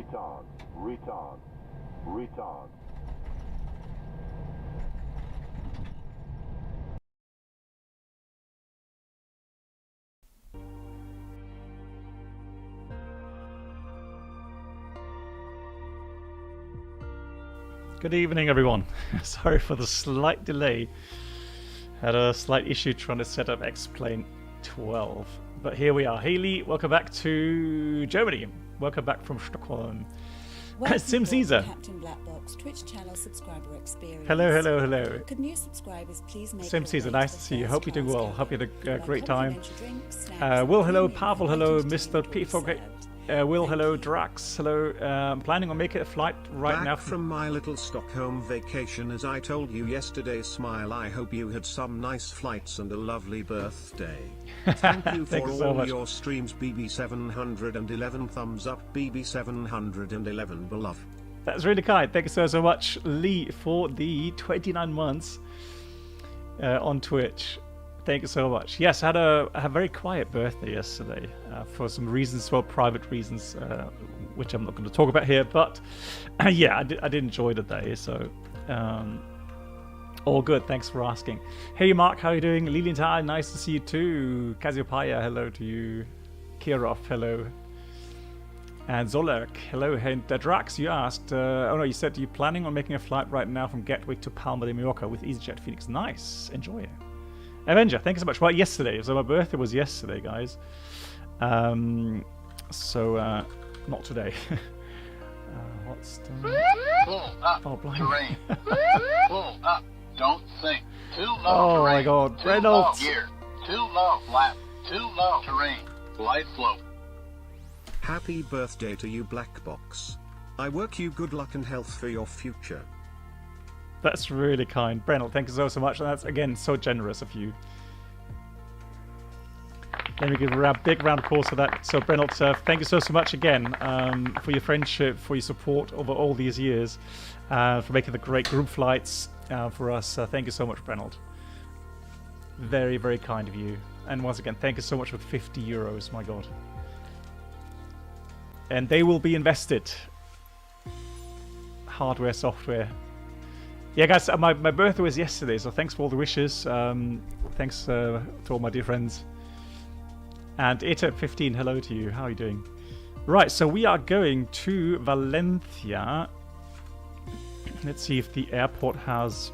retard, retard, retard. Good evening, everyone. Sorry for the slight delay. Had a slight issue trying to set up X-Plane 12. But here we are. Haley, welcome back to Germany. Welcome back from Stockholm. Sim Caesar. Captain Blackbox Twitch channel subscriber experience. Hello, hello, hello. Could new subscribers please make Sim Caesar, nice to see you. Hope you're doing well. Hope you had a great time. Will, hello. Pavel, hello. Mr. P4. Will, hello. Drax, hello. Planning on making a flight right now. Back from my little Stockholm vacation, as I told you yesterday. Smile. I hope you had some nice flights and a lovely birthday. Thank you for all your streams. BB711 thumbs up. BB711 beloved. That's really kind. Thank you so much, Lee, for the 29 months on Twitch. Thank you so much. Yes, I had a very quiet birthday yesterday for some reasons, well, private reasons, which I'm not going to talk about here. But yeah, I did enjoy the day, so all good. Thanks for asking. Hey, Mark, how are you doing? Lilienthal, nice to see you too. Cassiopeia, hello to you. Kirov, hello. And Zolerk, hello. And Drax, you asked, oh no, you said you're planning on making a flight right now from Gatwick to Palma de Mallorca with EasyJet FENIX. Nice, enjoy it. Avenger, thank you so much. Well, yesterday, so my birthday was yesterday, guys. So not today. What's the... Pull up, oh, terrain. Pull up, don't sink. Too low oh terrain. My God, too Reynolds. Low gear. Too low flap. Too low terrain. Light flow. Happy birthday to you, Blackbox. I work you good luck and health for your future. That's really kind. Brennell, thank you so much. And that's, again, so generous of you. Let me give a big round of applause for that. So, Brennell, thank you so much again for your friendship, for your support over all these years, for making the great group flights for us. Thank you so much, Brennell. Very, very kind of you. And once again, thank you so much for 50 euros. My God. And they will be invested. Hardware, software. Yeah, guys, my birthday was yesterday, so thanks for all the wishes. Thanks to all my dear friends. And Eta15, hello to you. How are you doing? Right, so we are going to Valencia. Let's see if the airport has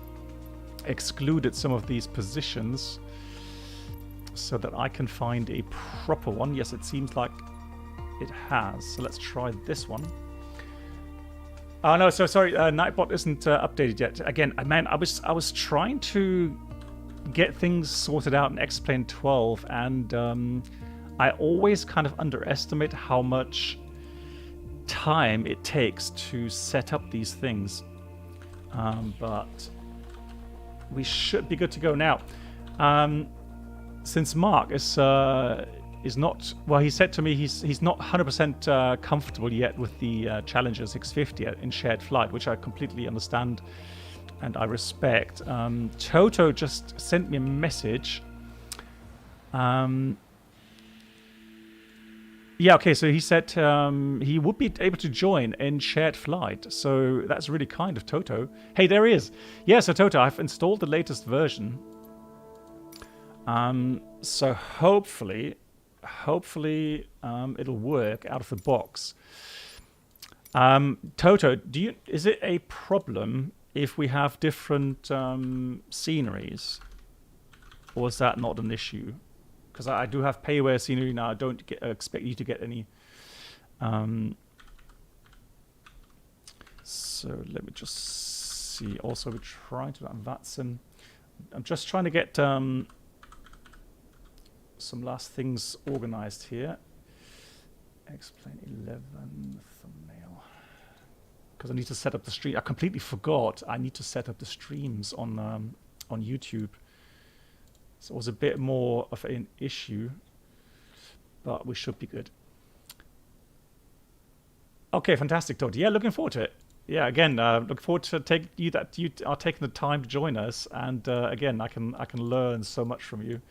excluded some of these positions so that I can find a proper one. Yes, it seems like it has. So let's try this one. Oh no, so sorry, Nightbot isn't updated yet. Again, man, I was trying to get things sorted out in X-Plane 12, and I always kind of underestimate how much time it takes to set up these things. But we should be good to go now. Since Mark is not, well, he said to me he's not 100% comfortable yet with the Challenger 650 in shared flight, which I completely understand and I respect. Toto just sent me a message. Yeah, okay, so he said he would be able to join in shared flight, so that's really kind of Toto. Hey, there he is. Yeah, so Toto, I've installed the latest version. So hopefully it'll work out of the box. Toto, is it a problem if we have different sceneries, or is that not an issue? Because I do have payware scenery now. I don't expect you to get any. So let me just see. Also, we're trying to VATSIM. I'm just trying to get some last things organized here. X-Plane 11 thumbnail. Because I need to set up the stream. I completely forgot. I need to set up the streams on YouTube. So it was a bit more of an issue, but we should be good. Okay, fantastic, Todd. Yeah, looking forward to it. Yeah, again, look forward to you are taking the time to join us, and again, I can learn so much from you.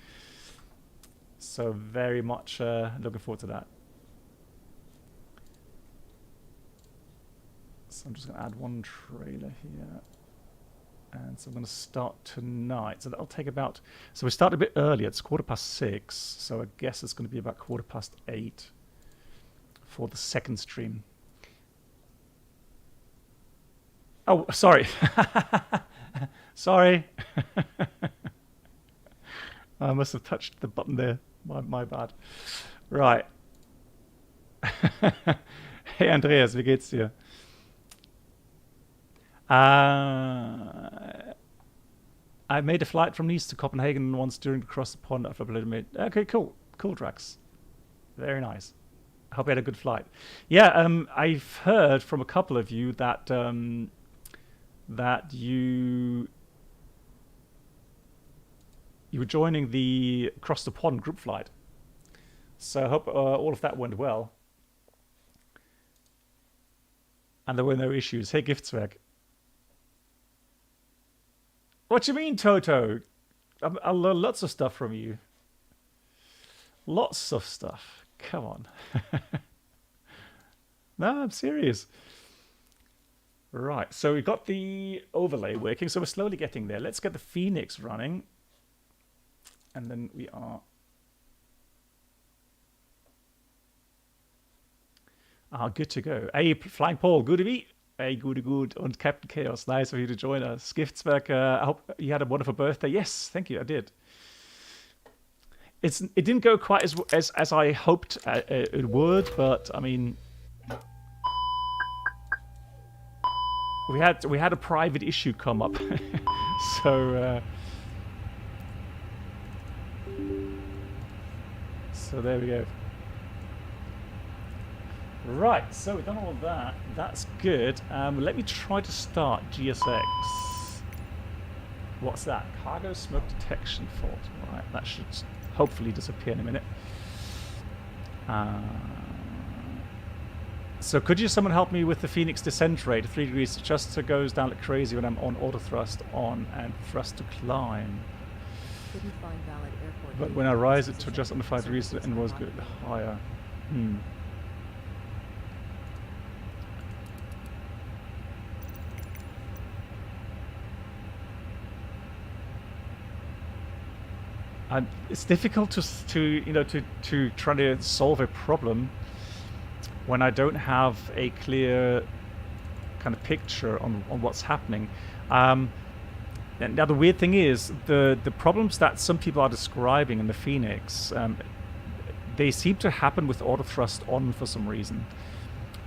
So very much looking forward to that. So I'm just going to add one trailer here. And so I'm going to start tonight. So that'll take about... So we start a bit earlier. It's 6:15. So I guess it's going to be about 8:15 for the second stream. Oh, sorry. Sorry. I must have touched the button there. My bad. Right. Hey Andreas, wie geht's dir? I made a flight from Nice to Copenhagen once during across the pond after I made. Okay, cool. Cool, Drax. Very nice. I hope you had a good flight. Yeah, I've heard from a couple of you that that you were joining the across the pond group flight. So I hope all of that went well. And there were no issues. Hey, Giftswerk. What do you mean, Toto? I learned lots of stuff from you. Lots of stuff. Come on. No, I'm serious. Right, so we've got the overlay working, so we're slowly getting there. Let's get the FENIX running. And then we are... good to go. Hey, Flying Paul, good to meet. Hey, good. And Captain Chaos, nice of you to join us. Giftswerk, I hope you had a wonderful birthday. Yes, thank you, I did. It didn't go quite as I hoped it would, but I mean... We had a private issue come up, so there we go. Right, so we've done all of that. That's good. Let me try to start GSX. What's that? Cargo smoke detection fault. Right, that should hopefully disappear in a minute. So could you someone help me with the FENIX descent rate? 3 degrees, just goes down like crazy when I'm on auto thrust on and thrust to climb. Couldn't find valid airport But when I rise it to just under 5 degrees and was good higher. And it's difficult to try to solve a problem when I don't have a clear kind of picture on what's happening. And now the weird thing is the problems that some people are describing in the FENIX, they seem to happen with auto thrust on for some reason,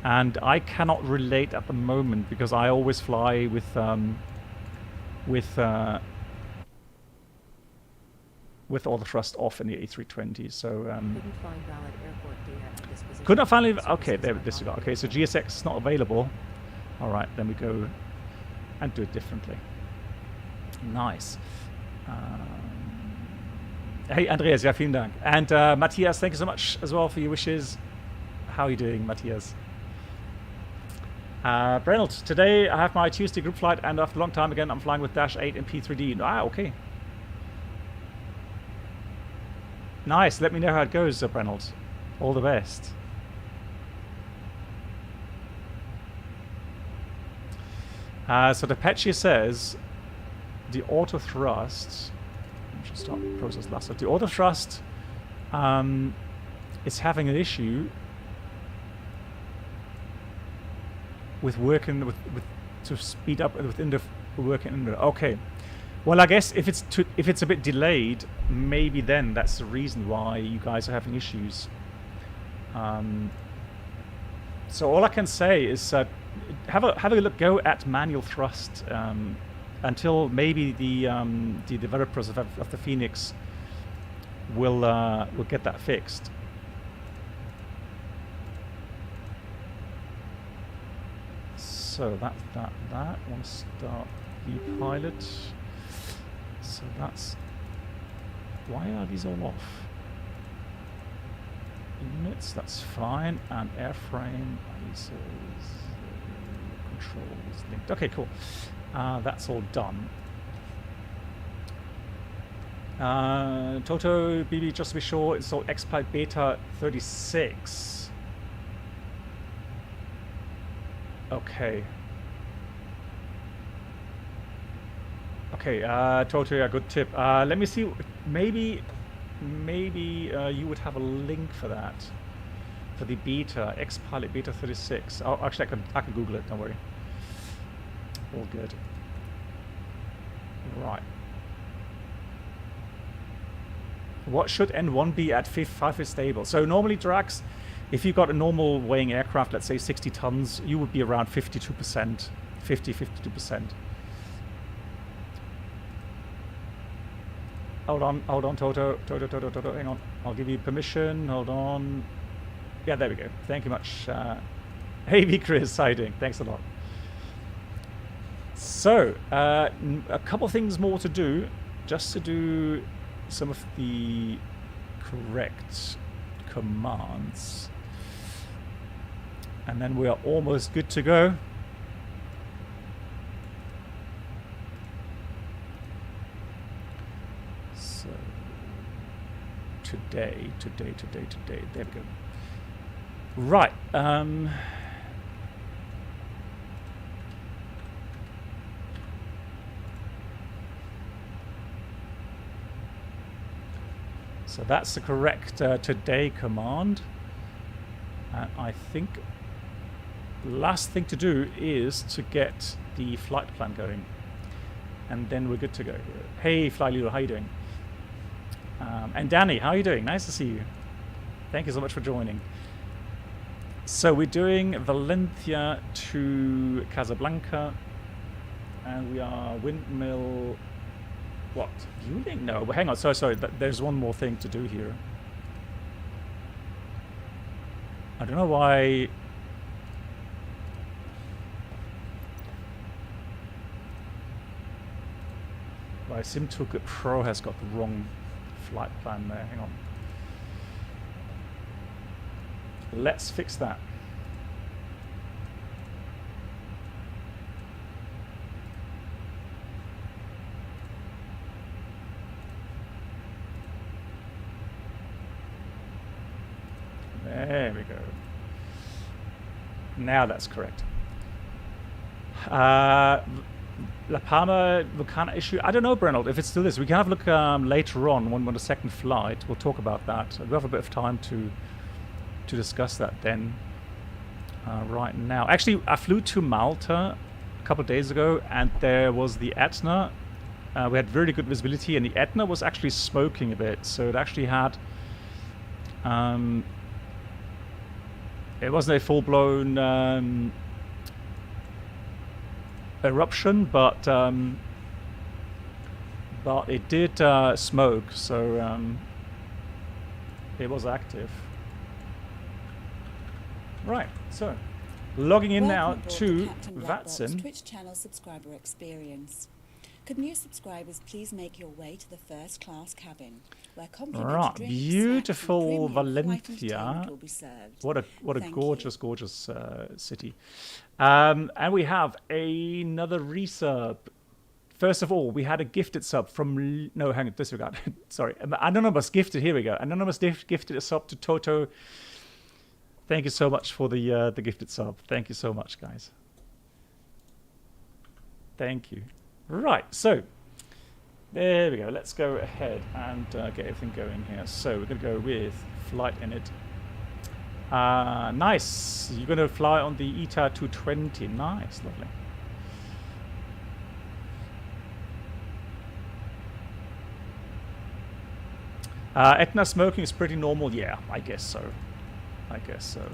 and I cannot relate at the moment because I always fly with all the thrust off in the A320, so couldn't find valid airport data at this position. could not find it. Okay, there, this we got. Okay, so GSX is not available. All right, then we go and do it differently. Nice. Hey, Andreas, ja, vielen Dank. And Matthias, thank you so much as well for your wishes. How are you doing, Matthias? Brennelt, today I have my Tuesday group flight, and after a long time again, I'm flying with Dash 8 and P3D. Ah, okay. Nice. Let me know how it goes, Brennelt. All the best. So the patchy says the auto thrust. I should start the process last. So the auto thrust is having an issue with working to speed up within the working. Okay. Well, I guess if it's a bit delayed, maybe then that's the reason why you guys are having issues. So all I can say is have a look, go at manual thrust until maybe the developers of the FENIX will get that fixed. So that I want to start the pilot. So that's... Why are these all off? Units, that's fine. And airframe, controls linked. Okay, cool. That's all done. Toto, BB, just to be sure, install Xpite Beta 36. Okay. Okay, totally a good tip. Let me see. Maybe you would have a link for that, for the beta, X-Pilot Beta 36. Oh, actually, I can Google it. Don't worry. All good. Right. What should N1 be at 5 is stable? So normally, Drax, if you got a normal weighing aircraft, let's say 60 tons, you would be around 52%, 52%. Hold on, Toto, hang on. I'll give you permission. Hold on. Yeah, there we go. Thank you much. Hey, V Chris, how you doing? Thanks a lot. So, a couple things more to do, just to do some of the correct commands. And then we are almost good to go. So, today, there we go. Right. So that's the correct today command. And I think the last thing to do is to get the flight plan going. And then we're good to go. Hey, Fly Lilo, how you doing? And Danny, how are you doing? Nice to see you. Thank you so much for joining. So we're doing Valencia to Casablanca. And we are windmill... What? Viewing? No, but hang on. Sorry. There's one more thing to do here. I don't know why... Why SimToolkit Pro has got the wrong flight plan there. Hang on. Let's fix that. There we go. Now that's correct. La Palma Vulcana issue. I don't know, Brenold, if it's still this. We can have a look later on when the second flight. We'll talk about that. We have a bit of time to discuss that then. Right now. Actually, I flew to Malta a couple of days ago, and there was the Etna. We had very good visibility, and the Etna was actually smoking a bit. So it actually had... it wasn't a full-blown eruption, but it did smoke, so it was active. Right, so logging in now to VATSIM. Twitch channel subscriber experience. Could new subscribers please make your way to the first class cabin, where complimentary drinks, beautiful snacks, and Valencia. will be served. What a Thank gorgeous, you. gorgeous city. And we have another resub. First of all, we had a gifted sub from... No, hang on, disregard. Sorry. Anonymous gifted. Here we go. Anonymous gifted a sub to Toto. Thank you so much for the gifted sub. Thank you so much, guys. Thank you. Right, so there we go. Let's go ahead and get everything going here. So we're going to go with flight init. Nice. You're going to fly on the ETA 220. Nice, lovely. Etna smoking is pretty normal. Yeah, I guess so.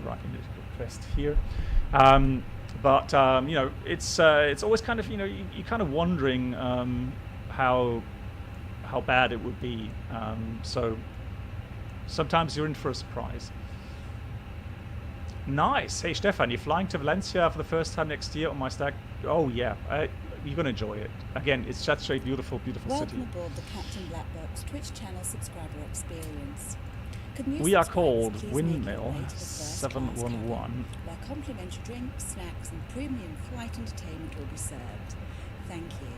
Right, request here. But you know, it's always kind of, you know, you're kind of wondering how bad it would be. So sometimes you're in for a surprise. Nice. Hey Stefan, you're flying to Valencia for the first time next year on my stack. Oh yeah, you're gonna enjoy it. Again, it's such a beautiful, beautiful city. Welcome aboard the Captain Black Box Twitch channel subscriber experience. We are called Windmill 711. Where complimentary drinks, snacks, and premium flight entertainment will be served. Thank you.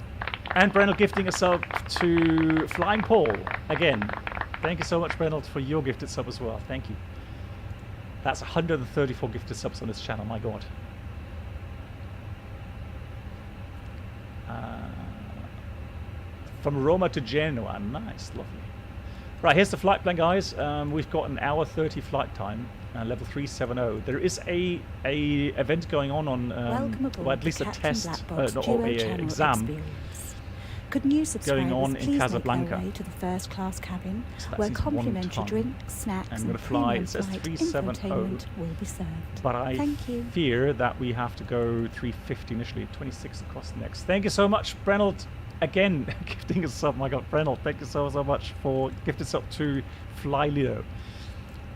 And Brennell gifting a sub to Flying Paul. Again, thank you so much, Brennell, for your gifted sub as well. Thank you. That's 134 gifted subs on this channel, my god. From Roma to Genoa. Nice, lovely. Right, here's the flight plan, guys. We've got an hour 30 flight time, level 370. There is a event going on Welcome aboard well, at least the a Captain test Blackbox or Duo a Channel exam Experience. Could new subscribers going on in please Casablanca. make their way to the first class cabin, So that where seems one complimentary ton. drinks, snacks, I'm gonna and fly, premium it says flight 370, infotainment will be served. but I Thank you. fear that we have to go 350 initially, 26 across next. Thank you so much, Brenold. Again, gifting us up. My God, Brenold, thank you so much for gifting us up to Flyleo.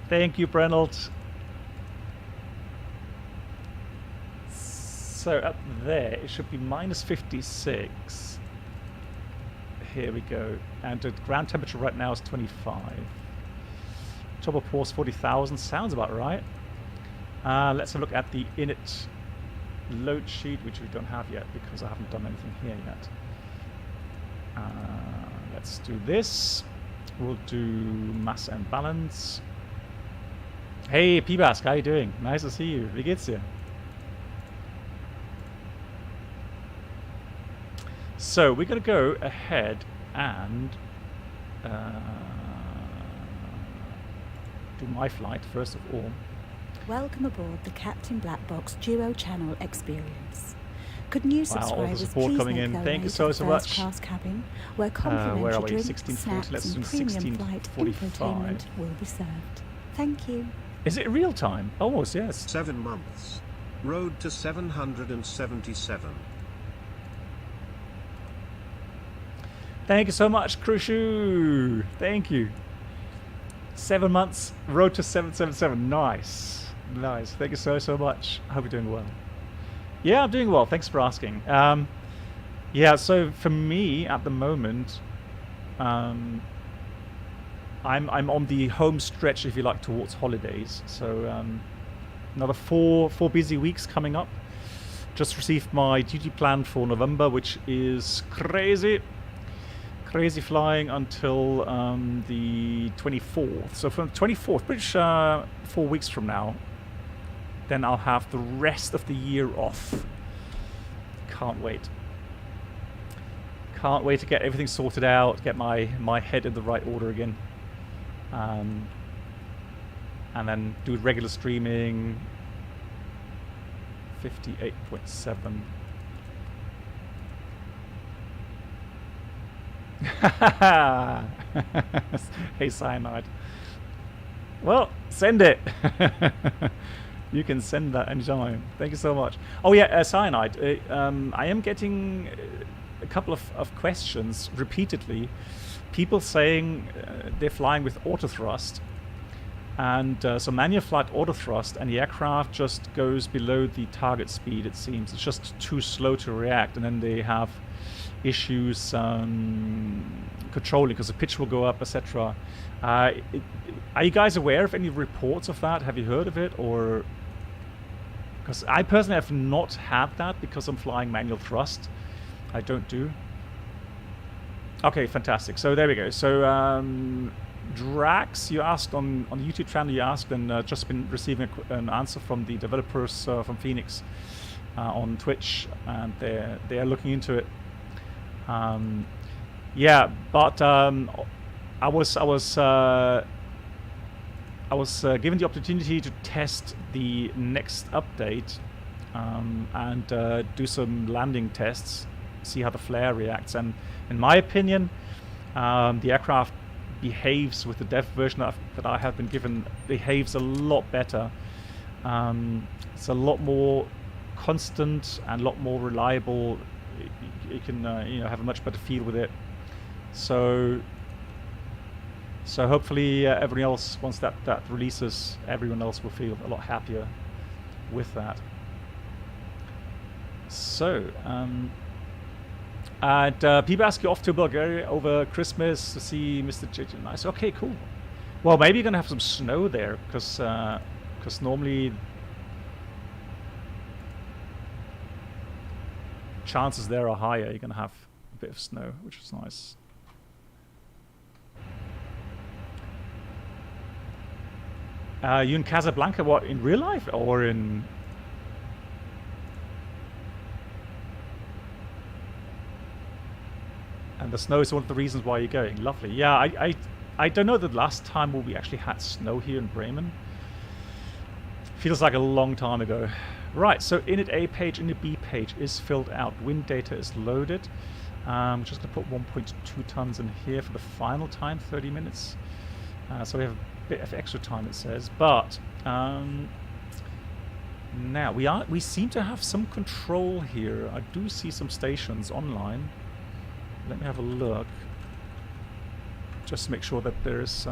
Thank you, Brenold. So up there, it should be minus 56. Here we go. And the ground temperature right now is 25. Top of pause 40,000. Sounds about right. Let's have a look at the init load sheet, which we don't have yet because I haven't done anything here yet. Let's do this. We'll do mass and balance. Hey, P-Bask, how you doing? Nice to see you. Wie geht's dir? So we're going to go ahead and do my flight first of all. Welcome aboard the Captain Blackbox Duo Channel Experience. Could new Wow, all the subscribers support please coming make in. their Thank way you to so the so first much. class cabin, where Where are complimentary we? drinks, 1640. snacks, Let's and do premium flight 1645. infotainment will be served. Thank you. Is it real time? Almost, yes. 7 months. Road to 777. Thank you so much, Krushu. Thank you. 7 months, road to 777. Nice. Nice. Thank you so much. I hope you're doing well. Yeah, I'm doing well. Thanks for asking. Yeah, so for me at the moment, I'm on the home stretch, if you like, towards holidays. So another four busy weeks coming up. Just received my duty plan for November, which is crazy. Crazy flying until the 24th. So from the 24th, which 4 weeks from now, then I'll have the rest of the year off. Can't wait. Can't wait to get everything sorted out, get my head in the right order again. And then do regular streaming. 58.7. Hey, Cyanide. Well, send it. You can send that anytime. Thank you so much. Oh yeah, Cyanide. I am getting a couple of questions repeatedly. People saying they're flying with autothrust, and so manual flight autothrust, and the aircraft just goes below the target speed. It seems it's just too slow to react, and then they have issues controlling because the pitch will go up, etc. Are you guys aware of any reports of that? Have you heard of it? Or because I personally have not had that because I'm flying manual thrust. I don't do. Okay, fantastic. So there we go. So Drax, you asked on the YouTube channel, you asked, and just been receiving an answer from the developers from FENIX on Twitch, and they're looking into it. Yeah, but I was given the opportunity to test the next update and do some landing tests, see how the flare reacts. And in my opinion, the aircraft behaves with the dev version that I have been given, behaves a lot better. It's a lot more constant and a lot more reliable. You can have a much better feel with it. So hopefully everyone else, once that releases, everyone else will feel a lot happier with that. So and people ask you off to Bulgaria over Christmas to see Mr. JJ. Nice. Okay, cool. Well, maybe you're gonna have some snow there because normally chances there are higher. You're gonna have a bit of snow, which is nice. You in Casablanca? What, in real life or in? And the snow is one of the reasons why you're going. Lovely. Yeah, I don't know the last time we actually had snow here in Bremen. Feels like a long time ago. Right, so init A page, init B page is filled out. Wind data is loaded. Just going to put 1.2 tons in here for the final time, 30 minutes. So we have a bit of extra time, it says. But now we seem to have some control here. I do see some stations online. Let me have a look. Just to make sure that there's...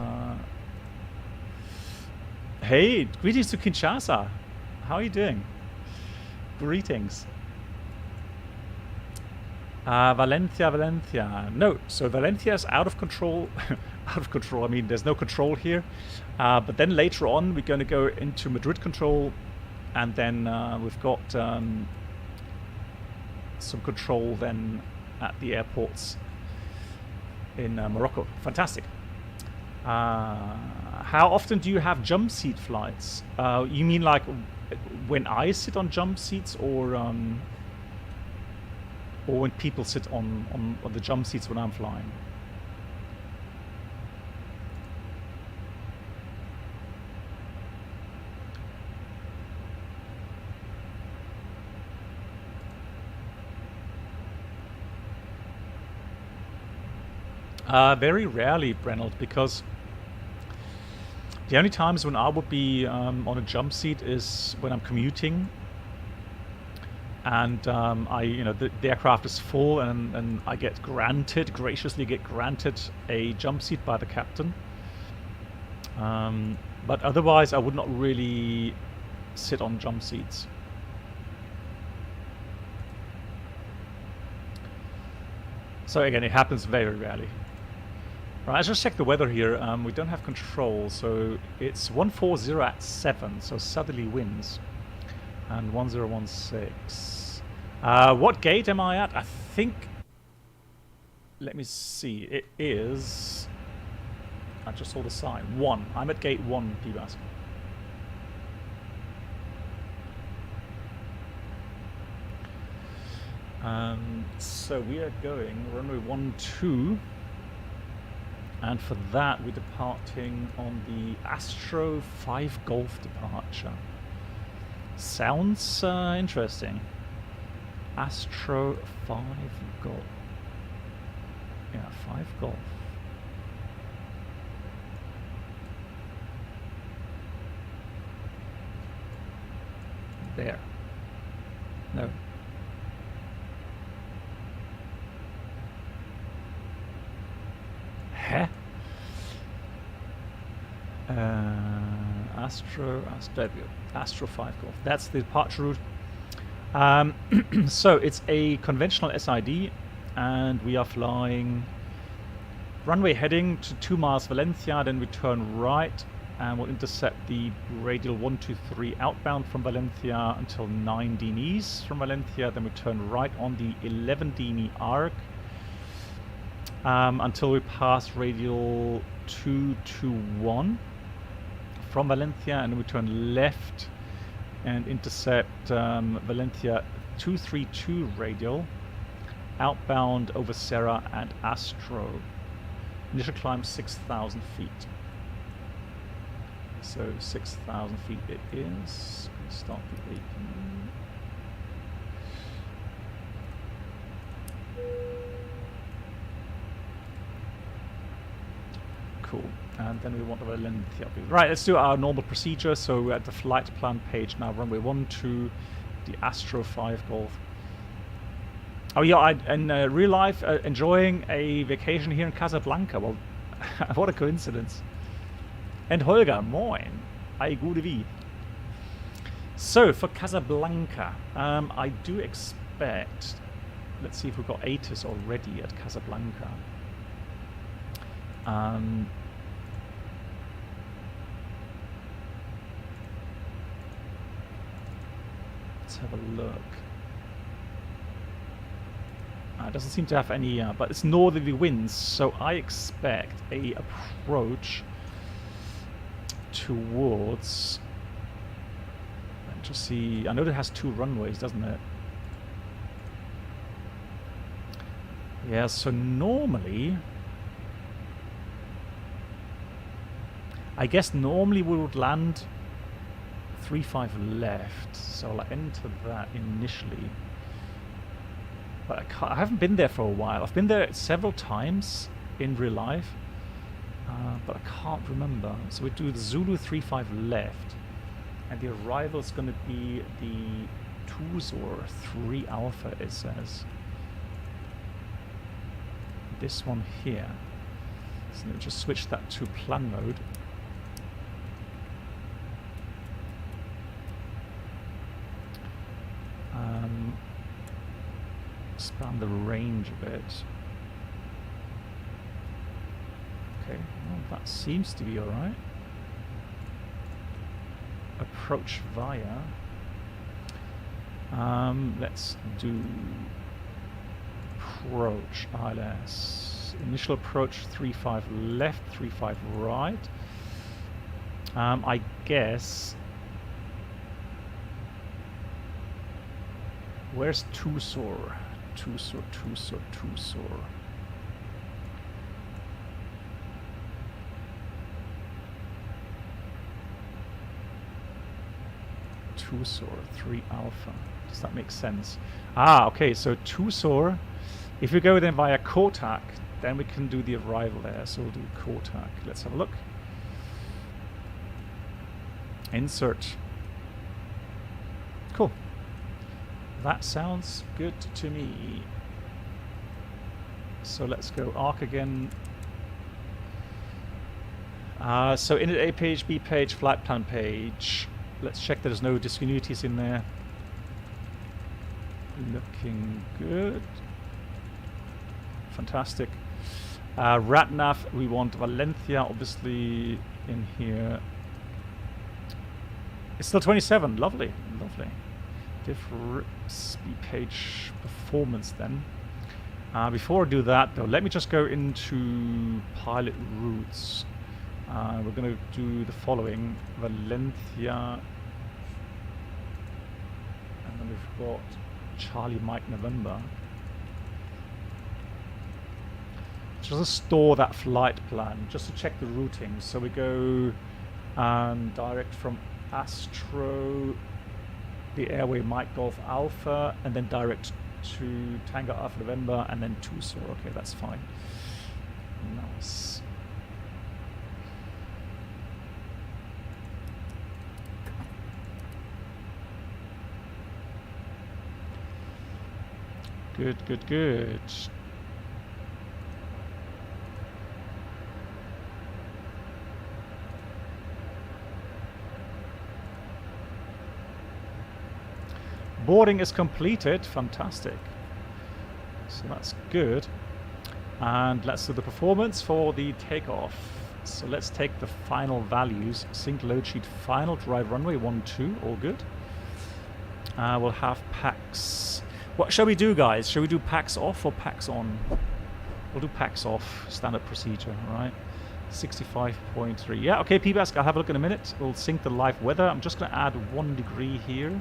Hey, greetings to Kinshasa. How are you doing? Greetings. Valencia. No, so Valencia is out of control. Out of control, I mean, there's no control here. But then later on, we're going to go into Madrid control. And then we've got some control then at the airports in Morocco. Fantastic. How often do you have jump seat flights? You mean like when I sit on jump seats, or when people sit on the jump seats when I'm flying? Very rarely, Brennald, because the only times when I would be on a jump seat is when I'm commuting, and the aircraft is full, and I get graciously granted a jump seat by the captain. But otherwise, I would not really sit on jump seats. So again, it happens very rarely. Right, let's just check the weather here. We don't have control, so it's 140 at 7, so southerly winds. And 1016. What gate am I at? I think... Let me see. It is... I just saw the sign. 1. I'm at gate 1, PBAS. So we are going runway 12. And for that, we're departing on the Astro 5 Golf departure. Sounds interesting. Astro 5 Golf. Yeah, 5 Golf. There. No. Astro 5 Golf. That's the departure route. So it's a conventional SID, and we are flying runway heading to 2 miles Valencia, then we turn right, and we'll intercept the radial 123 outbound from Valencia until 9 DNEs from Valencia, then we turn right on the 11 DNE arc until we pass radial 221 from Valencia, and we turn left and intercept Valencia 232 radial outbound over Serra and Astro. Initial climb 6,000 feet. So 6,000 feet it is. Start the AP. Cool. And then we want to Valencia. Right, let's do our normal procedure. So we're at the flight plan page now. Runway 12, the Astro 5 Golf. Oh yeah, in real life, enjoying a vacation here in Casablanca. Well, what a coincidence. And Holger, moin. Hi, gute wie. So, for Casablanca, I do expect... Let's see if we've got ATIS already at Casablanca. Let's have a look. It doesn't seem to have any, but it's northerly winds, so I expect a approach towards... Let's just see. I know it has 2 runways, doesn't it? Yeah, so normally... I guess normally we would land 35 left, so I'll enter that initially. But I haven't been there for a while. I've been there several times in real life, but I can't remember. So we do the Zulu 35 left, and the arrival is going to be the Tuzor 3 Alpha, it says. This one here. So let me just switch that to plan mode. Expand the range a bit. Okay, well, that seems to be alright. Approach via. Let's do approach ILS. Initial approach 35 left, 35 right. I guess. Where's Tuzor? Tuzor. Tuzor 3 Alpha. Does that make sense? Ah, okay, so Tuzor, if we go then via Kotak, then we can do the arrival there. So we'll do Kotak. Let's have a look. Insert. Cool. That sounds good to me. So let's go ARC again. So in A page, B page, flight plan page. Let's check there's no discontinuities in there. Looking good. Fantastic. RatNav, we want Valencia obviously in here. It's still 27. Lovely, lovely. Speed page performance then. Before I do that though, let me just go into pilot routes. We're going to do the following. Valencia, and then we've got Charlie Mike November. Just to store that flight plan, just to check the routing. So we go direct from Astro, the airway Mike Golf Alpha, and then direct to Tango Alpha November, and then Tuzor. Okay, that's fine. Nice. Good, good, good. Boarding is completed. Fantastic. So that's good. And let's do the performance for the takeoff. So let's take the final values. Sync load sheet final, drive runway 12, all good. We'll have packs. What shall we do, guys? Shall we do packs off or packs on? We'll do packs off, standard procedure, all right? 65.3. Yeah, okay, PBASC, I'll have a look in a minute. We'll sync the live weather. I'm just going to add 1 degree here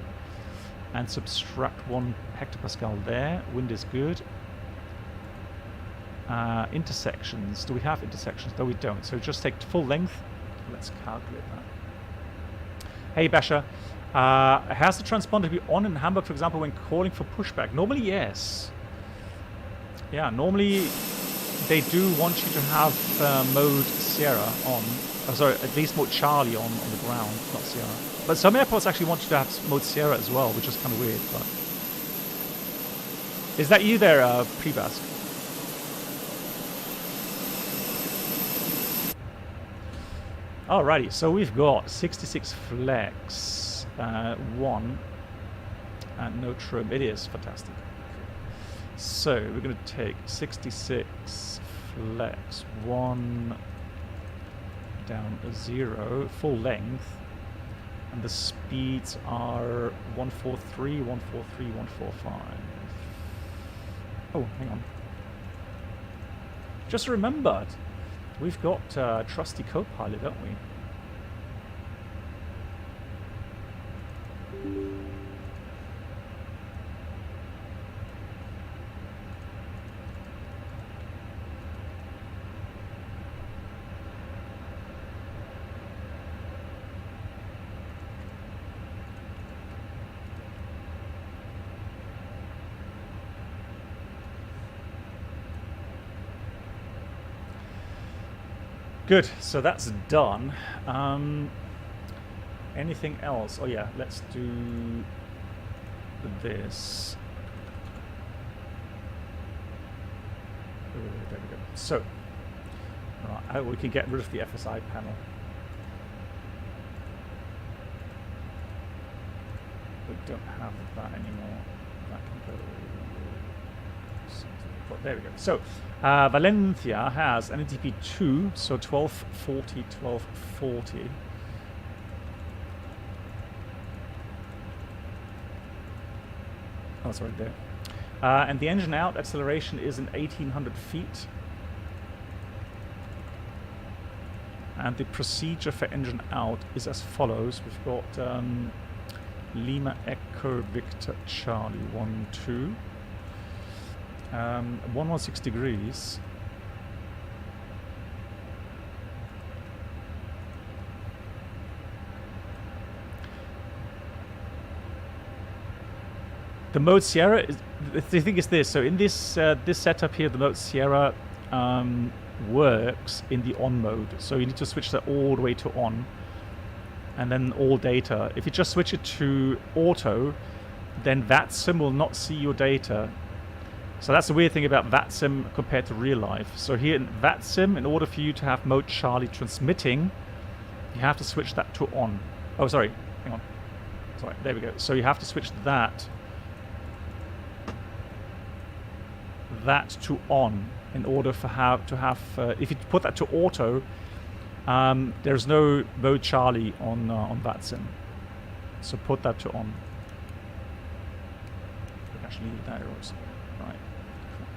and subtract 1 hectopascal there. Wind is good. Intersections. Do we have intersections? No, we don't. So just take full length. Let's calculate that. Hey, Basha. Has the transponder to be on in Hamburg, for example, when calling for pushback? Normally, yes. Yeah, normally they do want you to have mode Sierra on. Oh, sorry, at least mode Charlie on the ground, not Sierra. But some airports actually want you to have mode Sierra as well, which is kind of weird. But is that you there, Prebask? Alrighty, so we've got 66 flex, 1, and no trim. It is fantastic. So we're going to take 66 flex, 1 down 0, full length, and the speeds are 143, 143, 145. Oh, hang on. Just remembered. We've got trusty co-pilot, don't we? Good, so that's done. Anything else? Oh yeah, let's do this. There we go. So, right, we can get rid of the FSI panel. We don't have that anymore. That can go. There we go. So, Valencia has an NTP2, so 1240, 1240. Oh, sorry, there. And the engine out acceleration is in 1800 feet. And the procedure for engine out is as follows. We've got Lima Echo Victor Charlie 1-2. 116 degrees. The mode Sierra is, the thing is this. So in this this setup here, the mode Sierra works in the on mode. So you need to switch that all the way to on, and then all data. If you just switch it to auto, then VATSIM will not see your data. So that's the weird thing about VATSIM compared to real life. So here in VATSIM, in order for you to have mode Charlie transmitting, you have to switch that to on. Oh, sorry, hang on. Sorry, there we go. So you have to switch that to on in order for if you put that to auto, there's no mode Charlie on VATSIM. So put that to on. We can actually leave that arrows. Right. Cool.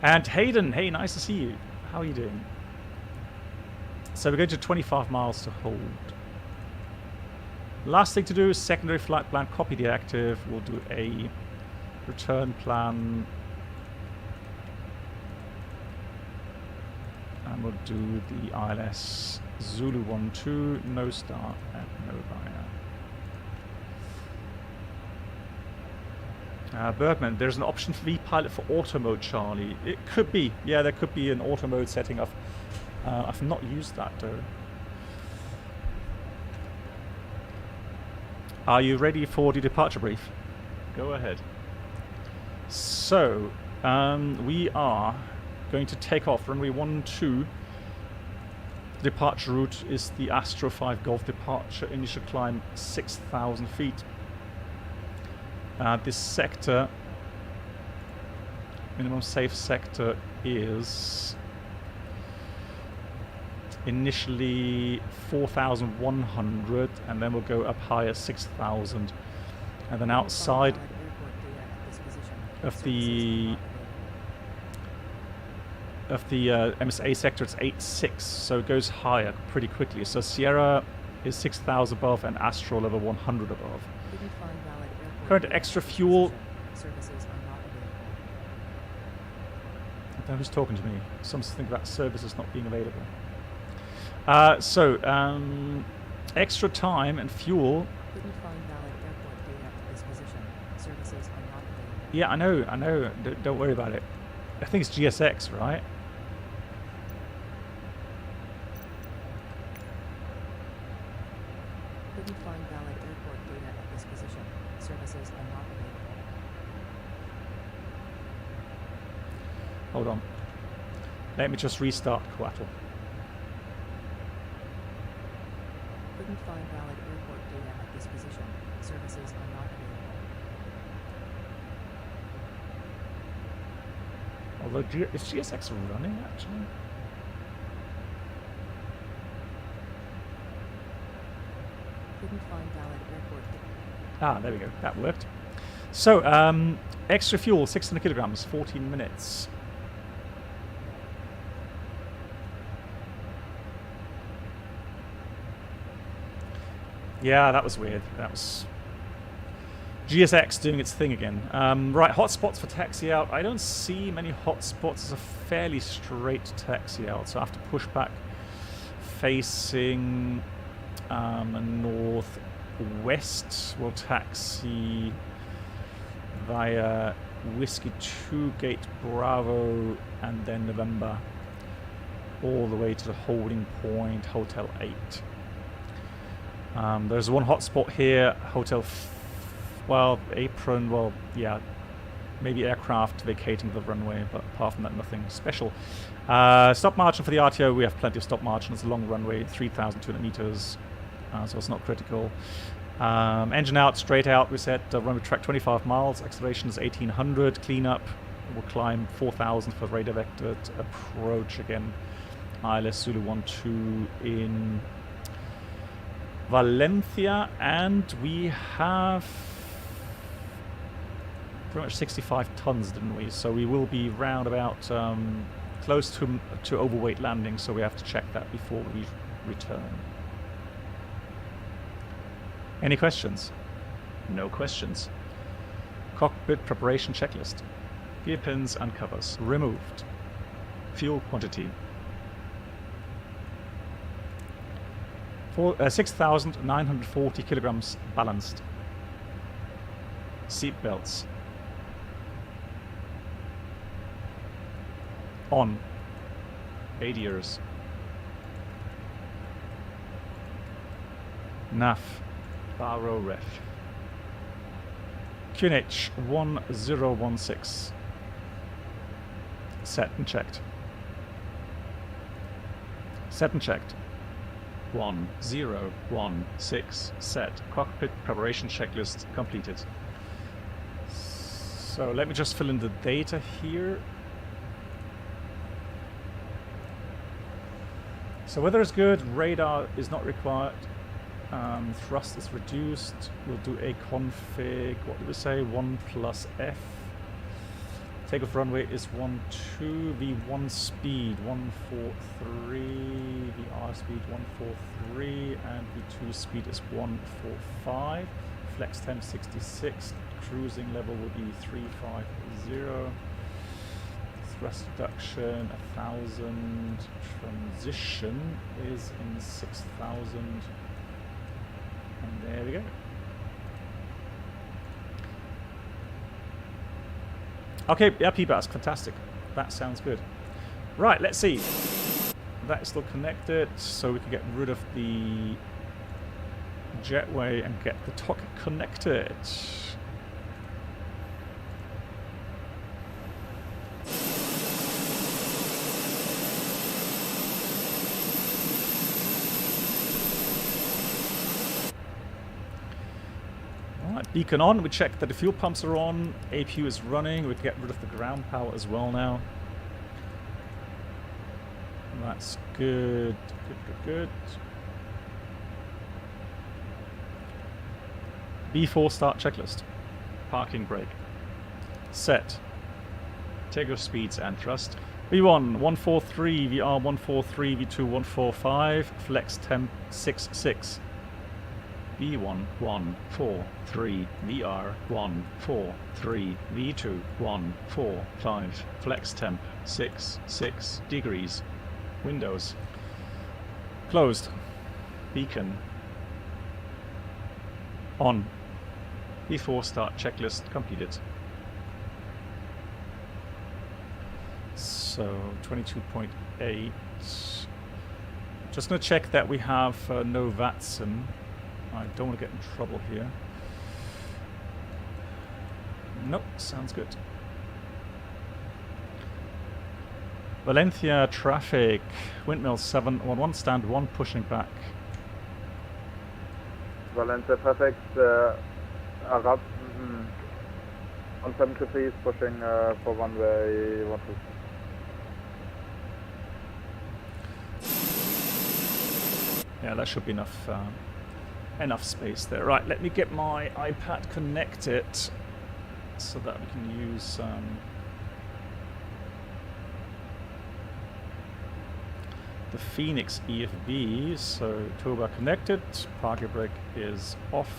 And Hayden, hey, nice to see you. How are you doing? So we're going to 25 miles to hold. Last thing to do is secondary flight plan, copy the active. We'll do a return plan. And we'll do the ILS Zulu 1-2, no start and no buyer. Bergman, there's an option for V-Pilot for auto mode, Charlie. It could be. Yeah, there could be an auto mode setting. I've not used that though. Are you ready for the departure brief? Go ahead. So, we are going to take off runway 12. Departure route is the Astro 5 Golf departure. Initial climb 6,000 feet. This sector, minimum safe sector, is initially 4,100, and then we'll go up higher 6,000, and then outside of the MSA sector it's 8.6, so it goes higher pretty quickly. So Sierra is 6,000 above and Astro level 100 above. Current extra fuel. Who's talking to me? Something about services not being available. Extra time and fuel. Yeah, I know. Don't worry about it. I think it's GSX, right? Couldn't find valid airport data at this position. Services are not available. Hold on. Let me just restart Coatl. Couldn't find valid airport data at this position. Services are not available. Although, is GSX running actually? Couldn't find valid airport data. Ah, there we go. That worked. So, extra fuel, 600 kilograms, 14 minutes. Yeah, that was weird. That was GSX doing its thing again. Right, hotspots for taxi out. I don't see many hotspots. It's a fairly straight taxi out, so after pushback facing northwest, we'll taxi via Whiskey 2 Gate Bravo and then November all the way to the holding point, Hotel 8. There's one hotspot here, apron, well, yeah, maybe aircraft vacating the runway, but apart from that, nothing special. Stop margin for the RTO, we have plenty of stop margin. It's a long runway, 3,200 meters, so it's not critical. Engine out, straight out, we set runway track 25 miles, acceleration is 1800, cleanup, we'll climb 4,000 for radar vector approach again. ILS Zulu 12 in Valencia, and we have pretty much 65 tons, didn't we? So we will be round about close to overweight landing, so we have to check that before we return. Any questions? No questions. Cockpit preparation checklist. Gear pins and covers removed. Fuel quantity. 6,940 kilograms balanced. Seat belts. On. ADRs. NAF. Baro ref. QNH 1016. Set and checked. Set and checked. 1016 set. Cockpit preparation checklist completed. So let me just fill in the data here. So weather is good, radar is not required, thrust is reduced. We'll do a config, what did we say, 1 plus F. Takeoff runway is 12, V1 speed 143, VR speed 143, and V2 speed is 145. Flex temp 66, cruising level will be 350. Thrust reduction 1000, transition is in 6000, and there we go. Okay, yeah, PBAS, fantastic. That sounds good. Right, let's see. That is still connected, so we can get rid of the jetway and get the TOC connected. Beacon on, we check that the fuel pumps are on, APU is running, we can get rid of the ground power as well now. That's good, good. B4 start checklist. Parking brake. Set. Takeoff speeds and thrust. V1 143, VR 143, V2 145, flex temp 66. V1 143, VR 143, V2 145, flex temp 66 degrees. Windows closed. Beacon on. V4 start checklist completed. So 22.8. Just going to check that we have no VATSIM. I don't want to get in trouble here. Nope, sounds good. Valencia traffic, windmill 711, stand 1 pushing back. Valencia traffic, Arab on 723 is pushing for runway 12. Yeah, that should be enough. Enough space there. Right, let me get my iPad connected so that we can use the FENIX EFB. So turbo connected, parking brake is off.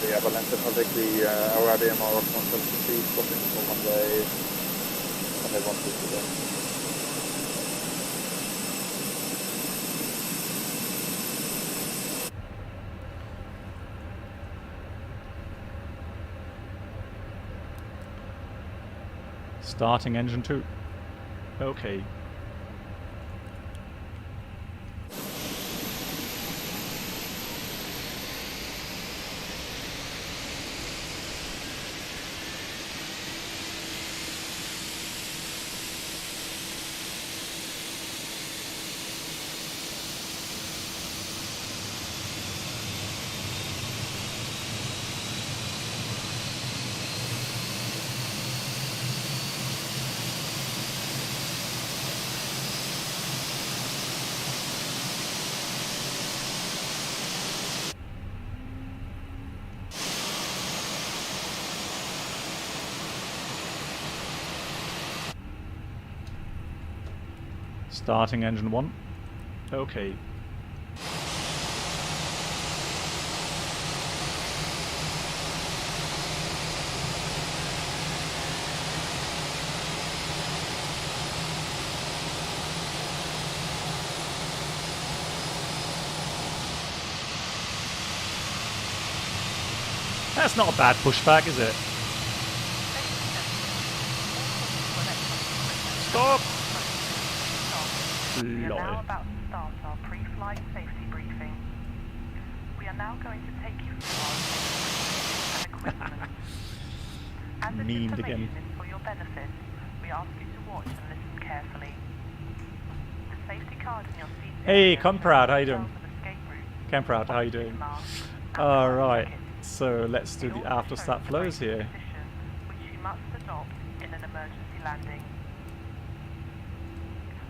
Yeah, Valencia traffic, the Arabian or 173 stopping for runway 12 today. Starting engine 2. Okay. Starting engine 1. Okay. That's not a bad pushback, is it? Stop! We are now about to start our pre-flight safety briefing. We are now going to take you through our safety and equipment. As this information is for your benefit, we ask you to watch and listen carefully. The safety card in your seat. Hey, Comproud, how you doing? Comproud, how you doing? Alright, so let's do the after start flows here. Which you must adopt in an emergency landing.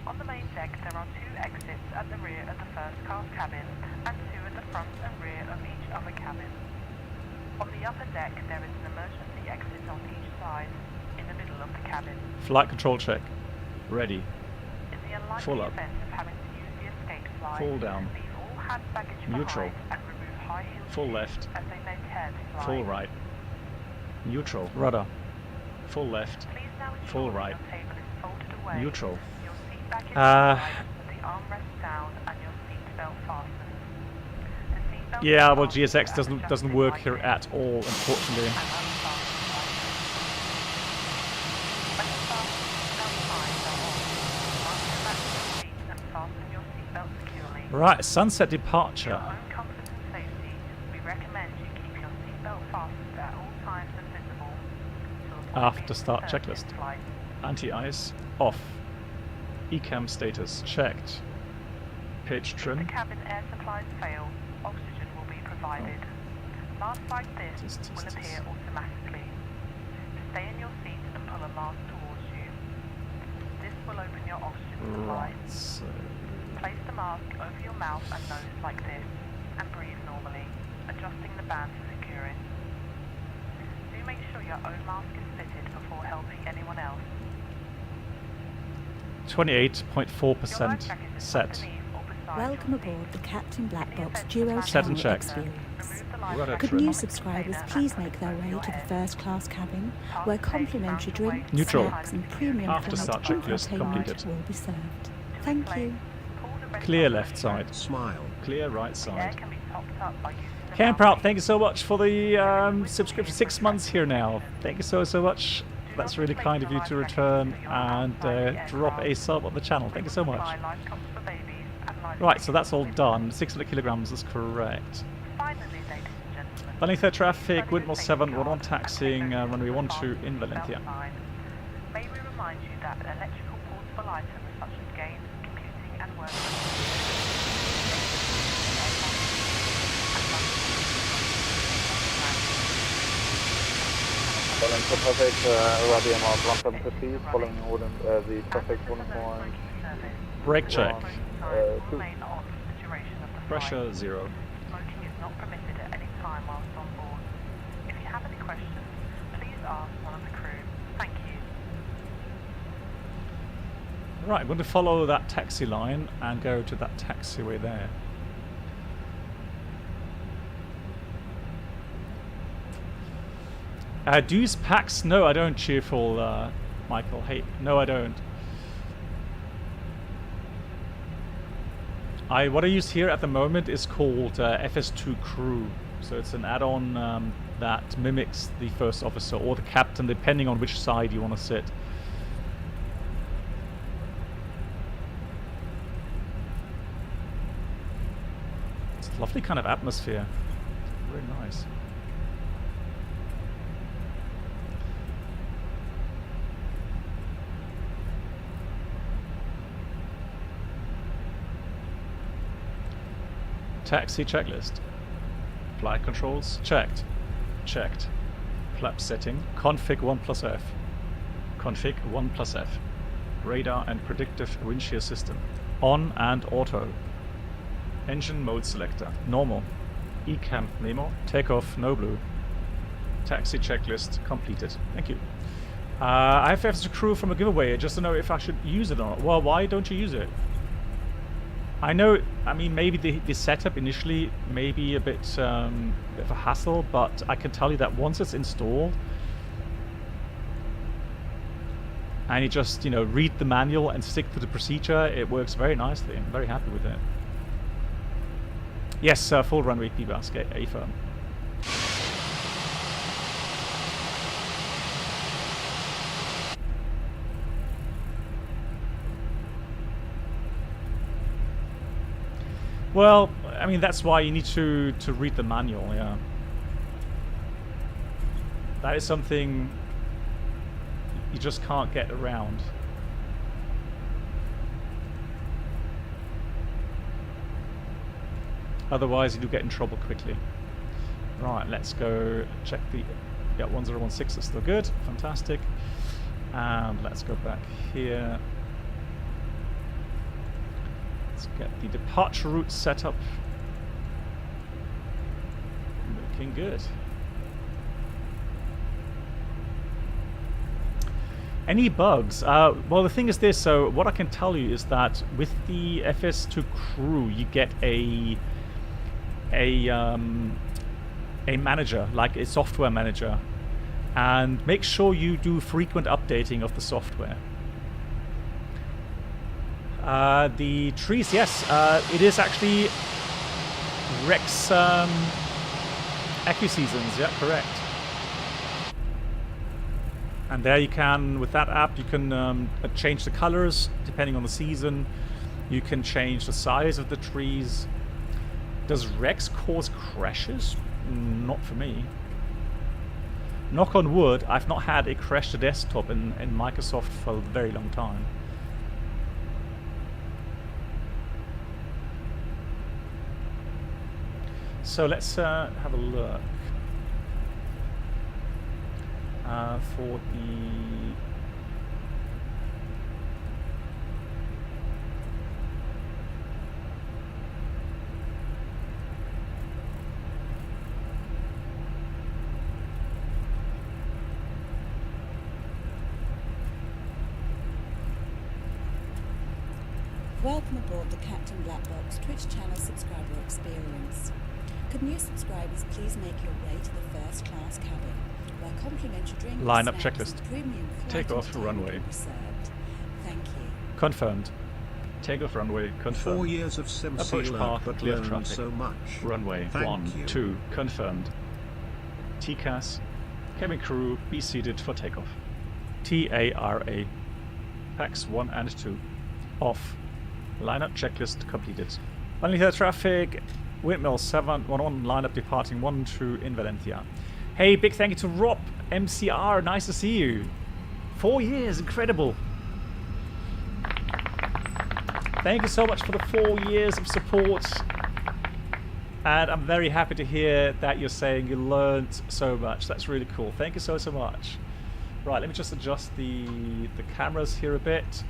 On the main deck, there are 2 exits at the rear of the first class cabin and 2 at the front and rear of each other cabin. On the upper deck, there is an emergency exit on each side in the middle of the cabin. Flight control check. Ready. In the unlikely Full up. event of having to use the escape slide, Full down. leave all hand baggage Neutral. behind and remove high-heeled Full shoes left. as they may tear the slide. Full right. Neutral. Rudder. Full left. Please now ensure Full that right. your table is folded away. Neutral. Your seat back is upright, the armrest down and your seatbelt fastened. The seatbelt Yeah, is well, fastened GSX and doesn't adjusted work by here grip at all, unfortunately. and unfastened by grip. When the fasten seatbelt signs are on, fasten your back to your seat and fasten your seatbelt securely. Right, sunset For your departure. own comfort and safety, we recommend you keep your seatbelt fastened at all times and visible to avoid After being start disturbed checklist. mid-flight. Anti-ice off. Ecam status checked. Pitch If the trim. cabin air supplies fail, oxygen will be provided. Masks like this will appear automatically. Stay in your seat and pull a mask towards you. This will open your oxygen supply. Right, so Place the mask over your mouth and nose like this, and breathe normally, adjusting the band to secure it. Do make sure your own mask is fitted before helping anyone else. 28.4% set. Welcome aboard the Captain Black Box Duo Set and Channel checked. Experience. Rudder Could trim. new subscribers please make their way to the first class cabin, where complimentary drinks, Neutral. snacks and premium After flight start checklist entertainment completed. will be served. Thank you. Clear left side. Smile. Clear right Air side. can be topped up by using the Camp valve out, thank you so much for the subscription. 6 months here now. Thank you so much. That's really kind of you to return and drop a sub on the channel. Thank you so much. Supply life comes for babies and life Right, so that's all done. 600 kilograms is correct. Finally, ladies and gentlemen, Valencia traffic, Windmill 7, we're on taxiing runway 12 in Valencia. may we remind you that electrical portable items such as games, computing and work Valencia traffic, RADMR 150, following order, the traffic 1.1. Brake check. 2. remain on for the duration of the flight. Pressure 0. Smoking is not permitted at any time whilst on board. If you have any questions, please ask one of the crew. Thank you. Right, I'm going to follow that taxi line and go to that taxiway there. Do you use packs? No, I don't, cheerful Michael. Hey, no, I don't. What I use here at the moment is called FS2 Crew. So it's an add-on that mimics the first officer or the captain, depending on which side you want to sit. Lovely kind of atmosphere. Very nice. Taxi checklist. Flight controls checked. Checked. Flap setting. Config 1 plus F. Config 1 plus F. Radar and predictive wind shear system. On and auto. Engine mode selector. Normal. Ecam memo. Takeoff no blue. Taxi checklist completed. Thank you. I have a crew from a giveaway. I just don't know if I should use it or not. Well, why don't you use it? I know, I mean, maybe the setup initially may be a bit of a hassle, but I can tell you that once it's installed, and you just, you know, read the manual and stick to the procedure, it works very nicely. I'm very happy with it. Yes, full runway PBAS, A firm. Well, I mean, that's why you need to read the manual, yeah. That is something you just can't get around. Otherwise, you do get in trouble quickly. Right, let's go check the... Yeah, 1016 is still good. Fantastic. And let's go back here. Let's get the departure route set up. Looking good. Any bugs? Well, the thing is this. So what I can tell you is that with the FS2 crew, you get a manager, like a software manager, and make sure you do frequent updating of the software. The trees, yes, it is actually Rex Equi-Seasons, yeah, correct. And there you can, with that app, you can change the colors depending on the season. You can change the size of the trees. Does Rex cause crashes? Not for me. Knock on wood, I've not had a crash to desktop in Microsoft for a very long time. So let's have a look for the... Welcome aboard the Captain Black Box Twitch channel subscriber experience. Could new subscribers please make your way to the first class cabin, where complimentary drinks, Lineup snacks, checklist. and premium flight Takeoff entertainment runway. will be served. Thank you. Confirmed. Takeoff runway confirmed. 4 years of sim Approach sealer, path, but clear learned traffic. so much. Runway Thank 1, you. 2 confirmed. TCAS. Cabin crew be seated for takeoff. TARA. Packs 1 and 2 off. Lineup checklist completed. Only clear traffic. Windmill 711 lineup departing 12 in Valencia. Hey, big thank you to Rob MCR. Nice to see you. 4 years, incredible. Thank you so much for the 4 years of support. And I'm very happy to hear that you're saying you learned so much. That's really cool. Thank you so much. Right, let me just adjust the cameras here a bit.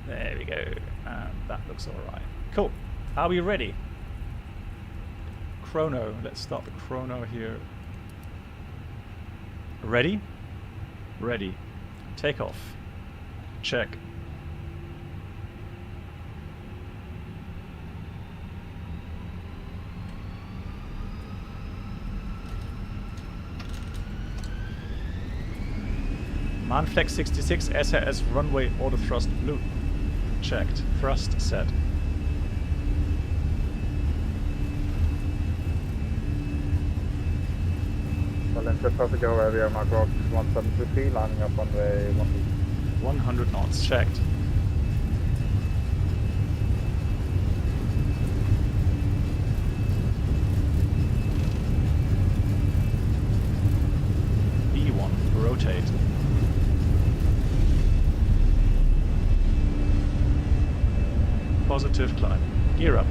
There we go. And that looks alright. Cool. Are we ready? Chrono. Let's start the chrono here. Ready? Ready. Takeoff. Check. Manflex 66 SAS runway auto thrust blue. Checked. Thrust set. Valencia traffic over area Mark Rock 173 lining up on the 100 knots. Checked. rotate. Positive climb. Gear up.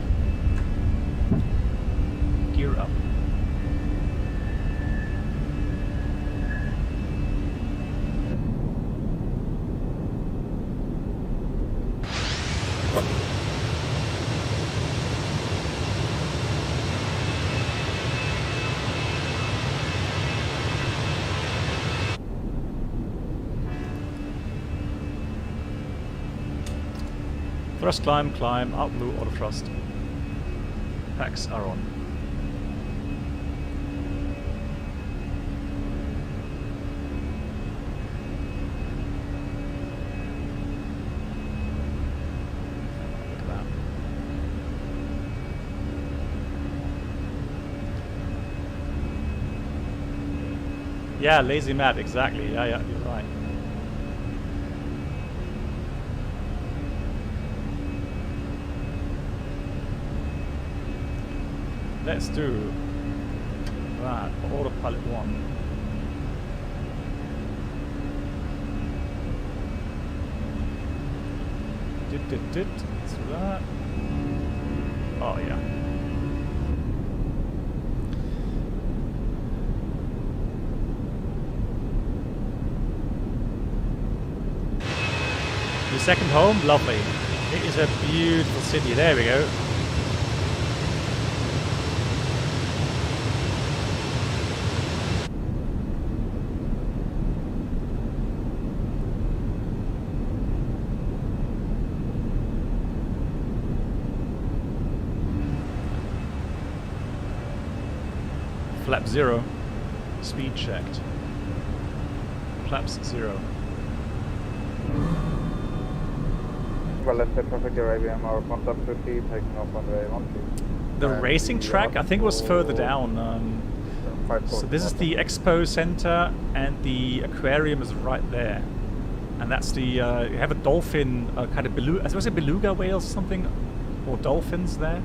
Gear up. Thrust climb, climb, out blue, auto thrust. Packs are on. Look at that. Yeah, lazy Matt, exactly. Yeah, you're right. Let's do that. Autopilot 1. Let's do that. Oh yeah. Your second home? Lovely. It is a beautiful city. There we go. Flap 0. Speed checked. Flaps 0. Valencia traffic AVM our contact 50 taking off on the 1. The racing track, I think, was further down. So this is the expo center, and the aquarium is right there. And that's the you have a dolphin, kind of beluga. Was it beluga whales or something, or dolphins there?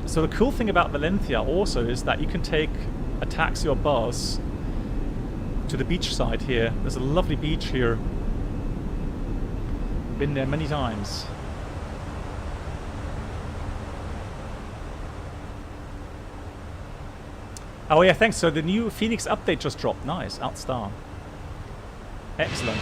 So the cool thing about Valencia also is that you can take a taxi or bus to the beach side here. There's a lovely beach here. Been there many times. Oh yeah, thanks. So the new FENIX update just dropped. Nice. Outstar. Excellent.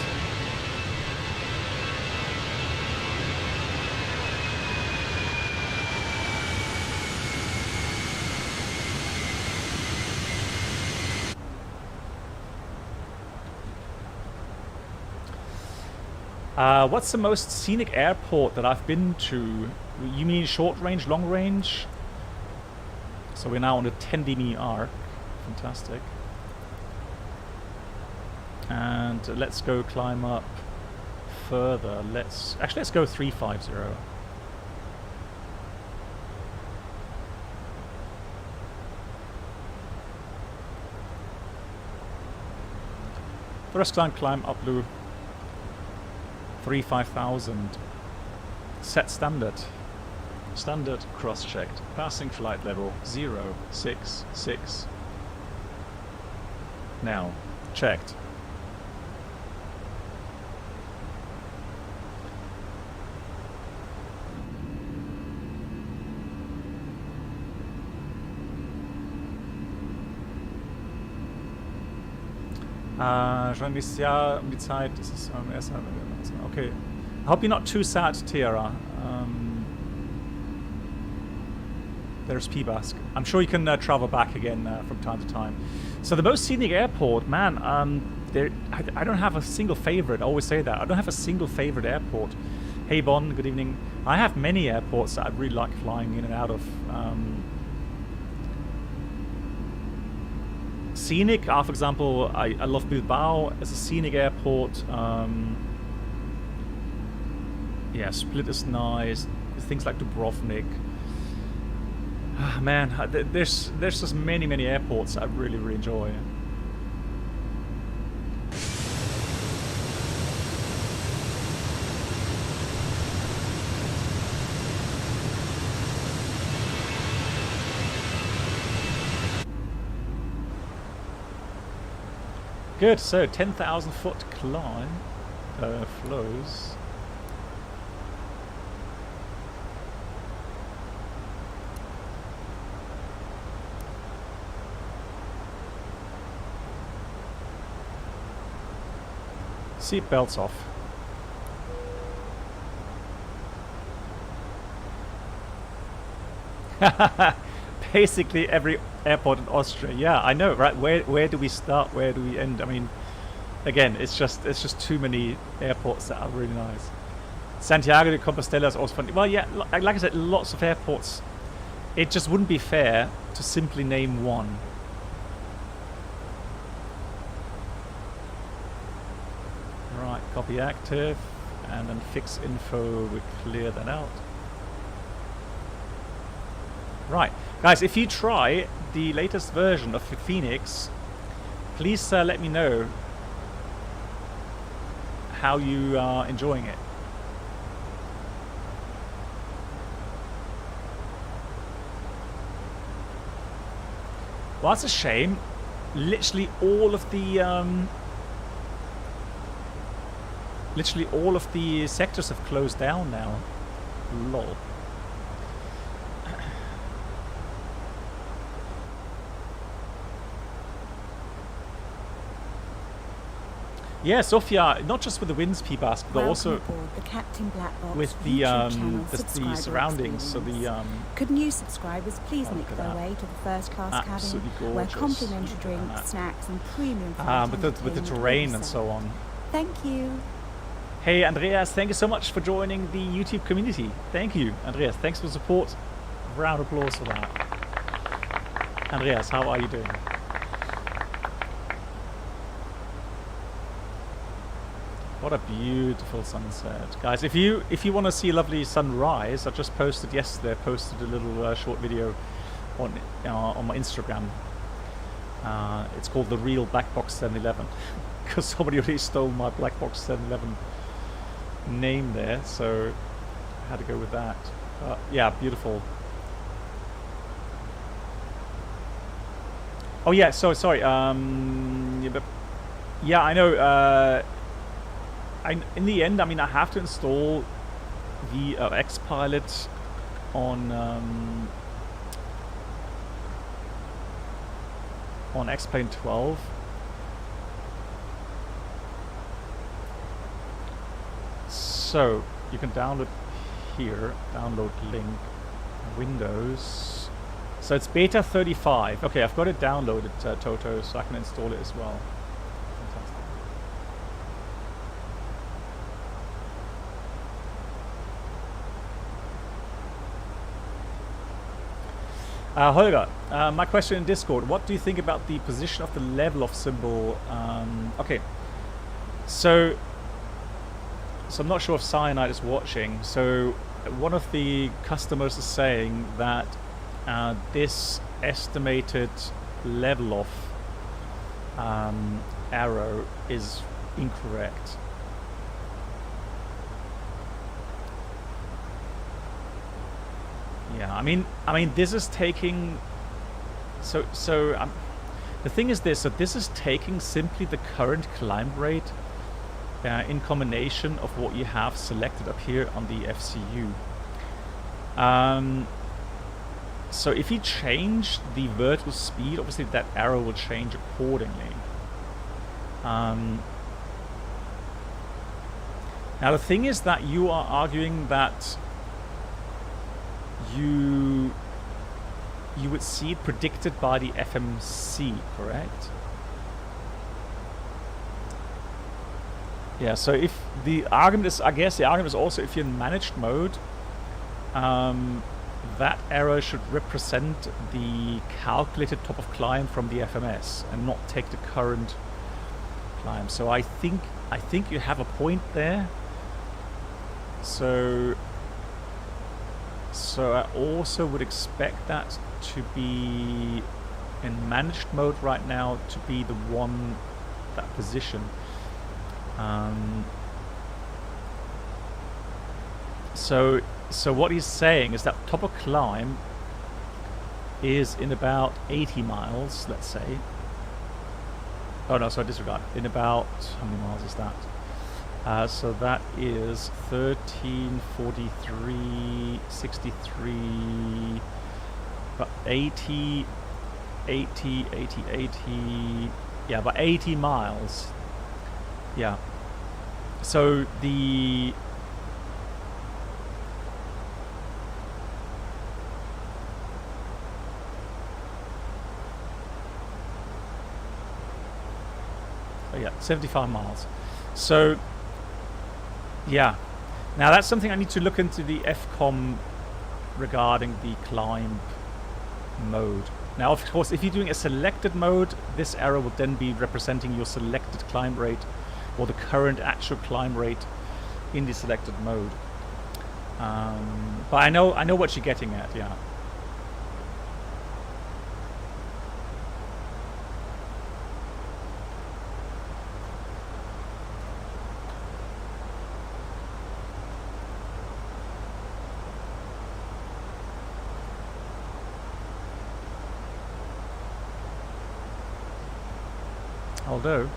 What's the most scenic airport that I've been to? You mean short range, long range? So we're now on a 10 arc. Fantastic. And let's go climb up further. Let's go 350. Thrust climb up blue. 35000. Set standard. Standard cross-checked. Passing flight level 066. Now, checked. Schon dieses Jahr um die Zeit, das ist erst. Okay. I hope you're not too sad, Tiara. There's P-Bask. I'm sure you can travel back again from time to time. So the most scenic airport, man, I don't have a single favorite. I always say that. I don't have a single favorite airport. Hey Bon, good evening. I have many airports that I really like flying in and out of. Scenic, for example, I love Bilbao as a scenic airport. Yeah, Split is nice. Things like Dubrovnik. Man, there's just many airports I really enjoy. good. So 10,000 foot climb flows. Seat belts off. Basically every airport in Austria. Yeah, I know, right? Where do we start? Where do we end? I mean, again, it's just too many airports that are really nice. Santiago de Compostela is also fun. Well, yeah, like I said, lots of airports. It just wouldn't be fair to simply name one. Right, copy active, and then fix info. We clear that out. Right, guys, if you try the latest version of FENIX, please let me know how you are enjoying it. Well, that's a shame. Literally all of the sectors have closed down now. Lol. Yeah, Sofia, not just with the winds, people ask, but also the Captain Black Box with the surroundings. So the could new subscribers please make their way to the first class cabin, where complimentary drinks, snacks, and premium with the terrain and so on. Thank you. Hey Andreas, thank you so much for joining the YouTube community. Thank you, Andreas. Thanks for the support. Round of applause for that. Andreas, how are you doing? What a beautiful sunset, guys! If you want to see a lovely sunrise, I just posted yesterday. I posted a little short video on my Instagram. It's called the Real Black Box 711 because somebody already stole my Black Box 711 name there, so I had to go with that. Yeah, beautiful. Oh yeah, so sorry. Yeah, I know. In the end, I mean, I have to install the X-Pilot on X-Plane 12. So you can download here, download link, Windows. So it's beta 35. Okay, I've got it downloaded, Toto, so I can install it as well. Holger, my question in Discord, what do you think about the position of the level off symbol? Okay, so I'm not sure if Cyanide is watching. So one of the customers is saying that this estimated level off arrow is incorrect. Yeah, I mean, this is taking. So the thing is this: so this is taking simply the current climb rate in combination of what you have selected up here on the FCU. So if you change the vertical speed, obviously that arrow will change accordingly. Now the thing is that you are arguing that you would see it predicted by the FMC, correct? Yeah, so if the argument is, I guess the argument is also if you're in managed mode, that arrow should represent the calculated top of climb from the FMS and not take the current climb. So I think you have a point there. So I also would expect that to be in managed mode right now to be the one, that position. So what he's saying is that top of climb is in about 80 miles, let's say. Oh no, sorry, disregard. In about, how many miles is that? So that is 1343, 63, about 80, yeah, about 80 miles. Yeah. So the... Oh yeah, 75 miles. So, yeah. Now that's something I need to look into the FCOM regarding the climb mode. Now, of course, if you're doing a selected mode, this arrow will then be representing your selected climb rate or the current actual climb rate in the selected mode. But I know what you're getting at, yeah. Although,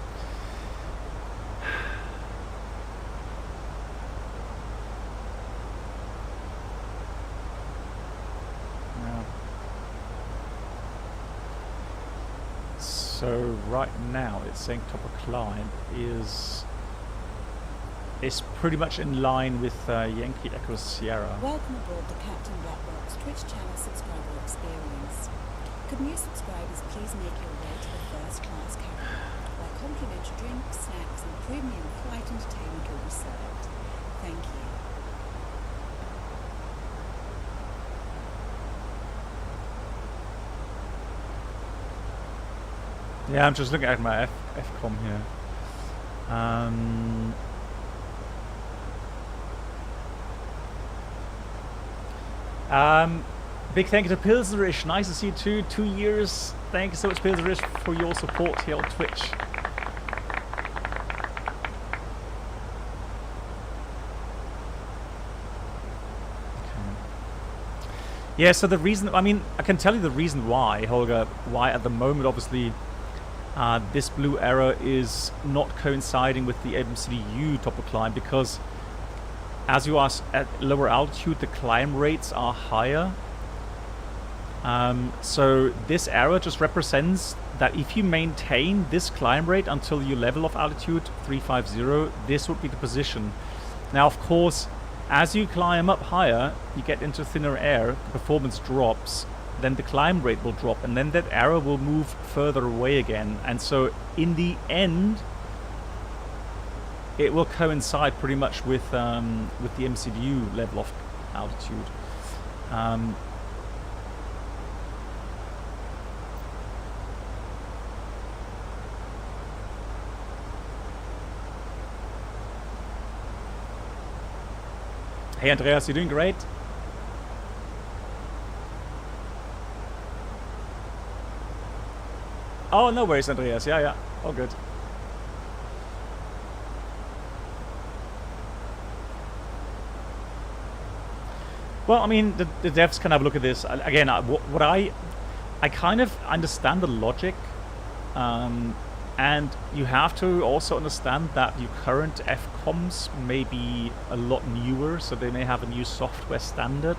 yeah. So right now it's saying top of climb is pretty much in line with Yankee Echo Sierra. Welcome aboard the Captain Black Box Twitch channel subscriber experience. Could new subscribers please make your way to the first class cabin, where complimentary drinks, snacks and premium flight entertainment will be served. Thank you. Yeah, I'm just looking at my FCOM here. Big thank you to Pilsnerish. Nice to see you too. 2 years. Thank you so much, Pilsnerish, for your support here on Twitch. Yeah, so the reason, I mean, I can tell you the reason why, Holger, why at the moment, obviously, this blue arrow is not coinciding with the MCDU top of climb, because as you are at lower altitude, the climb rates are higher. So this arrow just represents that if you maintain this climb rate until your level of altitude, 350, this would be the position. Now, of course, as you climb up higher, you get into thinner air, the performance drops, then the climb rate will drop, and then that arrow will move further away again. And so in the end, it will coincide pretty much with the MCDU level of altitude. Hey Andreas, you're doing great. Oh, no worries, Andreas. Yeah, all good. Well, I mean, the devs can have a look at this. Again, what I kind of understand the logic, and you have to also understand that your current FCOMs may be a lot newer, so they may have a new software standard,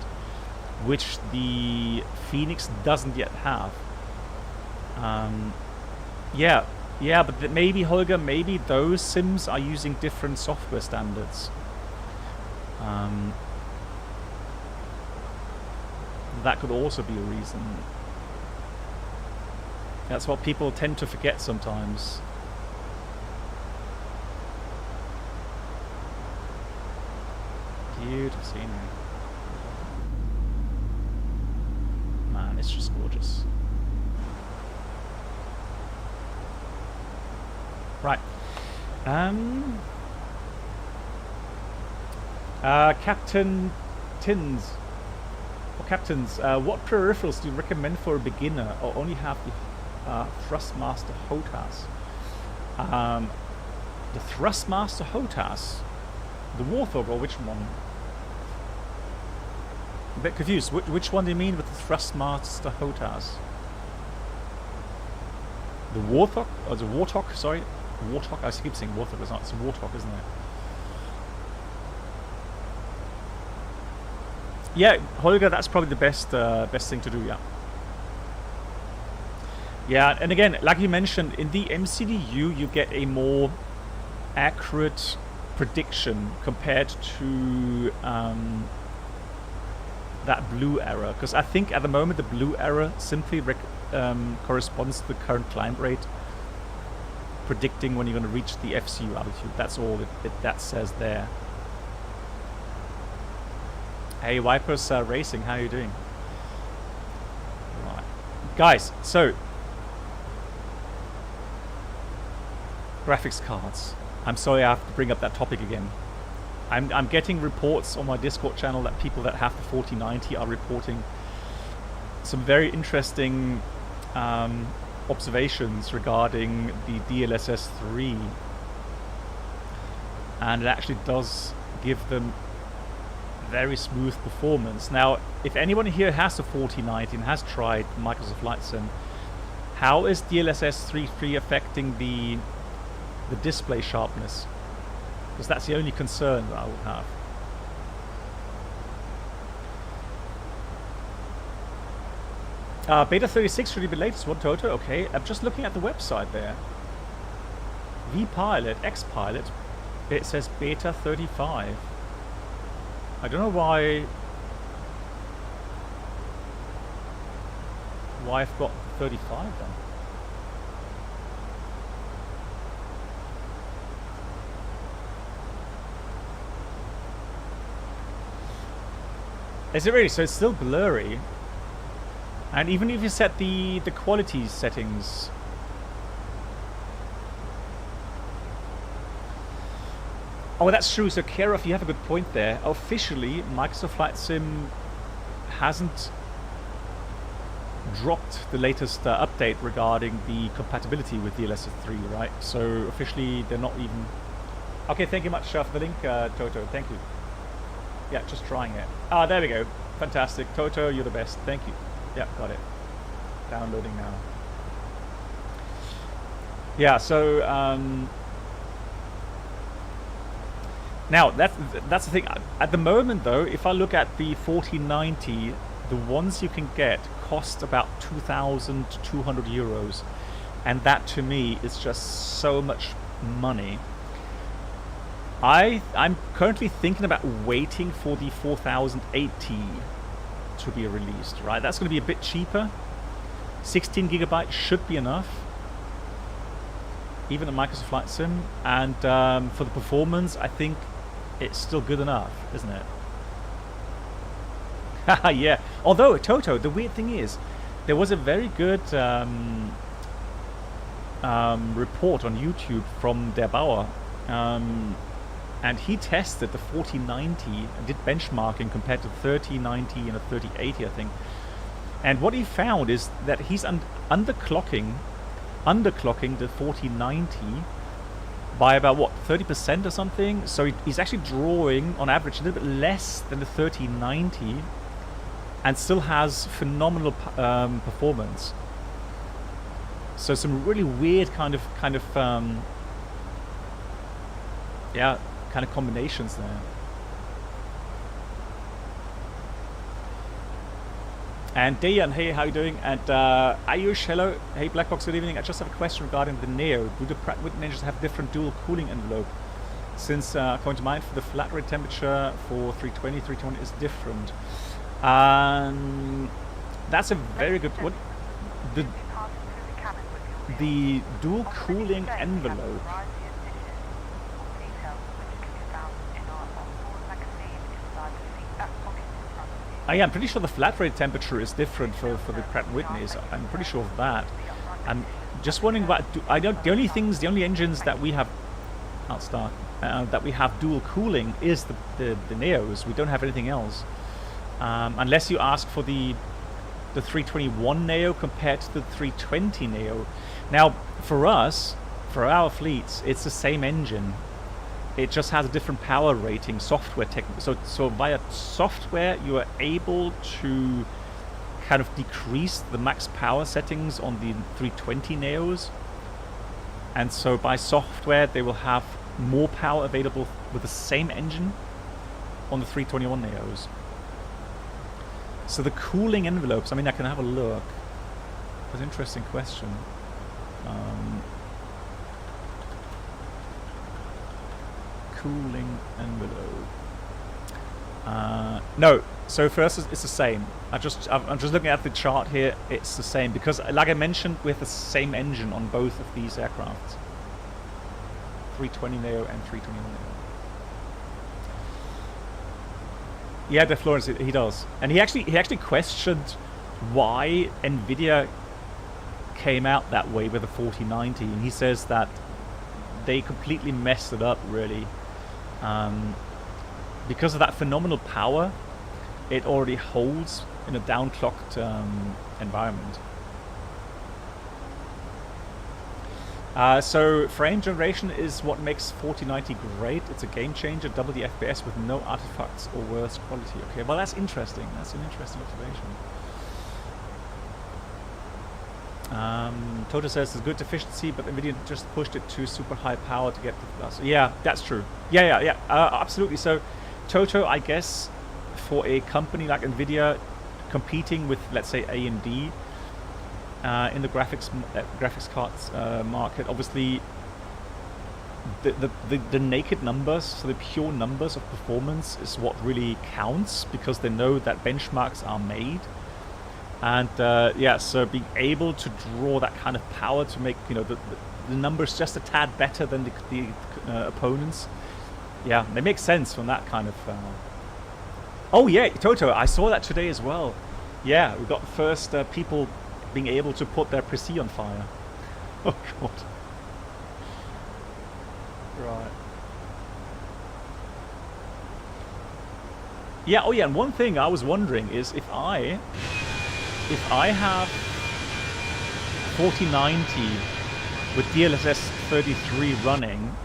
which the FENIX doesn't yet have. Yeah, but maybe, Holger, maybe those sims are using different software standards. That could also be a reason. That's what people tend to forget sometimes. Beautiful scenery. Man, it's just gorgeous. Right. Captain Tins. Or Captains, what peripherals do you recommend for a beginner, or only have the Thrustmaster HOTAS? The Thrustmaster HOTAS? The Warthog, or which one? I'm a bit confused. Which one do you mean with the Thrustmaster HOTAS? The Warthog, or the Warthog, sorry. Warthog, I keep saying Warthog, it's not, it's a Warthog, isn't it? Yeah, Holger, that's probably the best thing to do, yeah. Yeah, and again, like you mentioned, in the MCDU you get a more accurate prediction compared to that blue error, because I think at the moment the blue error simply corresponds to the current climb rate, predicting when you're going to reach the FCU altitude. That's all that says there. Hey, Wipers Racing, how are you doing? Right. Guys, so graphics cards. I'm sorry I have to bring up that topic again. I'm getting reports on my Discord channel that people that have the 4090 are reporting some very interesting observations regarding the DLSS 3, and it actually does give them very smooth performance. Now, if anyone here has a 4090 and has tried Microsoft Flight Sim, how is DLSS 3.3 affecting the display sharpness? Because that's the only concern that I would have. Beta 36 should be the latest one, Toto. Okay, I'm just looking at the website there. vPilot, Xpilot, it says beta 35. I don't know why I've got 35 then. Is it really? So it's still blurry. And even if you set the quality settings, oh, that's true. So, Kerov, you have a good point there. Officially, Microsoft Flight Sim hasn't dropped the latest update regarding the compatibility with DLSS 3, right? So, officially, they're not even... Okay, thank you much for the link, Toto. Thank you. Yeah, just trying it. Ah, there we go. Fantastic. Toto, you're the best. Thank you. Yeah, got it. Downloading now. Yeah, so... now, that's the thing. At the moment, though, if I look at the 4090, the ones you can get cost about 2,200 euros. And that, to me, is just so much money. I'm currently thinking about waiting for the 4080 to be released, right? That's going to be a bit cheaper. 16 gigabytes should be enough. Even a Microsoft Flight Sim. And for the performance, I think it's still good enough, isn't it? Yeah. Although, Toto, the weird thing is, there was a very good report on YouTube from Der Bauer, and he tested the 4090 and did benchmarking compared to 3090 and a 3080, I think. And what he found is that he's underclocking the 4090 by about, what, 30% or something. So he's actually drawing on average a little bit less than the 3090 and still has phenomenal performance. So some really weird kind of combinations there. And Dayan, hey, how you doing? And Ayush, hello. Hey, Black Box, good evening. I just have a question regarding the Neo. Do the Pratt & Whitney engines have different dual cooling envelope? Since according to mine, for the flat rate temperature for 320 is different. That's a very good... What the dual cooling envelope. Yeah, I'm pretty sure the flat rate temperature is different for the Pratt & Whitneys. I'm pretty sure of that. I'm just wondering about... the only engines that we have... I'll start. That we have dual cooling is the Neos. We don't have anything else. Unless you ask for the 321 Neo compared to the 320 Neo. Now, for us, for our fleets, it's the same engine. It just has a different power rating, software technique. So via software, you are able to kind of decreased the max power settings on the 320 Neos, and so by software they will have more power available with the same engine on the 321 Neos. So the cooling envelopes, I mean, I can have a look. That's an interesting question. Cooling envelope. No. So first, it's the same. I'm just looking at the chart here. It's the same because, like I mentioned, we have the same engine on both of these aircrafts. 320 Neo and 321 Neo. Yeah, De Florence, he does, and he actually questioned why Nvidia came out that way with the 4090, and he says that they completely messed it up, really, because of that phenomenal power it already holds in a downclocked environment. So frame generation is what makes 4090 great. It's a game changer, double the FPS with no artifacts or worse quality. Okay, well that's interesting. That's an interesting observation. Toto says it's good efficiency, but Nvidia just pushed it to super high power to get to the plus. Yeah, that's true. Yeah, absolutely. So Toto, I guess, for a company like Nvidia competing with, let's say, AMD in the graphics cards market, obviously the naked numbers, so the pure numbers of performance is what really counts, because they know that benchmarks are made. And yeah, so being able to draw that kind of power to make, you know, the numbers just a tad better than the opponents, yeah, they make sense from that kind of. Oh yeah, Toto, I saw that today as well. Yeah, we got the first people being able to put their PC on fire. Oh god. Right. Yeah. Oh yeah. And one thing I was wondering is if I have 4090 with DLSS 33 running,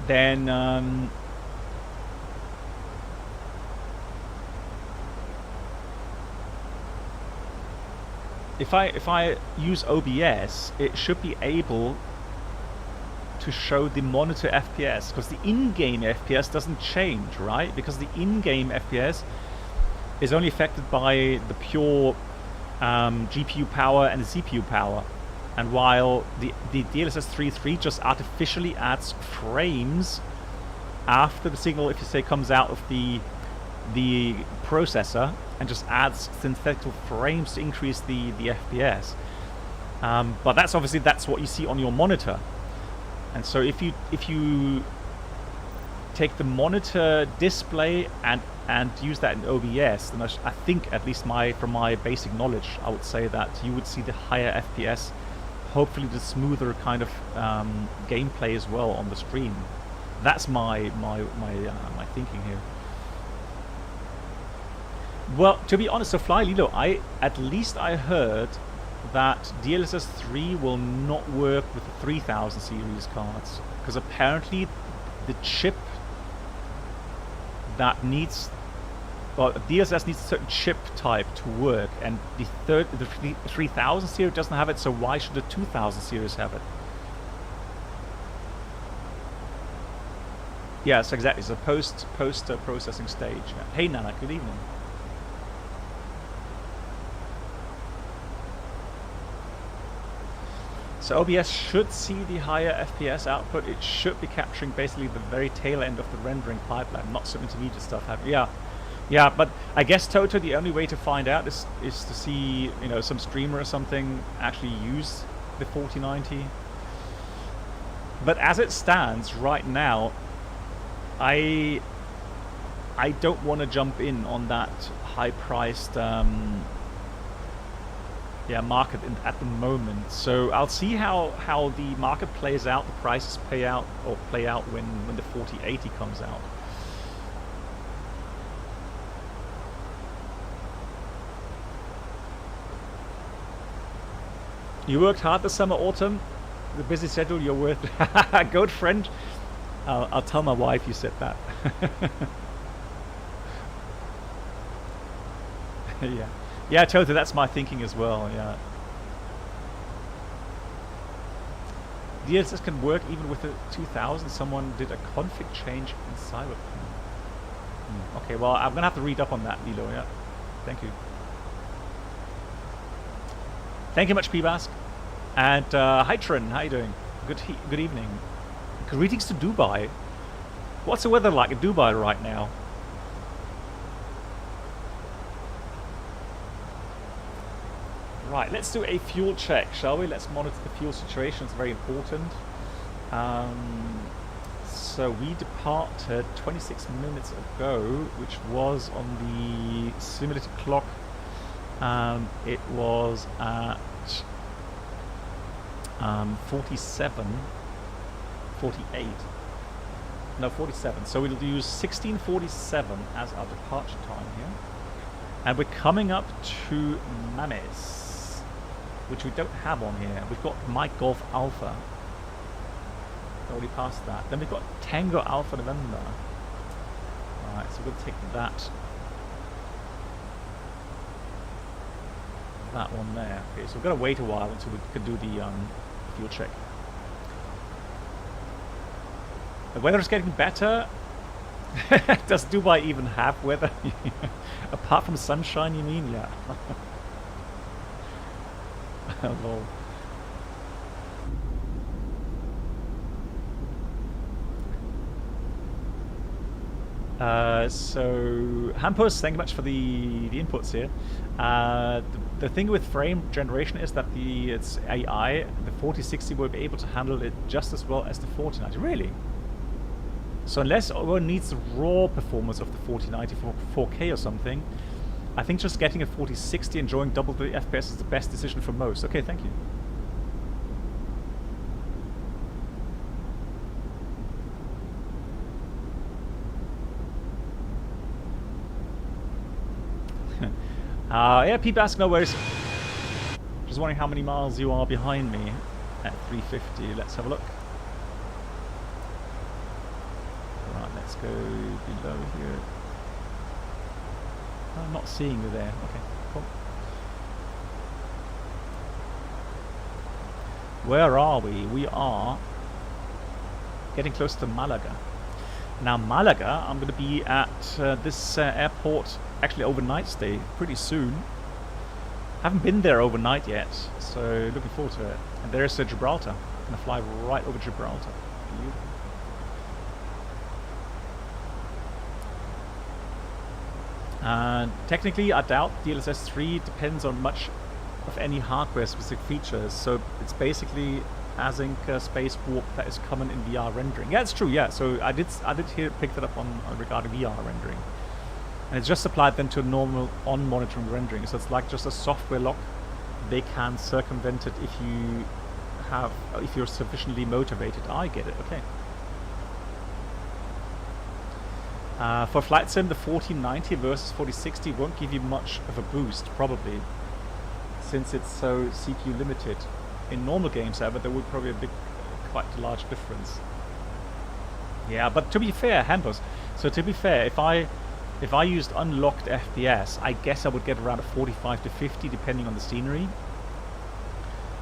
then if I use OBS, it should be able to show the monitor FPS, because the in-game FPS doesn't change, right? Because the in-game FPS is only affected by the pure GPU power and the CPU power. And while the DLSS 3.3 just artificially adds frames after the signal, if you say, comes out of the processor, and just adds synthetic frames to increase the FPS. But that's obviously what you see on your monitor. And so if you take the monitor display and use that in OBS, then I think, at least from my basic knowledge, I would say that you would see the higher FPS, hopefully the smoother kind of gameplay as well on the stream. That's my thinking here. Well, to be honest, so Fly Lilo, at least I heard that DLSS 3 will not work with the 3000 series cards, because apparently the chip that needs, well, DLSS needs a certain chip type to work, and the 3000 series doesn't have it, so why should the 2000 series have it? Yes, exactly. It's a post processing stage. Hey Nana, good evening. So OBS should see the higher FPS output. It should be capturing basically the very tail end of the rendering pipeline, not some intermediate stuff. Yeah, but I guess, Toto, the only way to find out is to see, you know, some streamer or something actually use the 4090. But as it stands right now, I don't want to jump in on that high-priced market at the moment. So I'll see how the market plays out, the prices play out when the 4080 comes out. You worked hard this summer, autumn. The busy schedule, you're worth. Good friend. I'll tell my wife you said that. Yeah. Yeah, totally. That's my thinking as well. Yeah. DLSS can work even with the 2000. Someone did a config change in Cyberpunk. Okay, well, I'm gonna have to read up on that, Lilo. Yeah. Thank you. Thank you much, P-Bask. And hi, Trin. How you doing? Good evening. Greetings to Dubai. What's the weather like in Dubai right now? Right, let's do a fuel check, shall we? Let's monitor the fuel situation. It's very important. So we departed 26 minutes ago, which was on the simulated clock. It was at 47, 48. No, 47. So we'll use 16:47 as our departure time here. And we're coming up to Mames, which we don't have on here. We've got Mike Golf Alpha. Already passed that. Then we've got Tango Alpha November. Alright, so we'll take that. That one there. Okay, so we've got to wait a while until we can do the fuel check. The weather is getting better. Does Dubai even have weather? Apart from sunshine, you mean? Yeah. Lol. So Hampus, thank you much for the inputs here. The thing with frame generation is that it's AI. The 4060 will be able to handle it just as well as the 4090. Really? So unless one needs the raw performance of the 4090 for 4K or something, I think just getting a 4060 and drawing double the FPS is the best decision for most. Okay, thank you. Yeah, P-Bask, no worries. Just wondering how many miles you are behind me at 350. Let's have a look. Right, let's go below here. I'm not seeing you there. Okay, cool. Where are we? We are getting close to Malaga. Now Malaga, I'm going to be at this airport, actually overnight stay pretty soon. Haven't been there overnight yet, so looking forward to it. And there's Gibraltar. I'm going to fly right over Gibraltar. Beautiful. Technically, I doubt DLSS 3 depends on much of any hardware-specific features, so it's basically async space warp that is common in VR rendering. Yeah, it's true. Yeah, so I did pick that up on regarding VR rendering, and it's just applied then to normal on-monitoring rendering. So it's like just a software lock. They can circumvent it if you're sufficiently motivated. I get it. Okay. For flight sim, the 4090 versus 4060 won't give you much of a boost, probably, since it's so CPU limited. In normal games, however, there would probably be quite a large difference. Yeah, but to be fair, Hampus, so to be fair, if I used unlocked FPS, I guess I would get around a 45 to 50 depending on the scenery.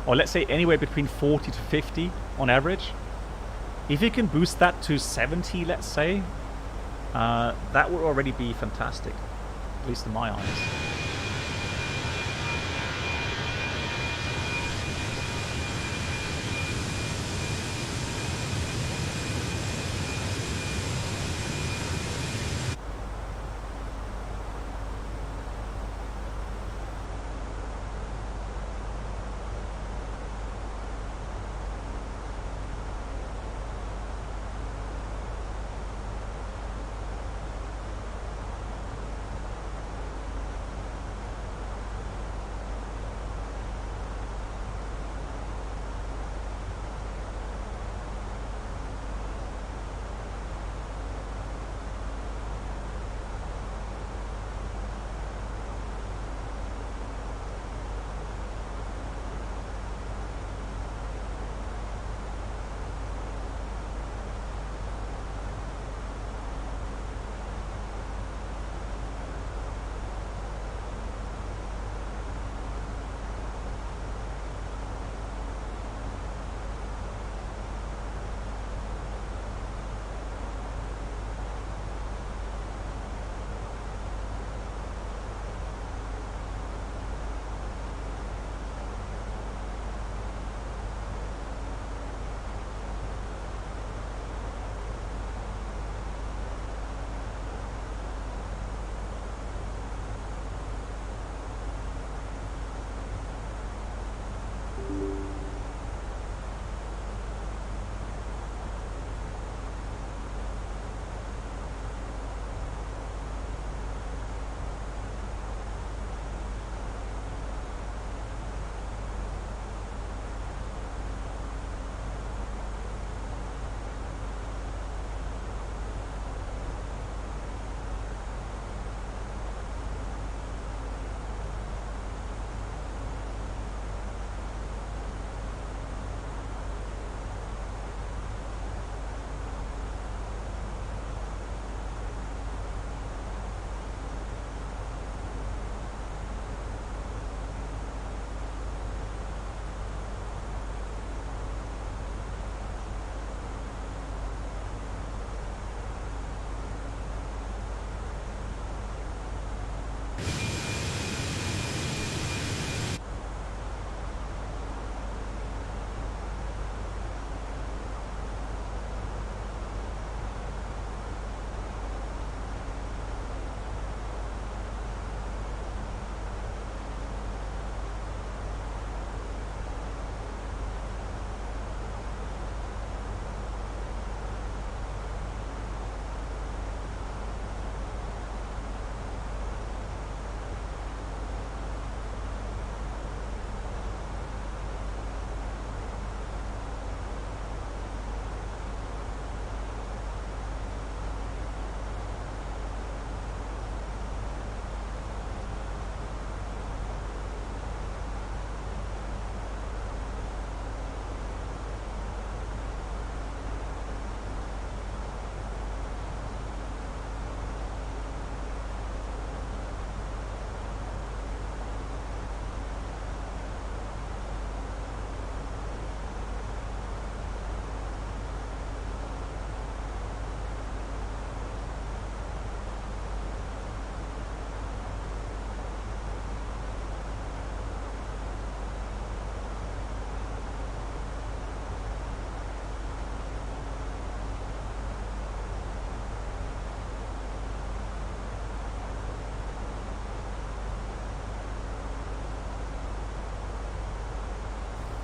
Or let's say anywhere between 40 to 50 on average. If you can boost that to 70, let's say, that would already be fantastic, at least in my eyes.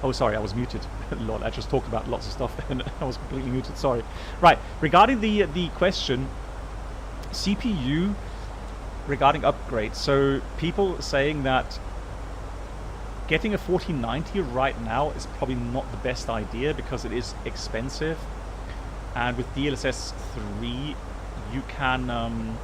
Oh, sorry, I was muted. Lord, I just talked about lots of stuff and I was completely muted. Sorry. Right, regarding the question, CPU regarding upgrades. So people saying that getting a 1490 right now is probably not the best idea because it is expensive. And with DLSS 3, you can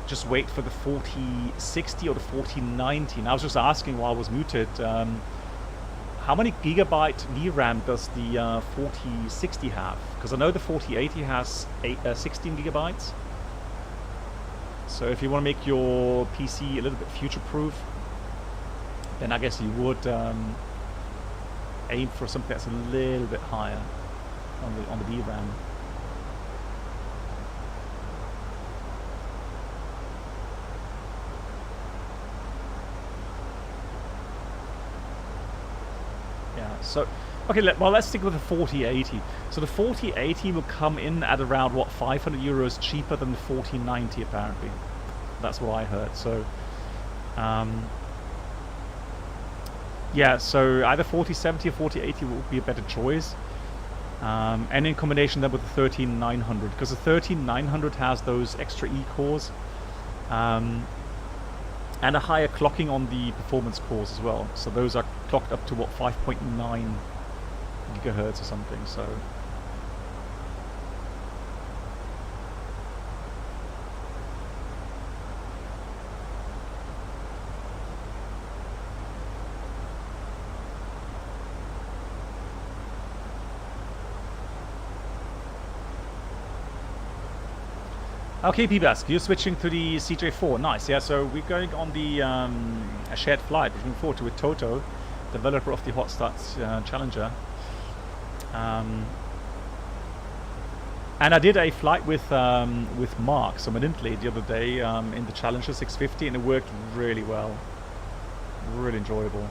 just wait for the 4060 or the 4090. And I was just asking while I was muted, how many gigabyte VRAM does the 4060 have? Because I know the 4080 has 16 gigabytes. So if you want to make your PC a little bit future-proof, then I guess you would aim for something that's a little bit higher on the VRAM. Yeah, so okay, let's stick with the 4080. So the 4080 will come in at around what, 500 euros cheaper than the 4090 apparently. That's what I heard. So yeah, so either 4070 or 4080 will be a better choice. And in combination then with the 13900, because the 13900 has those extra E-cores and a higher clocking on the performance cores as well. So those are clocked up to what, 5.9 gigahertz or something. So okay, P-Bask, you're switching to the CJ4. Nice, yeah, so we're going on the a shared flight, looking forward to with Toto, developer of the Hot Starts Challenger. And I did a flight with Mark, so Lindley, the other day in the Challenger 650, and it worked really well. Really enjoyable.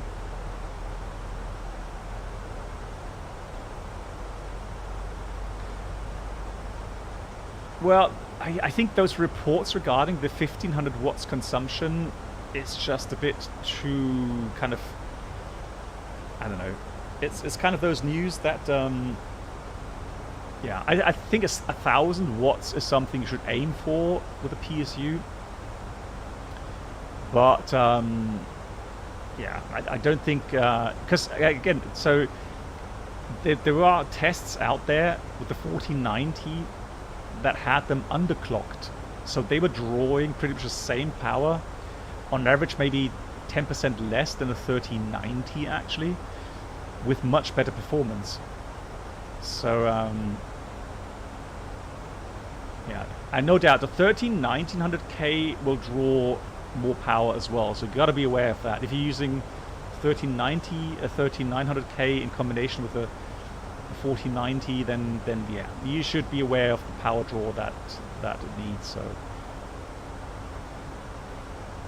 Well, I think those reports regarding the 1500 watts consumption is just a bit too kind of, I don't know. It's kind of those news that, yeah, I think 1000 watts is something you should aim for with a PSU. But, yeah, I don't think, because again, so there are tests out there with the 4090 that had them underclocked, so they were drawing pretty much the same power, on average maybe 10% less than a 1390 actually, with much better performance. So yeah, and no doubt the 1900K will draw more power as well, so you got to be aware of that. If you're using 1390, a 13900K in combination with a 4090, then yeah, you should be aware of the power draw that it needs. So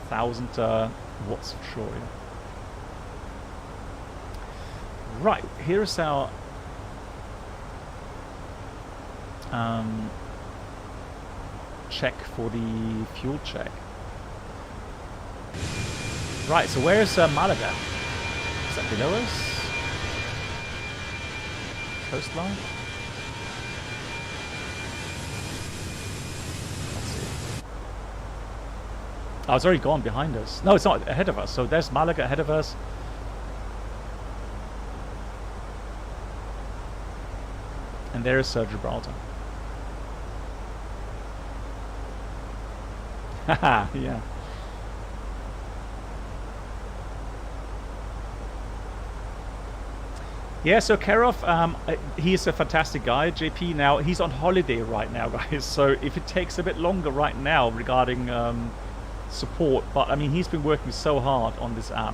1000 watts for sure. Yeah. Right, here's our check for the fuel check. Right, so where's Malaga? Is that below us? Coastline? Let's see. Oh, it's already gone behind us. No, it's not ahead of us. So there's Malaga ahead of us. And there's Gibraltar. Haha, yeah. Yeah, so Karov, he's a fantastic guy, JP. Now, he's on holiday right now, guys. So if it takes a bit longer right now regarding support, but I mean, he's been working so hard on this app.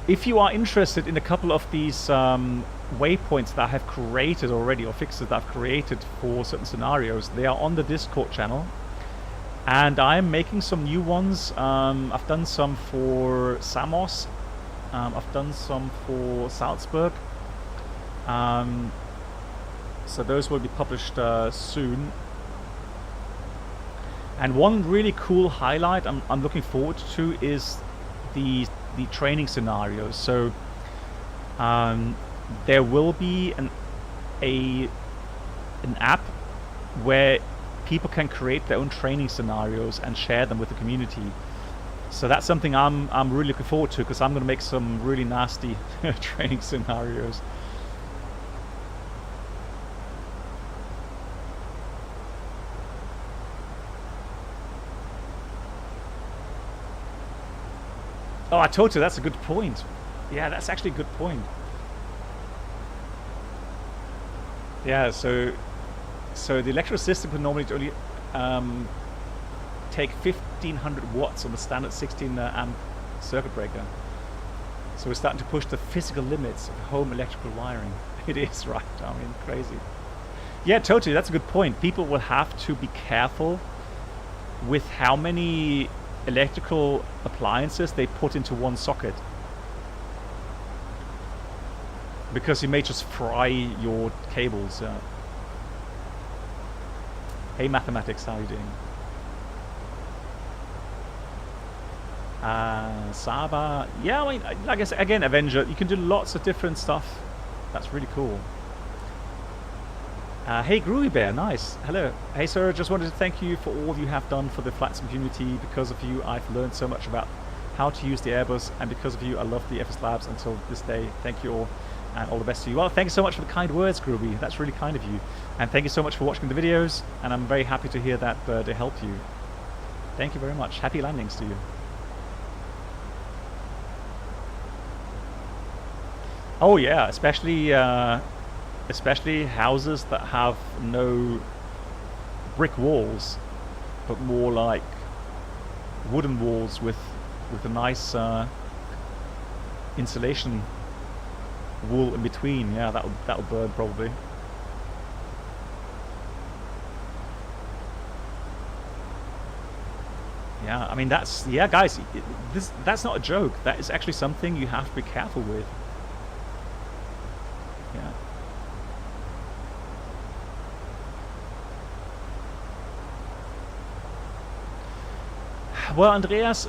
If you are interested in a couple of these waypoints that I have created already, or fixes that I've created for certain scenarios, they are on the Discord channel. And I'm making some new ones. I've done some for Samos. I've done some for Salzburg. So those will be published soon. And one really cool highlight I'm looking forward to is the training scenarios. So there will be an app where people can create their own training scenarios and share them with the community. So that's something I'm really looking forward to, because I'm going to make some really nasty training scenarios. Oh, I told you, that's a good point. Yeah, that's actually a good point. Yeah, so the electrical system would normally only take 1500 watts on the standard 16 amp circuit breaker. So we're starting to push the physical limits of home electrical wiring. It is, right? I mean, crazy. Yeah, totally, that's a good point. People will have to be careful with how many electrical appliances they put into one socket, because you may just fry your cables. Hey mathematics, how are you doing? Saba, yeah, I mean, like I said, again, Avenger, you can do lots of different stuff. That's really cool. Hey Groovy Bear, nice. Hello. Hey sir, just wanted to thank you for all you have done for the flight sim community. Because of you, I've learned so much about how to use the Airbus, and because of you, I love the FS Labs until this day. Thank you all, and all the best to you. Well, thank you so much for the kind words, Groovy. That's really kind of you. And thank you so much for watching the videos, and I'm very happy to hear that they helped you. Thank you very much. Happy landings to you. Oh yeah, especially houses that have no brick walls, but more like wooden walls with a nice insulation wool in between. Yeah, that'll burn probably. Yeah, I mean that's, yeah guys, that's not a joke. That is actually something you have to be careful with. Yeah. Well, Andreas,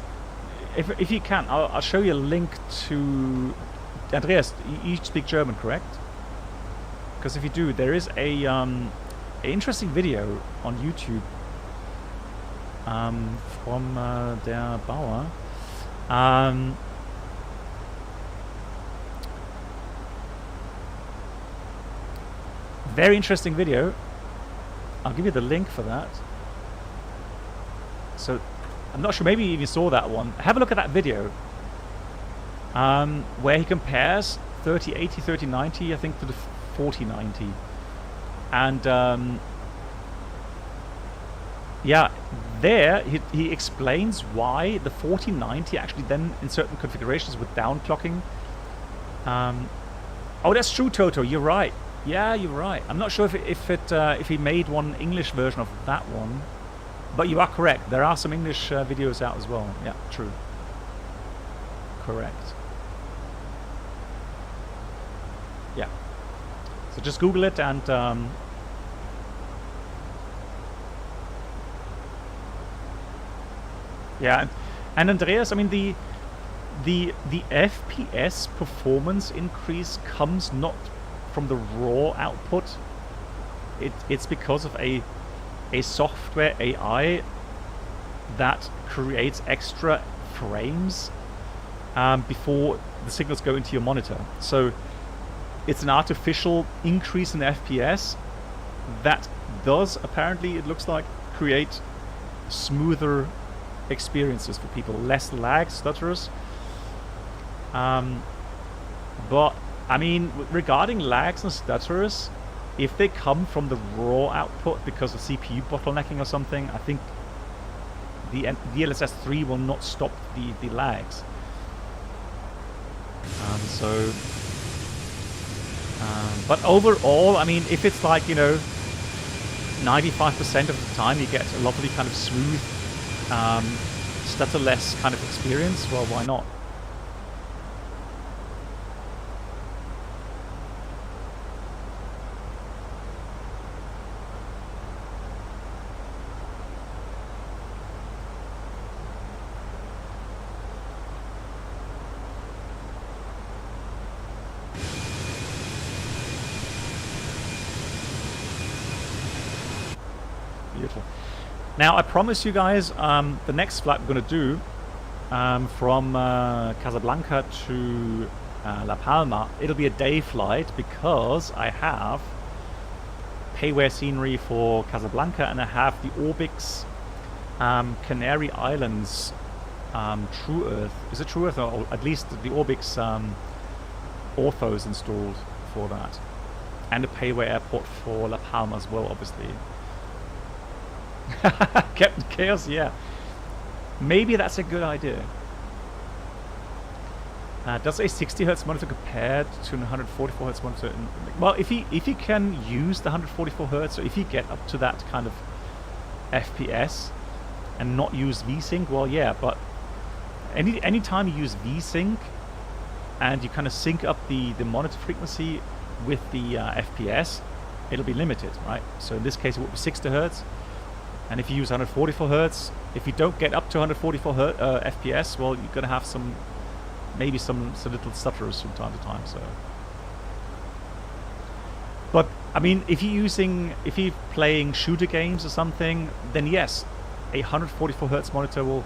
if you can, I'll show you a link to... Andreas, you speak German, correct? Because if you do, there is a interesting video on YouTube from der Bauer. Very interesting video. I'll give you the link for that. So, I'm not sure, maybe you even saw that one. Have a look at that video. Where he compares 3080, 3090, I think, to the 4090. And, yeah, there he explains why the 4090 actually then, in certain configurations with downclocking. Oh, that's true, Toto, you're right. Yeah, you're right. I'm not sure if he made one English version of that one, but you are correct. There are some English videos out as well. Yeah, true. Correct. Yeah. So just Google it and yeah, and Andreas, I mean the FPS performance increase comes not from the raw output. It's because of a software AI that creates extra frames before the signals go into your monitor. So it's an artificial increase in FPS that does, apparently, it looks like, create smoother experiences for people, less lag, stutterers. But I mean, regarding lags and stutterers, if they come from the raw output because of CPU bottlenecking or something, I think the DLSS 3 will not stop the lags. But overall, I mean, if it's like, you know, 95% of the time you get a lovely kind of smooth, stutterless kind of experience, well, why not? beautiful. Now, I promise you guys, the next flight we're going to do from Casablanca to La Palma, it'll be a day flight because I have payware scenery for Casablanca and I have the Orbix Canary Islands True Earth. Is it True Earth? Or at least the Orbix orthos installed for that. And a payware airport for La Palma as well, obviously. Captain Chaos, yeah. Maybe that's a good idea. Does a 60 Hz monitor compared to an 144 Hz monitor? Well, if you can use the 144 Hz, or if you get up to that kind of FPS and not use VSync, well, yeah. But any time you use VSync and you kind of sync up the monitor frequency with the FPS, it'll be limited, right? So in this case, it would be 60 Hz. And if you use 144 Hz, if you don't get up to 144 FPS, well, you're gonna have maybe some little stutterers from time to time. So, but I mean, if you're playing shooter games or something, then yes, a 144 Hz monitor will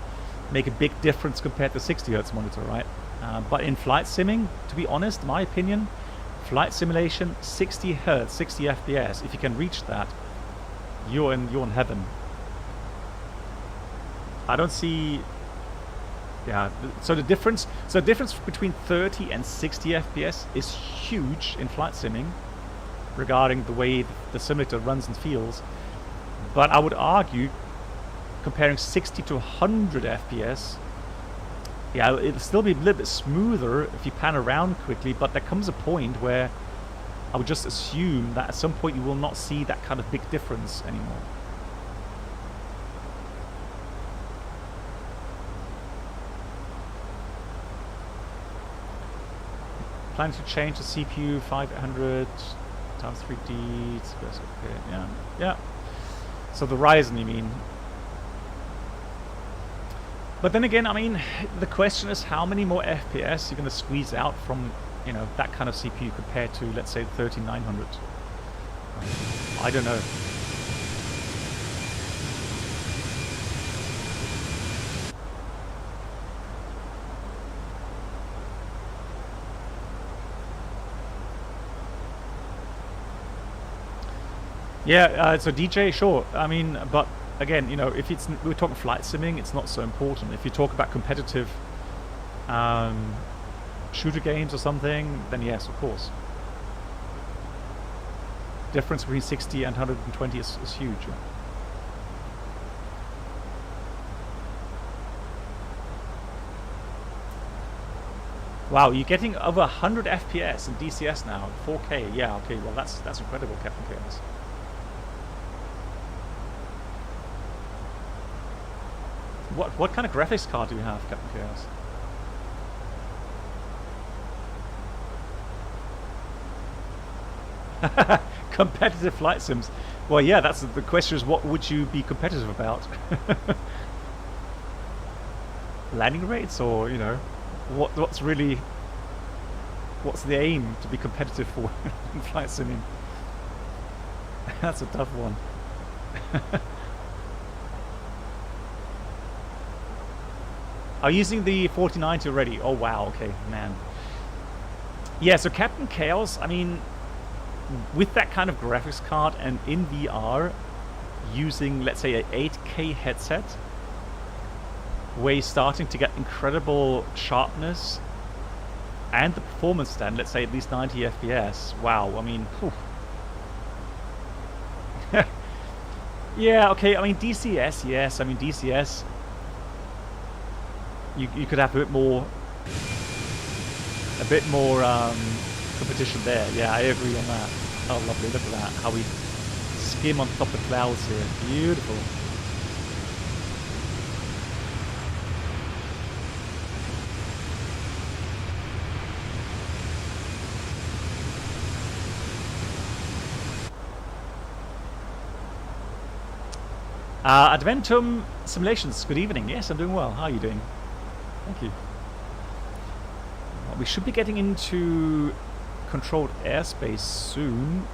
make a big difference compared to 60 Hz monitor, right? But in flight simming, to be honest, my opinion, flight simulation, 60 Hz, 60 FPS. If you can reach that, you're in heaven. I don't see. Yeah. So the difference between 30 and 60 FPS is huge in flight simming, regarding the way the simulator runs and feels. But I would argue, comparing 60 to 100 FPS, yeah, it'll still be a little bit smoother if you pan around quickly. But there comes a point where I would just assume that at some point you will not see that kind of big difference anymore. Planning to change the CPU 500 times 3D. Okay, yeah. So the Ryzen, you mean? But then again, I mean, the question is how many more FPS you're going to squeeze out from, that kind of CPU compared to, let's say, 13900. I don't know. Yeah, so DJ, sure. I mean, but again, if we're talking flight simming, it's not so important. If you talk about competitive shooter games or something, then yes, of course. Difference between 60 and 120 is huge. Yeah. Wow, you're getting over 100 FPS in DCS now, 4K. Yeah, okay, well that's incredible, Captain Chaos. What kind of graphics card do you have, Captain Chaos? Competitive flight sims. Well, yeah, that's the question is what would you be competitive about? Landing rates, or what's the aim to be competitive for in flight simming? That's a tough one. Are you using the 4090 already? Oh wow, okay, man. Yeah, so Captain Chaos, I mean, with that kind of graphics card and in VR, using, let's say, an 8K headset, where you're starting to get incredible sharpness and the performance stand, let's say at least 90 FPS, wow, I mean, yeah, okay, I mean, DCS, yes, I mean, DCS, you could have a bit more competition there. Yeah, I agree on that. Oh, lovely! Look at that. How we skim on top of clouds here. Beautiful. Adventum Simulations. Good evening. Yes, I'm doing well. How are you doing? Thank you. Well, we should be getting into controlled airspace soon.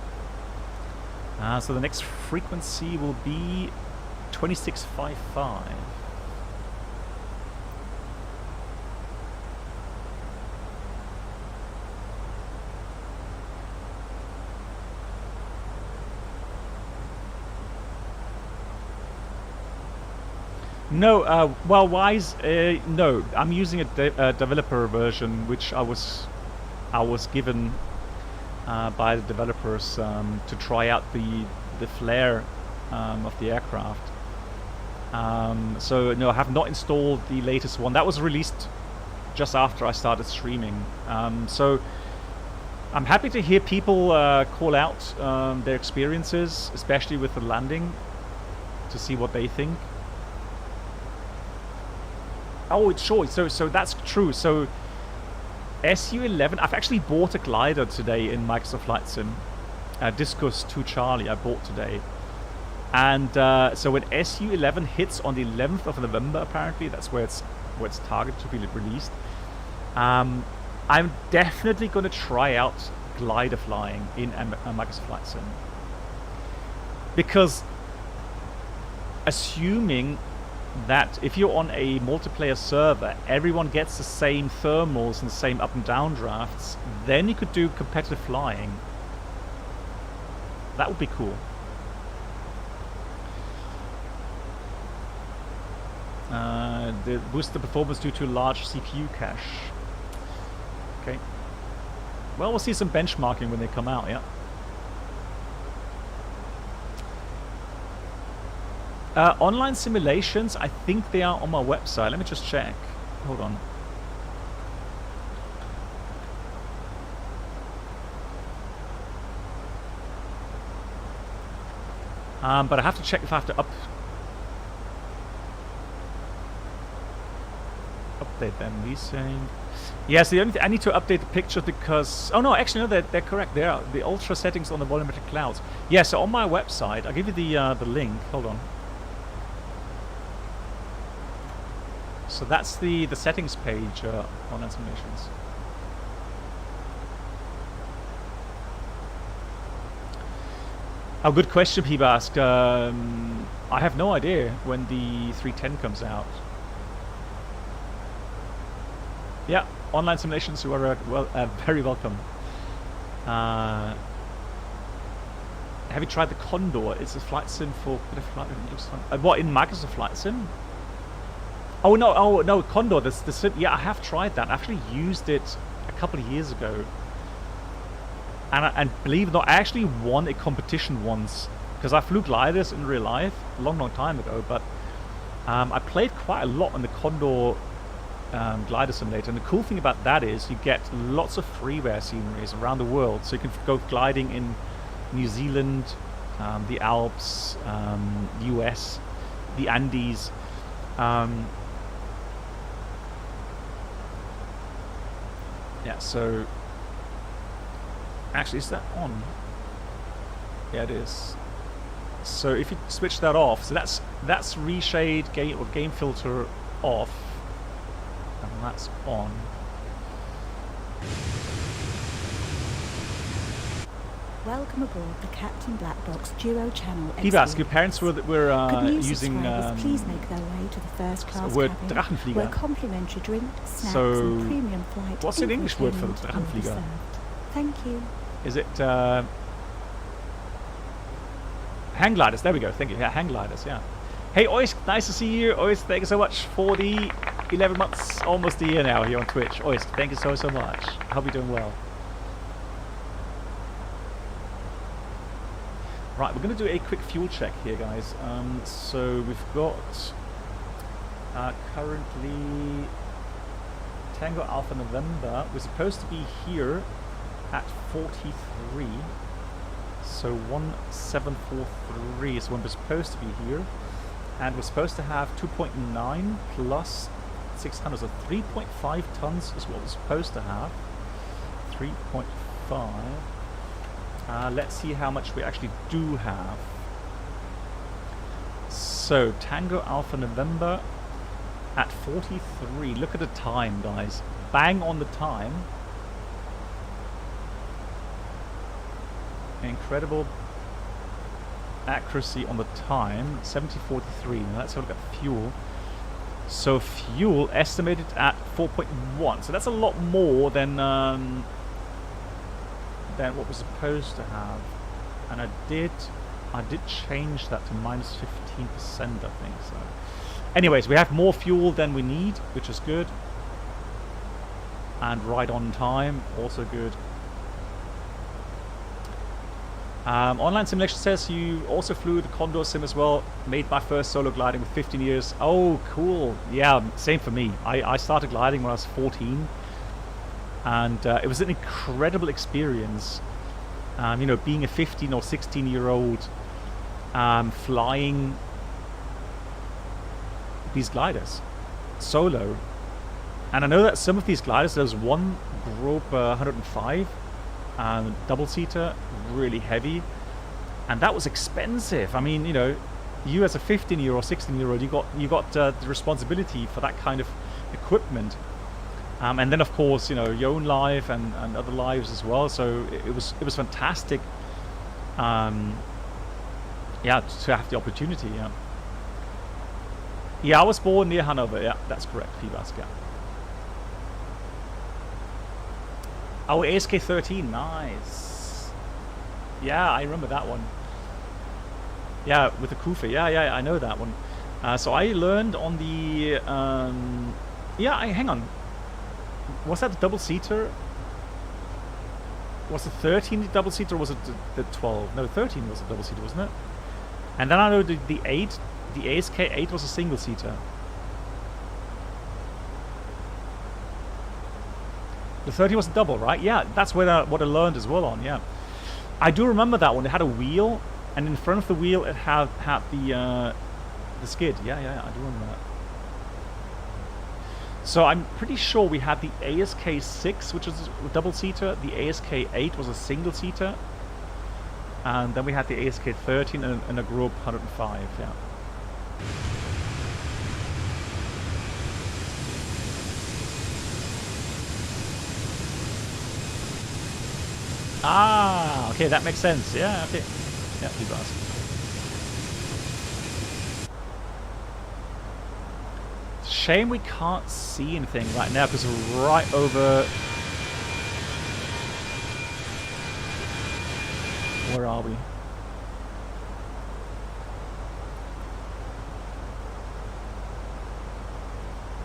So the next frequency will be 2655. No, well, Wise, no. I'm using a developer version, which I was given by the developers to try out the flare of the aircraft. So no, I have not installed the latest one. That was released just after I started streaming. So I'm happy to hear people call out their experiences, especially with the landing, to see what they think. Oh, it's sure. So that's true. So SU-11, I've actually bought a glider today in Microsoft Flight Sim. Discus 2 Charlie I bought today. And so when SU-11 hits on the 11th of November, apparently, that's where it's targeted to be released. I'm definitely going to try out glider flying in Microsoft Flight Sim. Because assuming that if you're on a multiplayer server, everyone gets the same thermals and the same up and down drafts, then you could do competitive flying. That would be cool. The boost the performance due to large CPU cache. Okay. Well, we'll see some benchmarking when they come out, yeah. Online simulations, I think they are on my website. Let me just check. Hold on. But I have to check if I have to update them. He's saying, yes. The only thing I need to update the picture because no, actually no, they're correct. They are the ultra settings on the volumetric clouds. Yeah, so on my website, I'll give you the link. Hold on. So that's the settings page on simulations. Oh, good question, people ask. I have no idea when the 310 comes out. Yeah, online simulations, you are very welcome. Have you tried the Condor? It's a flight sim for what, in Microsoft Flight Sim? Oh no, Condor. The yeah, I have tried that. I actually used it a couple of years ago. And believe it or not, I actually won a competition once because I flew gliders in real life a long time ago. But I played quite a lot on the Condor glider simulator. And the cool thing about that is you get lots of freeware sceneries around the world. So you can go gliding in New Zealand, the Alps, US, the Andes. Yeah, so actually, is that on? Yeah, it is. So if you switch that off, so that's reshade game or game filter off, and that's on. Welcome aboard the Captain Black Box Duo Channel. Pivask, your parents were using please make their way to the first class word cabin, Drachenflieger. where complimentary drinks, snacks, So, and premium flight. what's an English word for the Drachenflieger? Thank you. Is it hang gliders? There we go. Thank you. Yeah, hang gliders. Yeah. Hey, Oist, nice to see you. Oist, thank you so much for the 11 months, almost a year now here on Twitch. Oist, thank you so much. I hope you're doing well. Right, we're going to do a quick fuel check here, guys. So we've got currently Tango Alpha November. We're supposed to be here at 43. So 1743 is when we're supposed to be here. And we're supposed to have 2.9 plus 600. So 3.5 tons is what we're supposed to have. 3.5. Let's see how much we actually do have. So, Tango Alpha November at 43. Look at the time, guys. Bang on the time. Incredible. accuracy on the time. 70.43. Now let's have a look at fuel. So fuel estimated at 4.1. So that's a lot more than what we're supposed to have. And I did change that to minus 15%, I think. So, anyways, we have more fuel than we need, which is good. And right on time, also good. Online Simulation says you also flew the Condor Sim as well. Made my first solo gliding with 15 years. Oh, cool. Yeah, same for me. I started gliding when I was 14. And it was an incredible experience. You know, being a 15 or 16-year-old flying these gliders solo. And I know that some of these gliders, there's one Group 105 double-seater, really heavy, and that was expensive. I mean, you know, you as a 15-year-old or 16-year-old, you got the responsibility for that kind of equipment, and then of course, you know, your own life and other lives as well. So it was fantastic. Yeah, to have the opportunity. Yeah, I was born near Hanover. Yeah, that's correct, Feebas. Yeah. Oh, ASK-13, nice. Yeah, I remember that one. Yeah, with the Kufa. Yeah, I know that one. So I learned on the... hang on. Was that the double-seater? Was the 13 the double-seater or was it the 12? No, 13 was a double-seater, wasn't it? And then I know the 8, the ASK-8 was a single-seater. The 30 was a double, right? Yeah, that's what I learned as well on, yeah. I do remember that one. It had a wheel, and in front of the wheel it had the skid. Yeah, I do remember that. So I'm pretty sure we had the ASK-6, which was a double-seater. The ASK-8 was a single-seater. And then we had the ASK-13 and a Group 105, yeah. Ah, okay, that makes sense. Yeah, okay. Yeah, keep asking. Shame we can't see anything right now because we're right over... Where are we?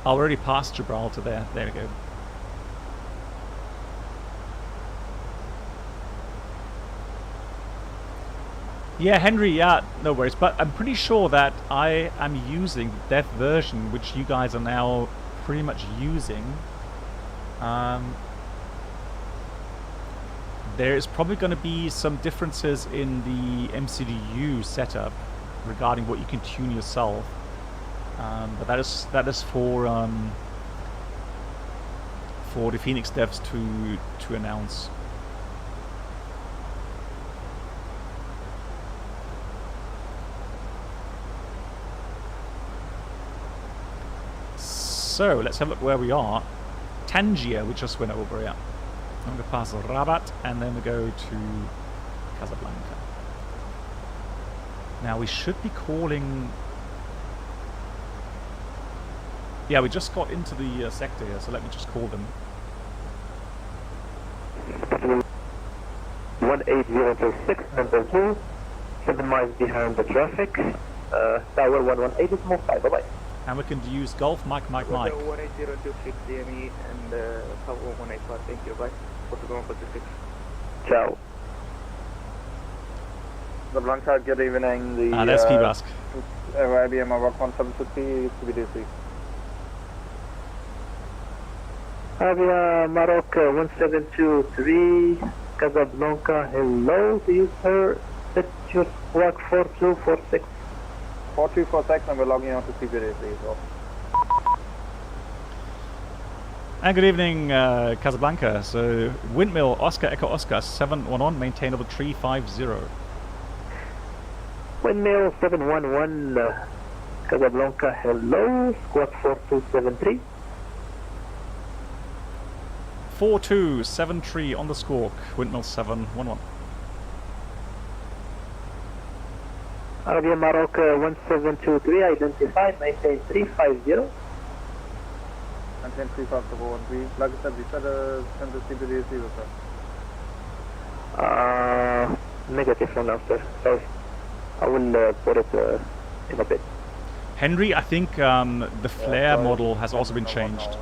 Oh, we're already past Gibraltar there. There we go. Yeah, Henry, yeah, no worries. But I'm pretty sure that I am using the dev version, which you guys are now pretty much using. There is probably going to be some differences in the MCDU setup regarding what you can tune yourself. But that is for the FENIX devs to announce. So let's have a look where we are. Tangier, we just went over, yeah. I'm going to pass Rabat and then we go to Casablanca. Now we should be calling... Yeah, we just got into the sector here, so let me just call them. 18026, number 2, 7 miles behind the traffic. Tower 118 is moved by, bye-bye. And we can use Golf Mike. 18026 DME and Tower 185, thank you, bye. 4146. Ciao. Casablanca, good evening. The that's Feebas. IBM Rock 1750 CBDC. Avia Maroc 1723, Casablanca, hello, do you sir? Set your squawk 4246. 4246, and we're logging on to CBDC as well. And good evening, Casablanca. So, Windmill, Oscar, Echo Oscar, 711, maintain over 350. Windmill 711, Casablanca, hello, squawk 4273. 4273 on the squawk, Windmill 711. Arabia Maroc 1723, identified, maintain 350. Maintain 35013. Like I said, we said send the CBD receiver, sir. Negative for now, sir. Sorry. I will put it in a bit. Henry, I think the flare model has also been changed.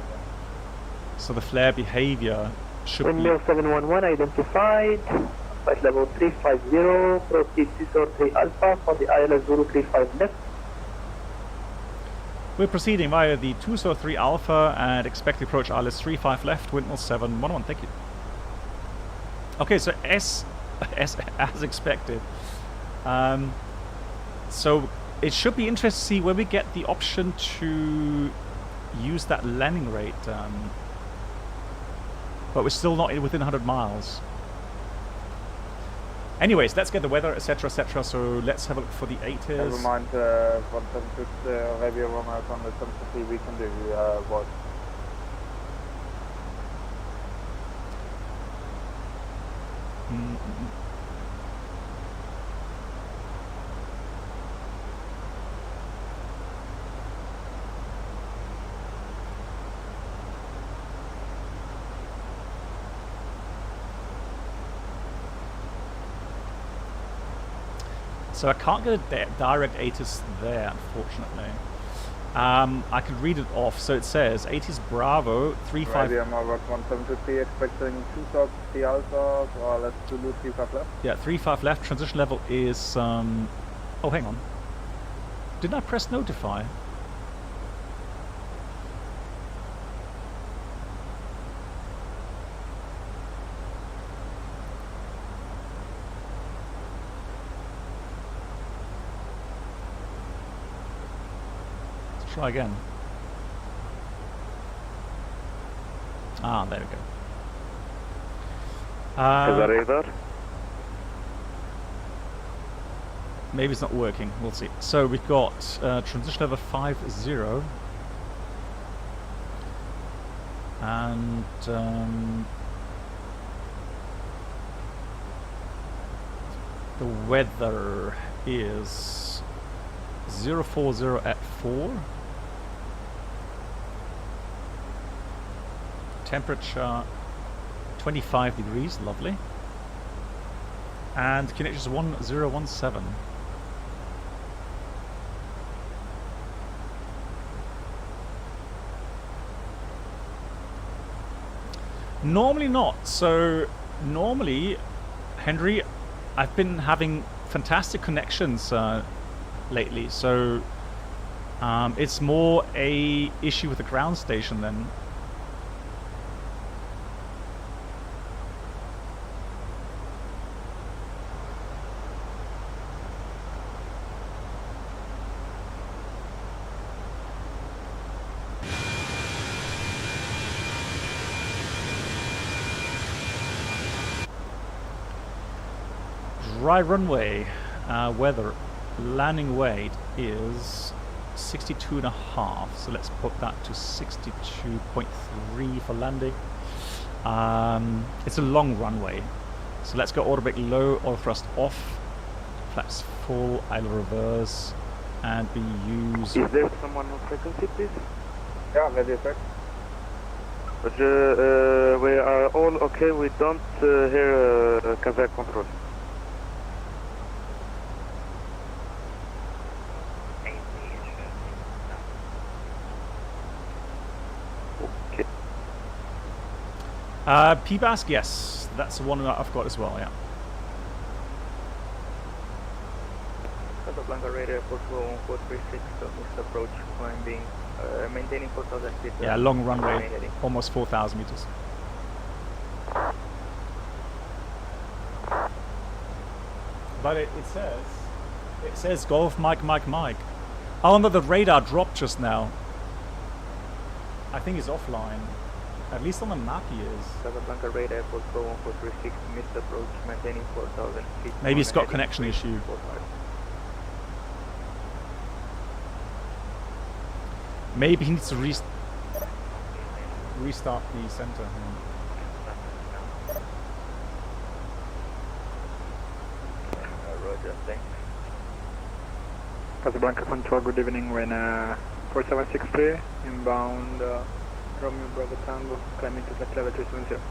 So the flare behavior should be... Windmill 711 identified. Flight level 350. Proceed 203 Alpha for the ILS Zulu 35 left. We're proceeding via the 203 Alpha and expect to approach ILS 35 left, windmill 711. Thank you. Okay, so as expected. So it should be interesting to see when we get the option to use that landing rate. But we're still not within 100 miles. Anyways, let's get the weather, etc., etc. So let's have a look for the 80s. Never mind, 176 Arabia Romeo on the 750 we can do, what? So I can't get a direct ATIS there, unfortunately. I could read it off. So it says ATIS Bravo 35. Arabia Maroc 1723, expecting 230 Alpha, or let's do 35 left. Yeah, 35 left. Transition level is... oh, hang on. Didn't I press notify? Try again. Ah, there we go. Maybe it's not working. We'll see. So we've got transition level 50, and the weather is 040 at 4. Temperature 25 degrees, lovely. And connection is 1017. Normally not. So normally, Henry, I've been having fantastic connections lately. So it's more a issue with the ground station then. Dry runway, weather, landing weight is 62.5, so let's put that to 62.3 for landing. It's a long runway, so let's go auto brake low, oil thrust off, flaps full, idle reverse, and be used. Is there someone on frequency, please? Yeah, ready effect. But we are all okay, we don't hear Kazakh control. PBASK, yes, that's the one that I've got as well, yeah. Casablanca radar airport 436, missed approach, climbing, maintaining 4,000 feet. Yeah, long runway, almost 4,000 meters. But it says Golf Mike. Oh no, the radar dropped just now. I think it's offline. At least on the map he is. Casablanca radar airport 436, missed approach, maintaining 4,000 feet. Maybe it's got a connection issue. Maybe he needs to restart the center. Roger, thanks. Casablanca Control, good evening, Rena 4763, inbound Romeo Bravo Tango, climbing to flight level 370.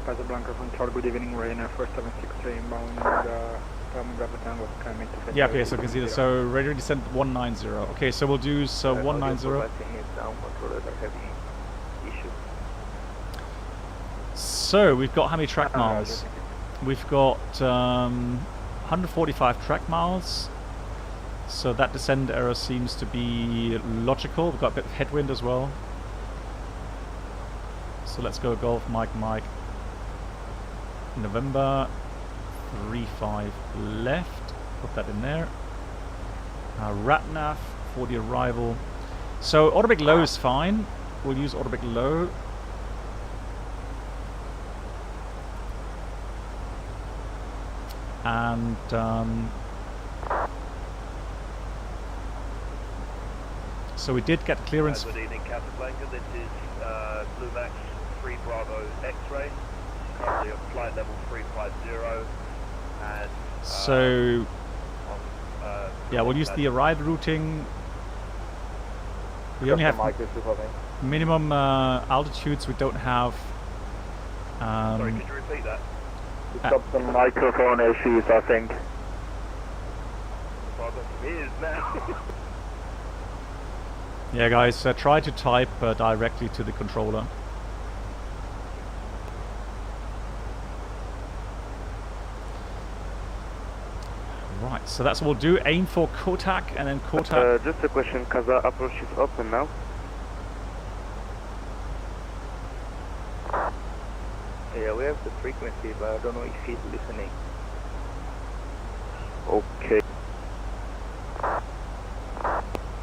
Casablanca Control, good evening, Rena 4763, inbound Romeo Bravo Tango, climbing to flight Yeah, level okay, so I can see that. So ready to descend 190. Okay, so we'll do 190. So we've got how many track miles? We've got 145 track miles. So that descend error seems to be logical. We've got a bit of headwind as well. So let's go Golf Mike Mike. November 35 left. Put that in there. RatNav for the arrival. So automatic low is fine. We'll use automatic low. And so we did get clearance. Good evening, Casablanca. This is Blue Max 3 Bravo X-ray. Currently on flight level 350. And so yeah, we'll use the arrive routing. We only have minimum altitudes. We don't have. Sorry, could you repeat that? We've got some microphone issues, I think. It is now. Yeah, guys, try to type directly to the controller. Right, so that's what we'll do. Aim for Kotak and then Kotak. Just a question, Kaza approach is open now. Yeah, we have the frequency, but I don't know if he's listening. Okay.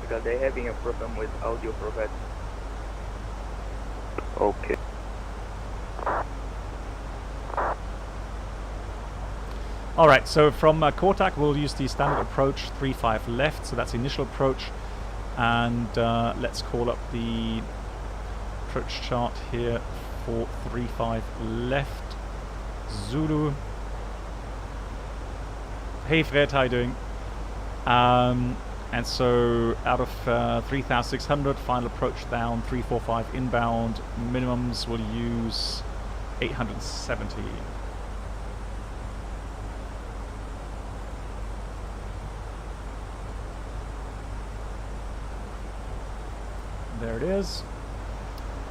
Because they're having a problem with audio provide. Okay. Alright, so from Kotak we'll use the standard approach 35 left, so that's the initial approach. And let's call up the approach chart here for 35 left. Zulu. Hey Fred, how you doing? And so out of 3,600, final approach down, 345 inbound, minimums will use 870. There it is.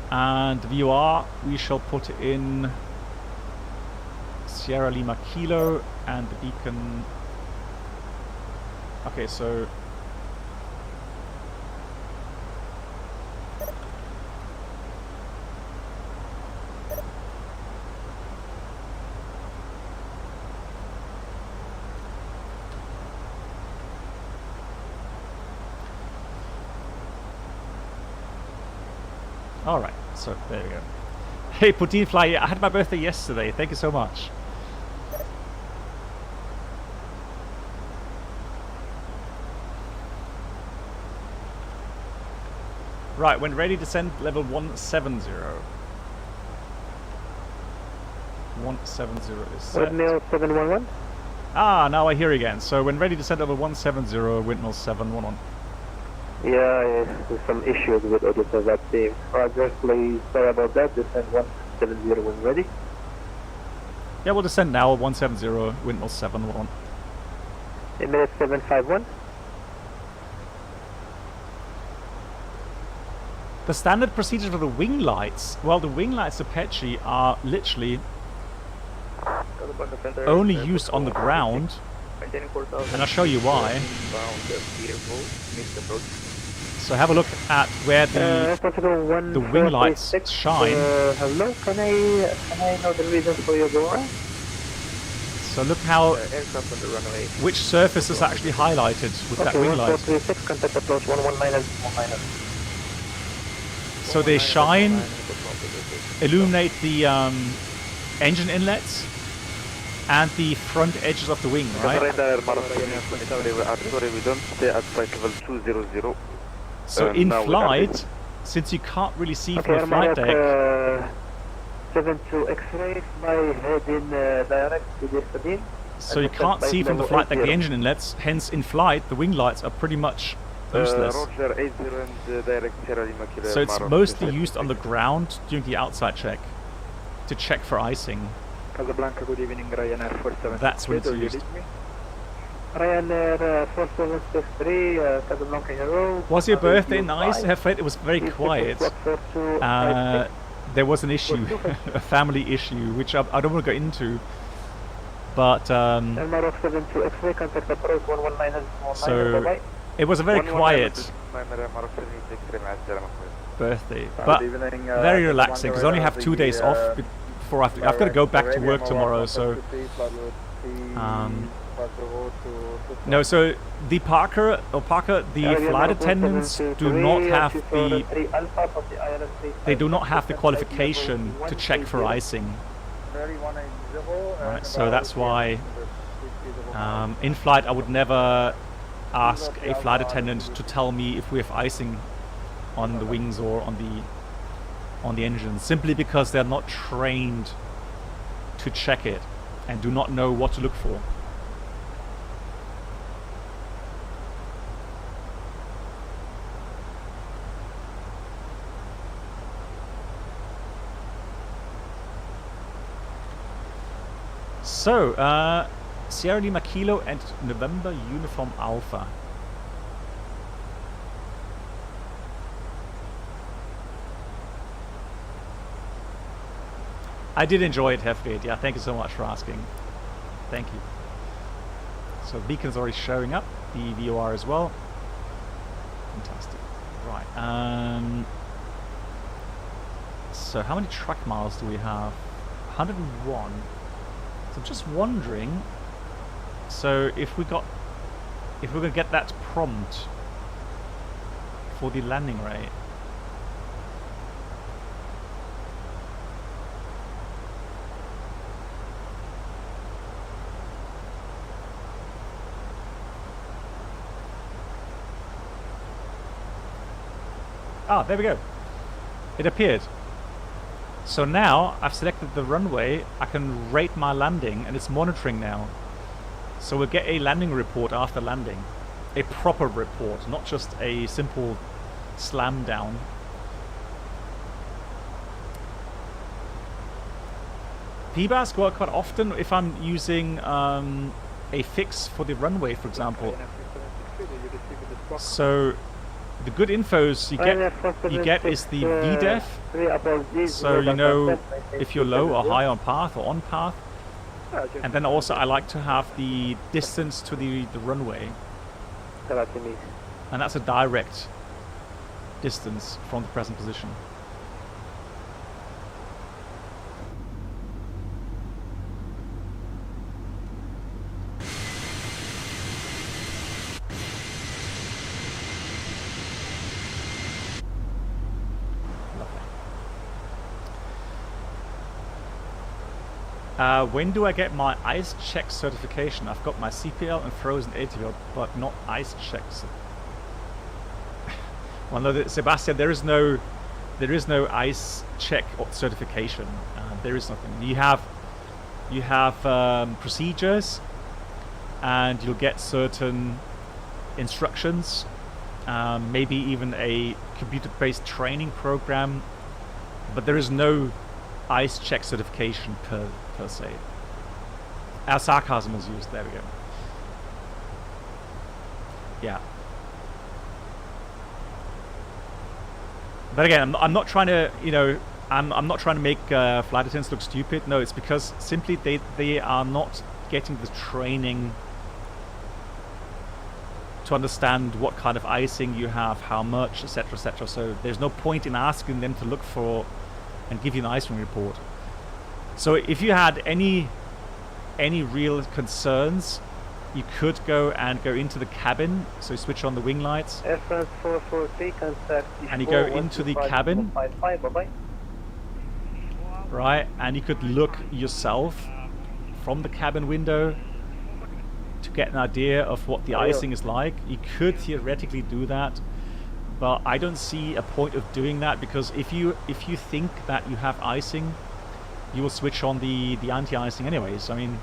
And VOR, we shall put in Sierra Lima Kilo and the beacon. Okay, so alright, so there we go. Hey Poutine Fly, I had my birthday yesterday, thank you so much. Right, when ready, descend level 170. 170 is set. Windmill 711? Ah, now I hear again. So when ready, descend level 170, windmill 711. Yeah, there's some issues with audio for that team. Roger, please, sorry about that. Descend 170 when ready. Yeah, we'll descend now, 170, windmill 711. Emirates 751. The standard procedure for the wing lights, well, the wing lights Apache are literally only used on the ground, and I'll show you why. So have a look at where the wing lights shine. Hello, can I know the reason for your door? So look how, which surface is actually highlighted with that wing light. 436, contact approach 119. So they shine, illuminate the engine inlets, and the front edges of the wing, right? Sorry, we don't stay at flight level 200. So in flight, since you can't really see from the flight deck, 72 X-ray, my head in direct to the cabin. So you can't see from the flight deck the engine inlets, hence in flight the wing lights are pretty much useless. Roger, 80 and direct Sierra Lima Kilo So it's Maro. mostly used on the ground during the outside check, to check for icing. Casablanca, good evening, Ryanair 4763. That's when it's Do you used. read me? Ryanair 4763, Casablanca Hero. Was your birthday nice? I afraid it was very quiet. There was an issue, a family issue, which I don't want to go into. But so it was a very quiet birthday, but very relaxing because I only have 2 days off before I've got to go back to work tomorrow. So no, so the Parker, the flight attendants do not have the qualification to check for icing. Right, so that's why in flight I would never ask a flight attendant to tell me if we have icing on the wings or on the engine, simply because they're not trained to check it and do not know what to look for. So, Sierra Lima Kilo and November Uniform Alpha. I did enjoy it, Hefgate. Yeah, thank you so much for asking. Thank you. So, beacon's already showing up. The VOR as well. Fantastic. Right. So, how many truck miles do we have? 101. So I'm just wondering, so if we're gonna get that prompt for the landing rate. Ah, there we go. It appeared. So now I've selected the runway, I can rate my landing and it's monitoring now. So we'll get a landing report after landing. A proper report, not just a simple slam down. PBAS work quite often if I'm using a fix for the runway, for example. So the good infos you get is the VDEF, so you know if you're low or high on path or on path. And then also I like to have the distance to the runway. And that's a direct distance from the present position. When do I get my ice check certification? I've got my CPL and frozen ATO, but not ice checks. Well, no, Sebastian, there is no ice check certification. There is nothing. You have procedures, and you'll get certain instructions, maybe even a computer-based training program, but there is no ice check certification per se. Our sarcasm is used. There we go. Yeah. But again, I'm not trying to, I'm not trying to make flight attendants look stupid. No, it's because simply they are not getting the training to understand what kind of icing you have, how much, etc., etc. So there's no point in asking them to look for and give you an icing report. So if you had any real concerns, you could go into the cabin. So you switch on the wing lights, and you go into the cabin, right? And you could look yourself from the cabin window to get an idea of what the icing is like. You could theoretically do that, but I don't see a point of doing that, because if you think that you have icing, you will switch on the anti-icing anyways. I mean,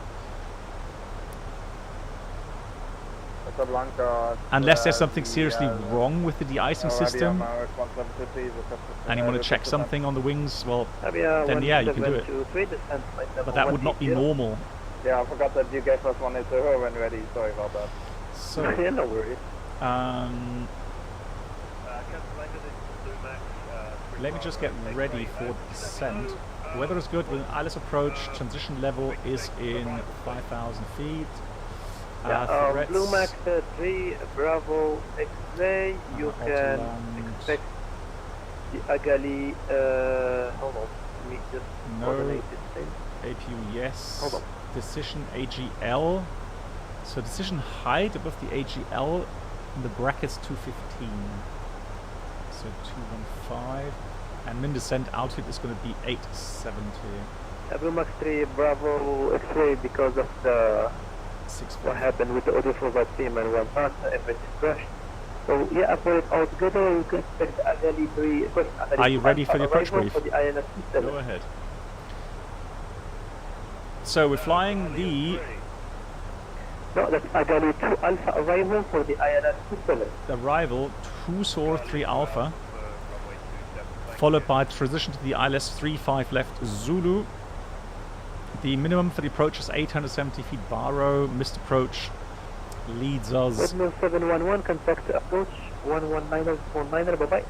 Casablanca, unless there's something seriously wrong with the de-icing system and you want to check something on the wings, well, then yeah, you can do it. But that would not be normal. Yeah, I forgot that you gave us 180 when ready. Sorry about that. So, Yeah, no worries. let me just get ready for descent. The weather is good with an ILS approach. Transition level is in 5,000 feet. Blue Max 3 Bravo X-ray. You can expect the Agali. Hold on, let me just coordinate this thing. APU, yes. Hold on. Decision AGL. So decision height above the AGL in the brackets 215. So 215. And min descent altitude is going to be 870. Blue Max 3 Bravo X-ray, because of the what happened with the audio for VATSIM and one part, everything crashed. So yeah, for it all together, you can expect the Agali 3. Are you ready for the approach brief? For the INS system. Go ahead. So we're flying the... No, that's Agali 2 Alpha arrival for the INS system. Arrival 2 SOAR 3 Alpha, followed by transition to the ILS 35 left Zulu. The minimum for the approach is 870 feet baro. Missed approach leads us... Windmill 711, contact approach 11949, bye-bye.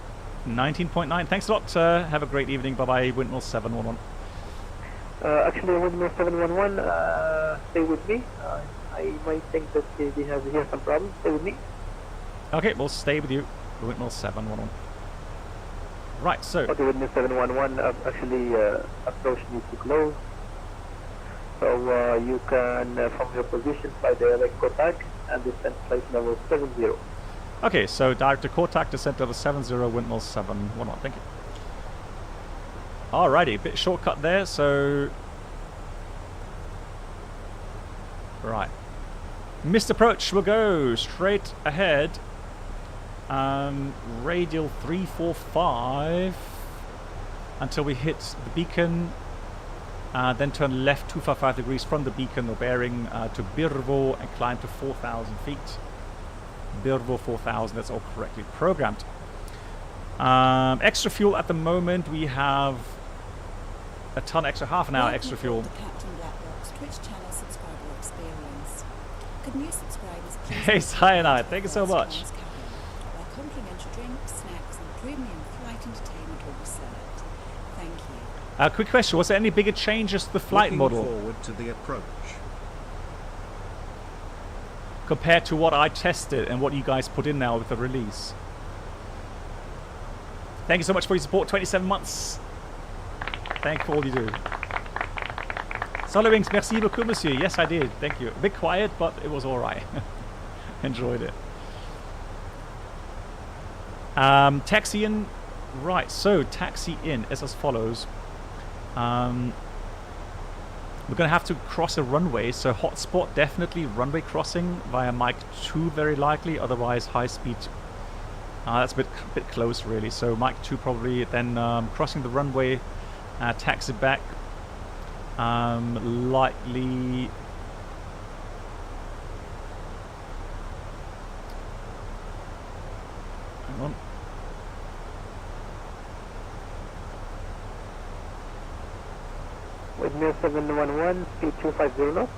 19.9, thanks a lot. Have a great evening, bye-bye, Windmill 711. Actually, Windmill 711, stay with me. I might think that they have here some problems. Stay with me. Okay, we'll stay with you, Windmill 711. Right, so... Okay, Windmill 711, actually, approach needs to close. So you can, from your position, fly direct contact and descent flight level 70. Okay, so direct to contact, descent level 70, Windmill 711. Thank you. Alrighty, bit shortcut there, so... Right. Missed approach, we'll go straight ahead. Radial 345 until we hit the beacon. Then turn left 255 degrees from the beacon or bearing to Birvo and climb to 4,000 feet. Birvo 4,000, that's all correctly programmed. Extra fuel at the moment, we have a ton extra, half an hour extra fuel. Hey Cyanide, thank you so much. Complimentary drinks, snacks and premium flight entertainment will be served. Thank you. Quick question, was there any bigger changes to the flight model? Forward to the approach. Compared to what I tested and what you guys put in now with the release. Thank you so much for your support, 27 months. Thank you for all you do. Solid Wings, merci beaucoup, monsieur. Yes, I did. Thank you. A bit quiet, but it was alright. Enjoyed it. Taxi in. Right, so taxi in is as follows. We're going to have to cross a runway, so hotspot definitely runway crossing via Mike 2 very likely, otherwise high speed. That's a bit close really, so Mike 2 probably, then crossing the runway, taxi back, likely... Hang on. Windmill 711, speed 250 knots.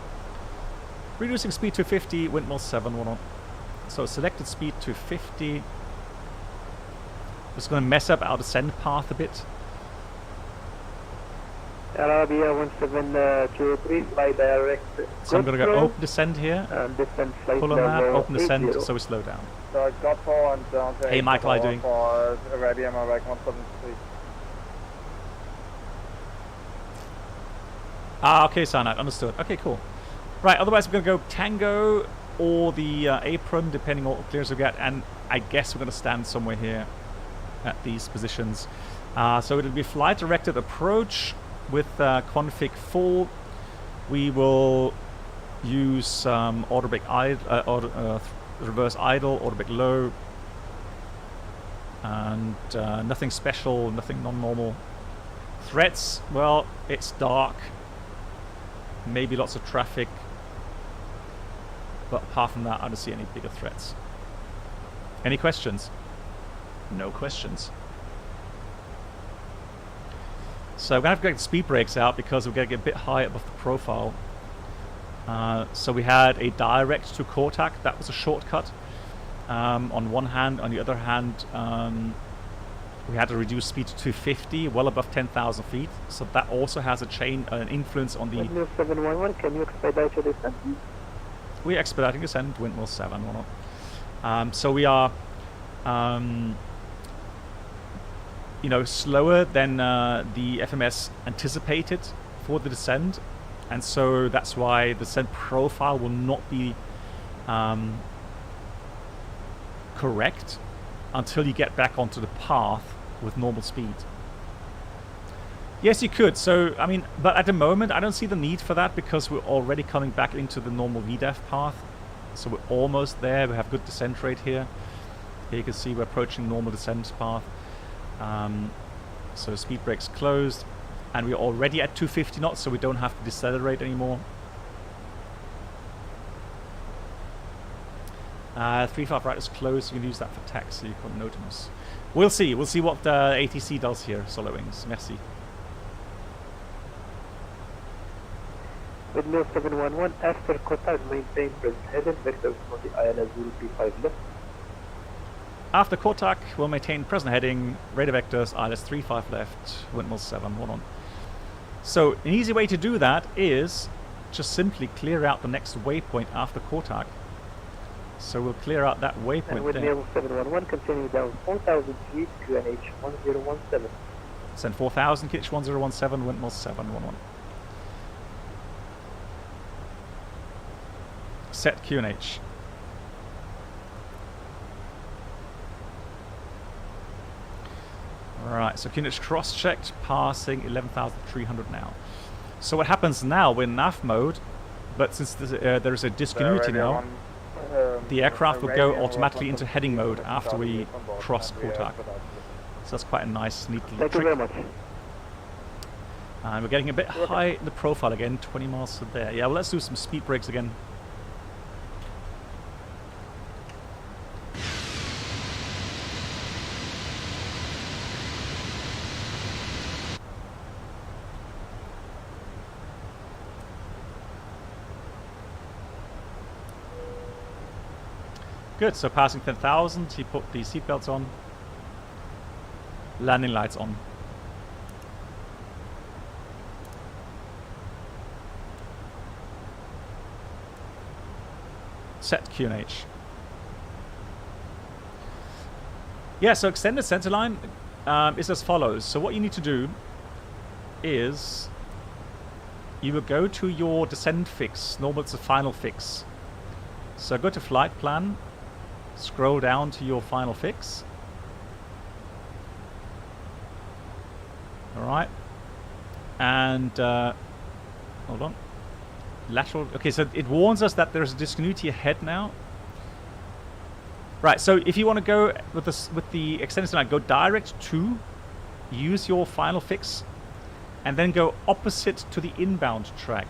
Reducing speed to 50, Windmill 711. So selected speed to 50. Just going to mess up our descent path a bit. Arabia 1723, fly direct. So I'm going to go open descent here. And descent flight pull on that, open descent, 80. so we slow down. So I got 4 and down to Hey Michael, how are you doing? For Arabia, my right 173. Okay, Cyanide, understood. Okay, cool. Right, otherwise we're going to go Tango or the apron, depending on what clearance we get, and I guess we're going to stand somewhere here at these positions. So it'll be flight directed approach with config full. we will use auto brake reverse idle, auto brake low, and nothing special, nothing non-normal. Threats, well, it's dark, maybe lots of traffic, but apart from that I don't see any bigger threats. Any questions? No questions. So we're going to have to get the speed brakes out because we're going to get a bit high above the profile. So we had a direct to Kortak, that was a shortcut on one hand. On the other hand, we had to reduce speed to 250, well above 10,000 feet. So that also has an influence on the... Windmill 711, can you expedite your descent? We're expediting descent, Windmill 711. So we are, you know, slower than the FMS anticipated for the descent, and so that's why the descent profile will not be correct until you get back onto the path with normal speed. Yes, you could. So, I mean, but at the moment, I don't see the need for that because we're already coming back into the normal VDEF path. So we're almost there. We have good descent rate here. Here you can see we're approaching normal descent path. So speed brakes closed, and we're already at 250 knots, so we don't have to decelerate anymore. 35 right is closed. You can use that for taxi. You can note us. We'll see. We'll see what ATC does here. Solo Wings. Merci. Windmill 711, after Qatar, maintain present heading, vectors for the ILS 035 left. After Kortak, we'll maintain present heading, radar vectors, ILS 35 left, Windmill 711. So an easy way to do that is just simply clear out the next waypoint after Kortak. So we'll clear out that waypoint and Windmill 711, continue down 4,000 feet, QNH 1017. Send 4,000, QNH 1017, Windmill 711. Set QNH. Right, so QNH cross-checked, passing 11,300 now. So what happens now, we're in nav mode, but since there is a discontinuity now, the aircraft will go automatically into heading mode after we cross Kortak. So that's quite a nice, neat little trick. Thank you very much. And we're getting a bit high in the profile again, 20 miles to there. Yeah, well, let's do some speed brakes again. Good, so passing 10,000, he put the seatbelts on. Landing lights on. Set QNH. Yeah, so extended centerline is as follows. So what you need to do is you will go to your descent fix. Normally it's a final fix. So go to flight plan. Scroll down to your final fix. Alright. And hold on. Lateral. Okay, so it warns us that there's a discontinuity ahead now. Right, so if you want to go with the extended line, go direct to, use your final fix, and then go opposite to the inbound track.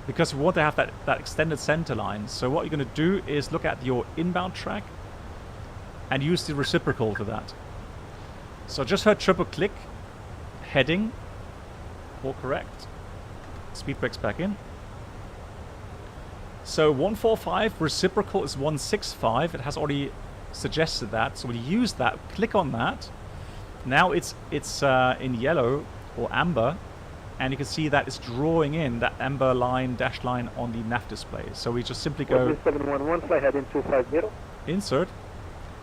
Because we want to have that extended center line. So what you're going to do is look at your inbound track and use the reciprocal to that. So just heard triple click, heading, all correct. Speed brakes back in. So 145, reciprocal is 165. It has already suggested that. So we'll use that, click on that. Now it's in yellow or amber. And you can see that it's drawing in that amber line, dash line on the nav display. So we just simply go 711, fly heading 250. Insert,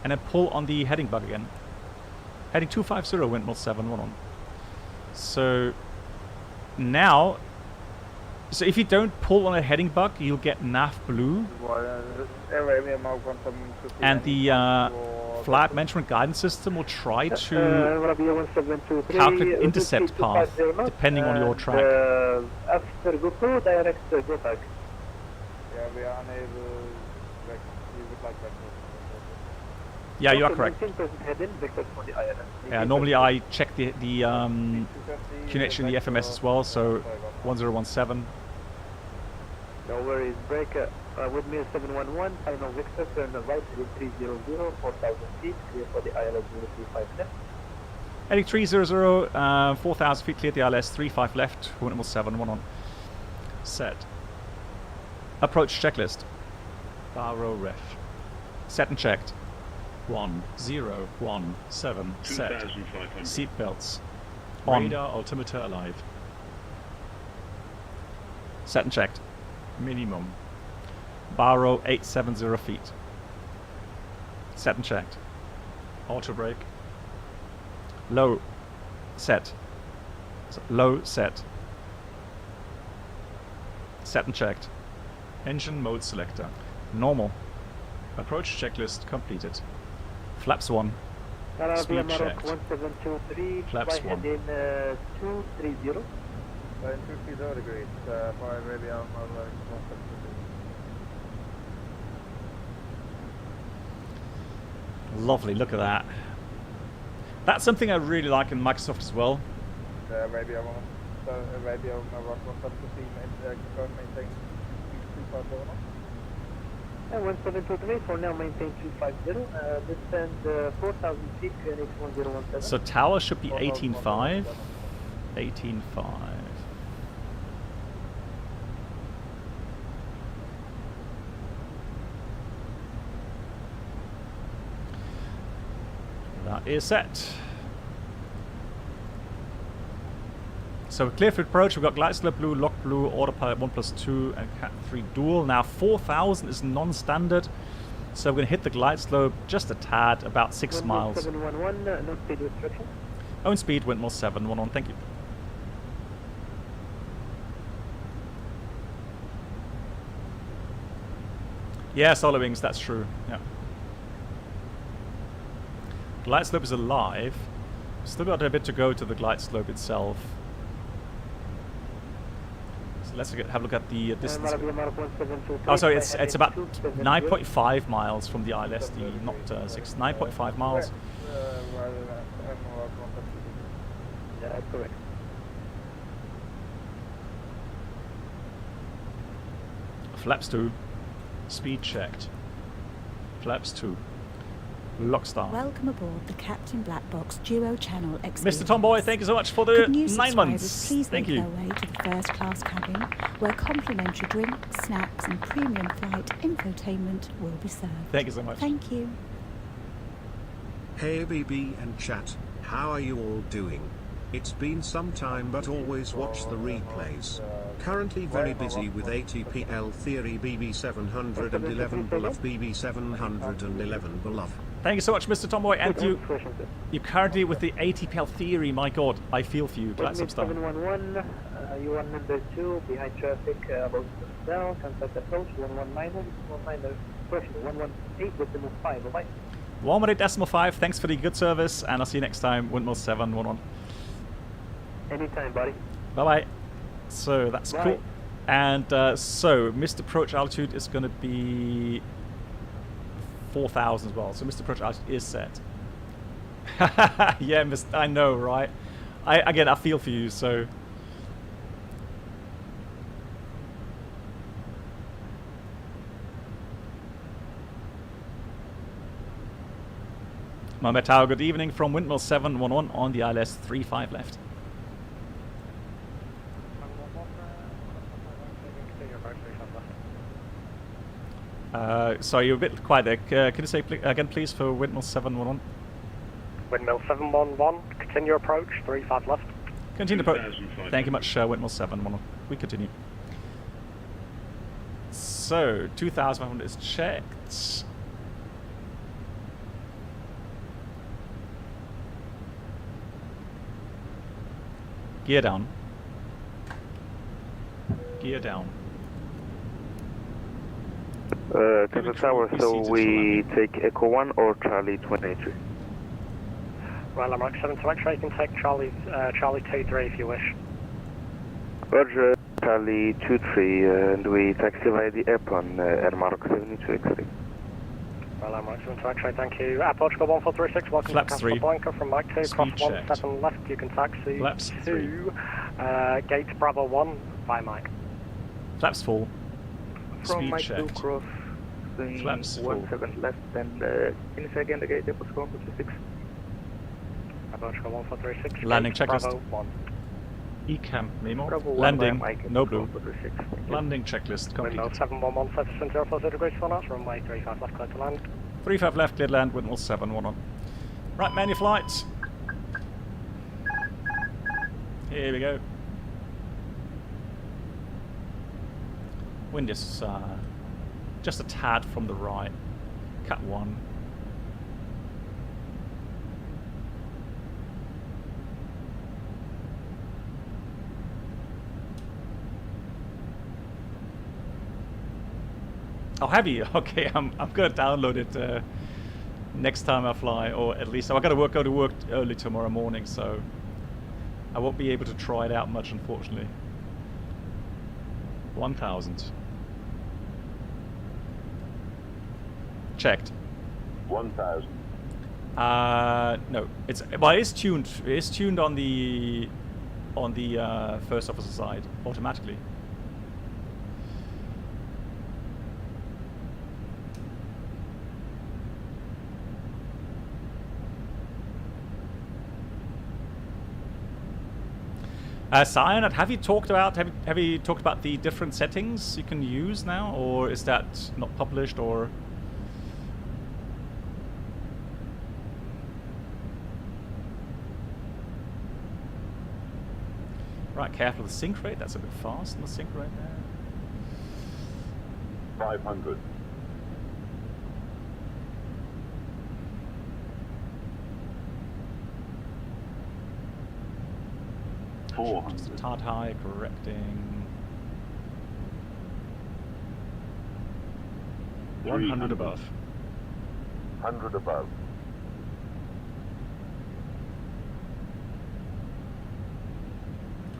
and then pull on the heading bug again. Heading 250, Windmill 711. So now, so if you don't pull on a heading bug, you'll get nav blue. And the flight management guidance system will try to calculate intercept path depending on your track. After GoPro, direct GoTag. Yeah, we are unable. Like, we would like that. Yeah, you are correct. Yeah, normally I check the connection in the FMS as well, so 1017. No worries, break with me 711, final Victor, turn the right to 300, 4,000 feet, clear for the ILS 035 left. Heading 300, 4,000 feet, clear the ILS 35 left, wind 7, 1 on. Set. Approach checklist. Barrow ref. Set and checked. 1017 set. Seatbelts. On. Radar altimeter alive. Set and checked. Minimum. Barrow 870 feet. Set and checked. Auto brake. Low. Set. Low set. Set and checked. Engine mode selector. Normal. Approach checklist completed. Flaps 1. Speed checked. 1723, Flaps 1. In 230. 230 degrees, 5 radial, Lovely, look at that. That's something I really like in Microsoft as well. Radio 1, radio 115, confirm maintain 250. And 1723 for now maintain 250, descend 4,000 feet, QNH 1017. So tower should be 18.5. 18.5. That is set. So clear for approach, we've got glide slope blue, lock blue, autopilot 1+2 and cat 3 dual. Now 4,000 is non-standard, so we're going to hit the glide slope just a tad, about 6 miles. 711, no speed restriction. Own speed, Windmill 7, 1 on, thank you. Yeah, solar wings, that's true, yeah. Glide slope is alive. Still got a bit to go to the glide slope itself. So let's have a look at the distance. Oh, sorry, it's about 9.5 miles from the ILSD, not 6. 9.5 miles. Yeah, that's correct. Flaps 2. Speed checked. Flaps 2. Lockstar. Welcome aboard the Captain Black Box Duo Channel experience. Mr. Tomboy, thank you so much for the 9 months. Please Thank make you. their way to the first class cabin, where complimentary drinks, snacks, and premium flight infotainment will be served. Thank you so much. Thank you. Hey BB and chat, how are you all doing? It's been some time but always watch the replays. Currently very busy with ATPL Theory BB711 Beloved BB711 Beloved. Thank you so much, Mr. Tomboy, and you currently with the ATPL Theory, my god, I feel for you. Glad some stuff. 711, you are number 2, behind traffic, about to down, contact approach, 119, 119, question, 118.5, bye-bye. 118.5, thanks for the good service, and I'll see you next time, Windmill 711. Anytime, buddy. Bye-bye. So, that's cool. And so, missed approach altitude is going to be 4,000 as well. So, missed approach altitude is set. Yeah, I know, right? Again, I feel for you, so... Mohammed Tower, good evening from Windmill 711 on the ILS 35 left. Sorry, you're a bit quiet there. Can you say again, please, for Windmill 711? Windmill 711, continue approach, 35 left. Continue approach. Thank you much, Windmill 711. We continue. So, 2,500 is checked. Gear down. Gear down. Castle Tower, so we take Echo 1 or Charlie 23? Well, I'm Mark 7 to X-ray, you can take Charlie 23 if you wish. Roger, Charlie 23, and we taxi via the airplane, Air Mark 72 X-ray. Well, I'm Mark 7 to X-ray, thank you. Portugal 1436, welcome Flaps to 3. Casablanca from Mike 2, cross 17 left, you can taxi Flaps to Gate Bravo 1 by Mike. Flaps full. From Speed Mike 2 checked. cross, Flaps full. 17 left, and finish again the gate, Portugal 146. Portugal 1436, Landing Gate checklist. Bravo 1. Ecamp memo. Bravo 1 Landing. by Mike, No blue. 146. Landing checklist complete. Window 711, 740 degrees, 4 knots, runway 35 left, clear to land. 35 left, cleared land, windmill 7, 1 on. Right, man, your flights. Here we go. Wind is just a tad from the right. Cat 1. Oh, have you? Okay, I'm gonna download it next time I fly, or at least I gotta go to work early tomorrow morning, so I won't be able to try it out much, unfortunately. 1000. Checked. 1000. No, it's well, it is tuned. It is tuned on the first officer side automatically. Cyanide, have you talked about the different settings you can use now, or is that not published, or? Right, careful of the sink rate. That's a bit fast on the sink rate there. 500. Just a tad high, correcting. 100 above. 100 above.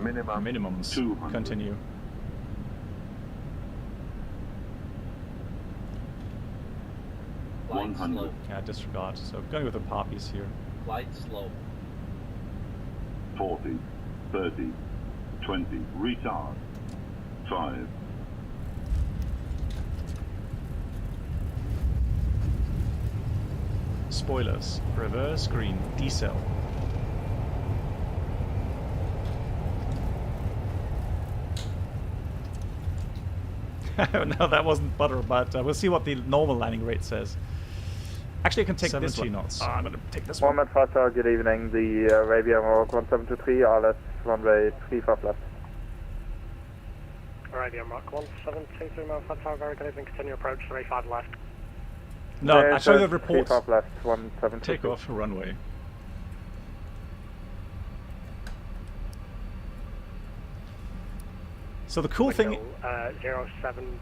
Minimums. 200. Continue. Flight 100. slow. Yeah, disregard. So going with the poppies here. Flight slow. 40, 30, 20, retard. 5. Spoilers. Reverse green. Decel. No, that wasn't butter, but we'll see what the normal landing rate says. Actually, I can take this one. Knots. I'm going to take this one. Mohammed Fatah, good evening. The Arabia Morocco 1723, RLS runway 35 left. Arabia Mark 1723, Mohammed Fatah, very good evening. Continue approach 35 left. No, I show the report. 35 left, 173. Takeoff runway. So the cool thing... 07,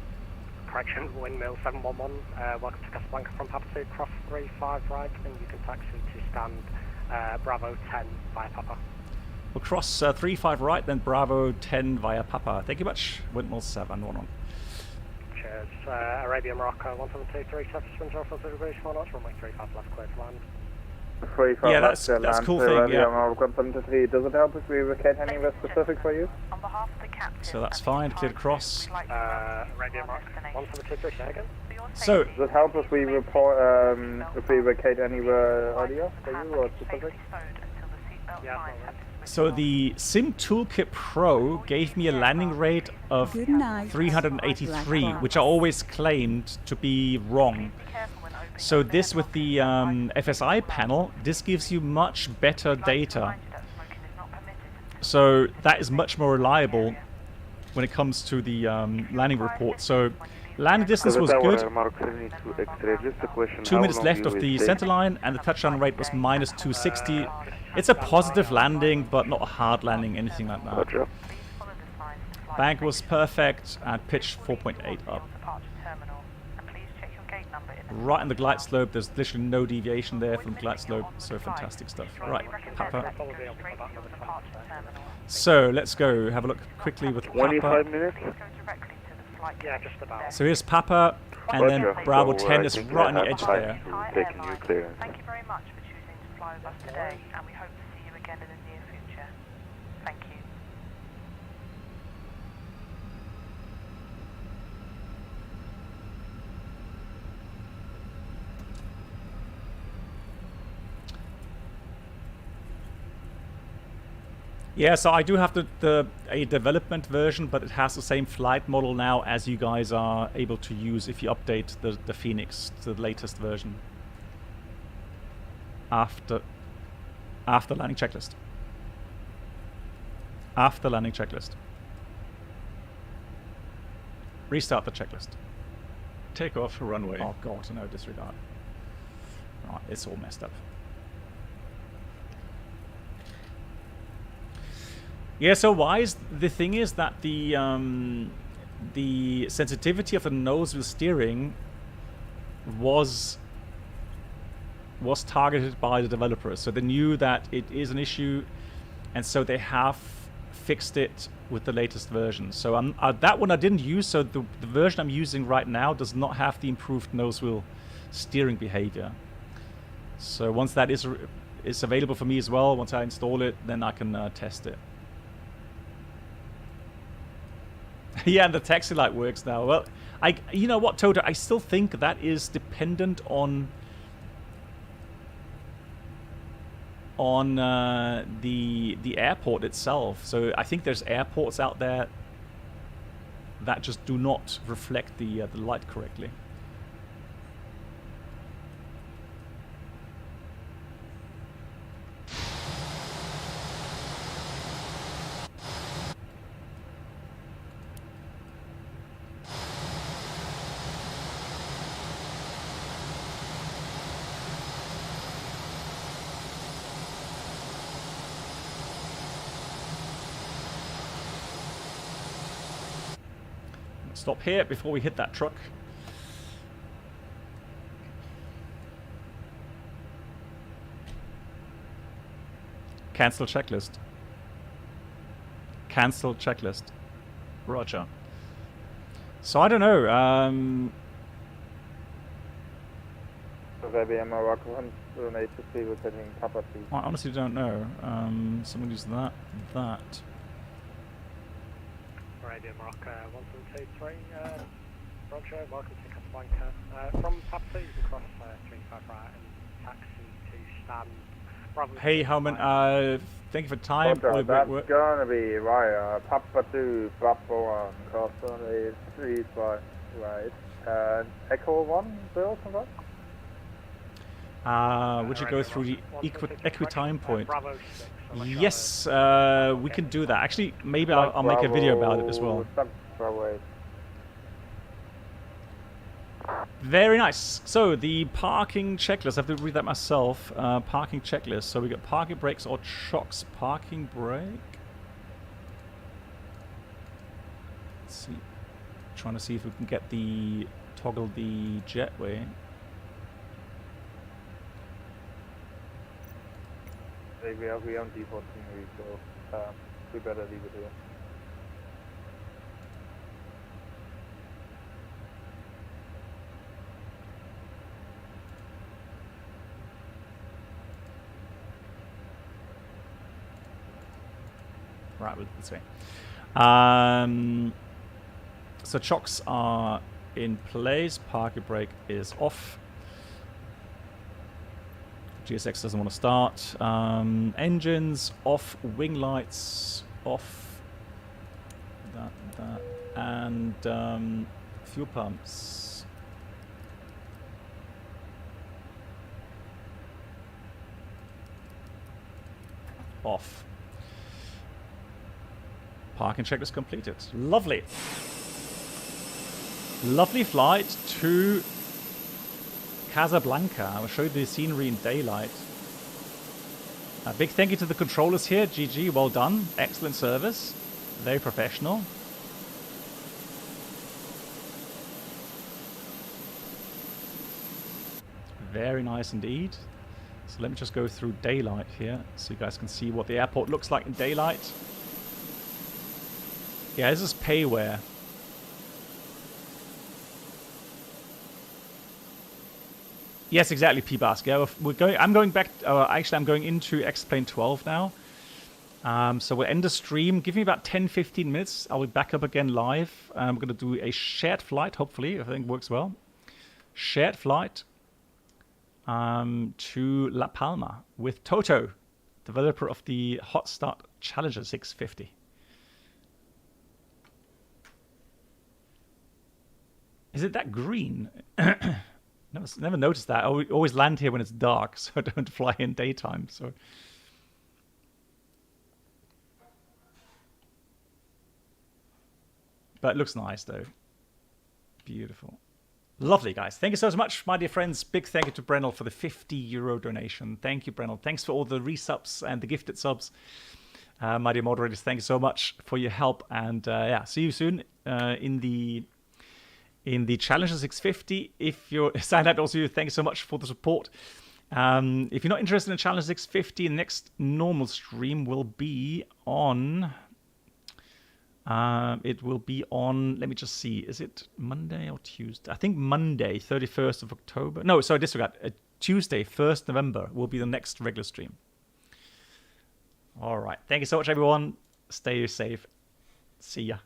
correction, windmill 711, welcome to Casablanca from Papa 2, cross 35 right, and you can taxi to stand Bravo 10 via Papa. We'll cross 35 right, then Bravo 10 via Papa. Thank you much. Windmill 7, 1 on. Cheers. Arabia Morocco 1723, surface wind 040 degrees, 4 knots, runway 35 left, clear to land. Yeah, that's a cool thing, yeah. Does it help if we locate anywhere specific for you? On behalf of the captain. So that's fine, cleared across. Arabia Morocco 1723, say again. So, does it help if we report, if we locate anywhere earlier for you or specific? Yeah, so the Sim Toolkit Pro gave me a landing rate of 383, which I always claimed to be wrong. So this with the FSI panel, this gives you much better data. So that is much more reliable when it comes to the landing report. So landing distance was good. 2 minutes left of the centerline, and the touchdown rate was minus 260. It's a positive landing, but not a hard landing, anything like that. Bank was perfect, and pitch 4.8 up. right on the glide slope. There's literally no deviation there from the glide slope. So fantastic stuff. Right, Papa. So let's go have a look quickly with Papa. 25 minutes. Yeah, just about. So here's Papa, and then Bravo 10 is right on the edge there. Taking new clearance. Thank you very much for choosing to fly with us today, and we hope to see you again in the near future. Thank you. Yeah, so I do have a development version, but it has the same flight model now as you guys are able to use if you update the FENIX to the latest version. After landing checklist. After landing checklist. Restart the checklist. Takeoff runway. Oh god, no, disregard. Right, it's all messed up. Yeah, so the thing is that the sensitivity of the nose wheel steering was targeted by the developers, so they knew that it is an issue, and so they have fixed it with the latest version. So that one I didn't use, so the version I'm using right now does not have the improved nose wheel steering behavior. So once that is available for me as well, once I install it, then I can test it. Yeah, and the taxi light works now. Well, you know what, Toto? I still think that is dependent on the airport itself. So I think there's airports out there that just do not reflect the light correctly. Stop here before we hit that truck. Cancel checklist. Cancel checklist. Roger. So I don't know. I honestly don't know. Someone use that. Radio Morocco 123, Roger, welcome to Casablanca. From Papa 2, you can cross 35 right and taxi to stand. Bravo. Hey, Hellman, thank you for time. Roger, that's gonna be right, Papa 2, Bravo 1, cross only 35 right. Echo 1, Bill, confirm? Would you go through the equitime point? Yes, we can do that. Actually, maybe I'll make a video about it as well. Very nice. So the parking checklist, I have to read that myself. Parking checklist. So we got parking brakes or chocks. Parking brake. Let's see. Trying to see if we can get the toggle the jetway. We are on default scenery, so we better leave it here. Right, this way. So chocks are in place. Parking brake is off. GSX doesn't want to start. Engines off, wing lights off. That, and fuel pumps. Off. Parking checklist completed. Lovely. Lovely flight to Casablanca. I will show you the scenery in daylight. A big thank you to the controllers here. GG, well done. Excellent service. Very professional. Very nice indeed. So let me just go through daylight here so you guys can see what the airport looks like in daylight. Yeah, this is payware. Yes, exactly, P-Bask. Yeah, we're going. I'm going back. Actually, I'm going into X-Plane 12 now. So we'll end the stream. Give me about 10-15 minutes. I'll be back up again live. We're going to do a shared flight, hopefully. I think it works well. Shared flight to La Palma with Toto, developer of the Hot Start Challenger 650. Is it that green? Never noticed that. I always land here when it's dark, so I don't fly in daytime. So, but it looks nice though. Beautiful. Lovely, guys. Thank you so much, my dear friends. Big thank you to Brennell for the €50 donation. Thank you, Brennell. Thanks for all the resubs and the gifted subs. My dear moderators, thank you so much for your help. And yeah, see you soon in the Challenger 650. If you're signed out, also, thank you so much for the support. If you're not interested in Challenger 650, the next normal stream will be on... it will be on, let me just see, is it Monday or Tuesday? I think Monday, 31st of October. No, sorry, disregard. Tuesday, 1st November will be the next regular stream. All right. Thank you so much, everyone. Stay safe. See ya.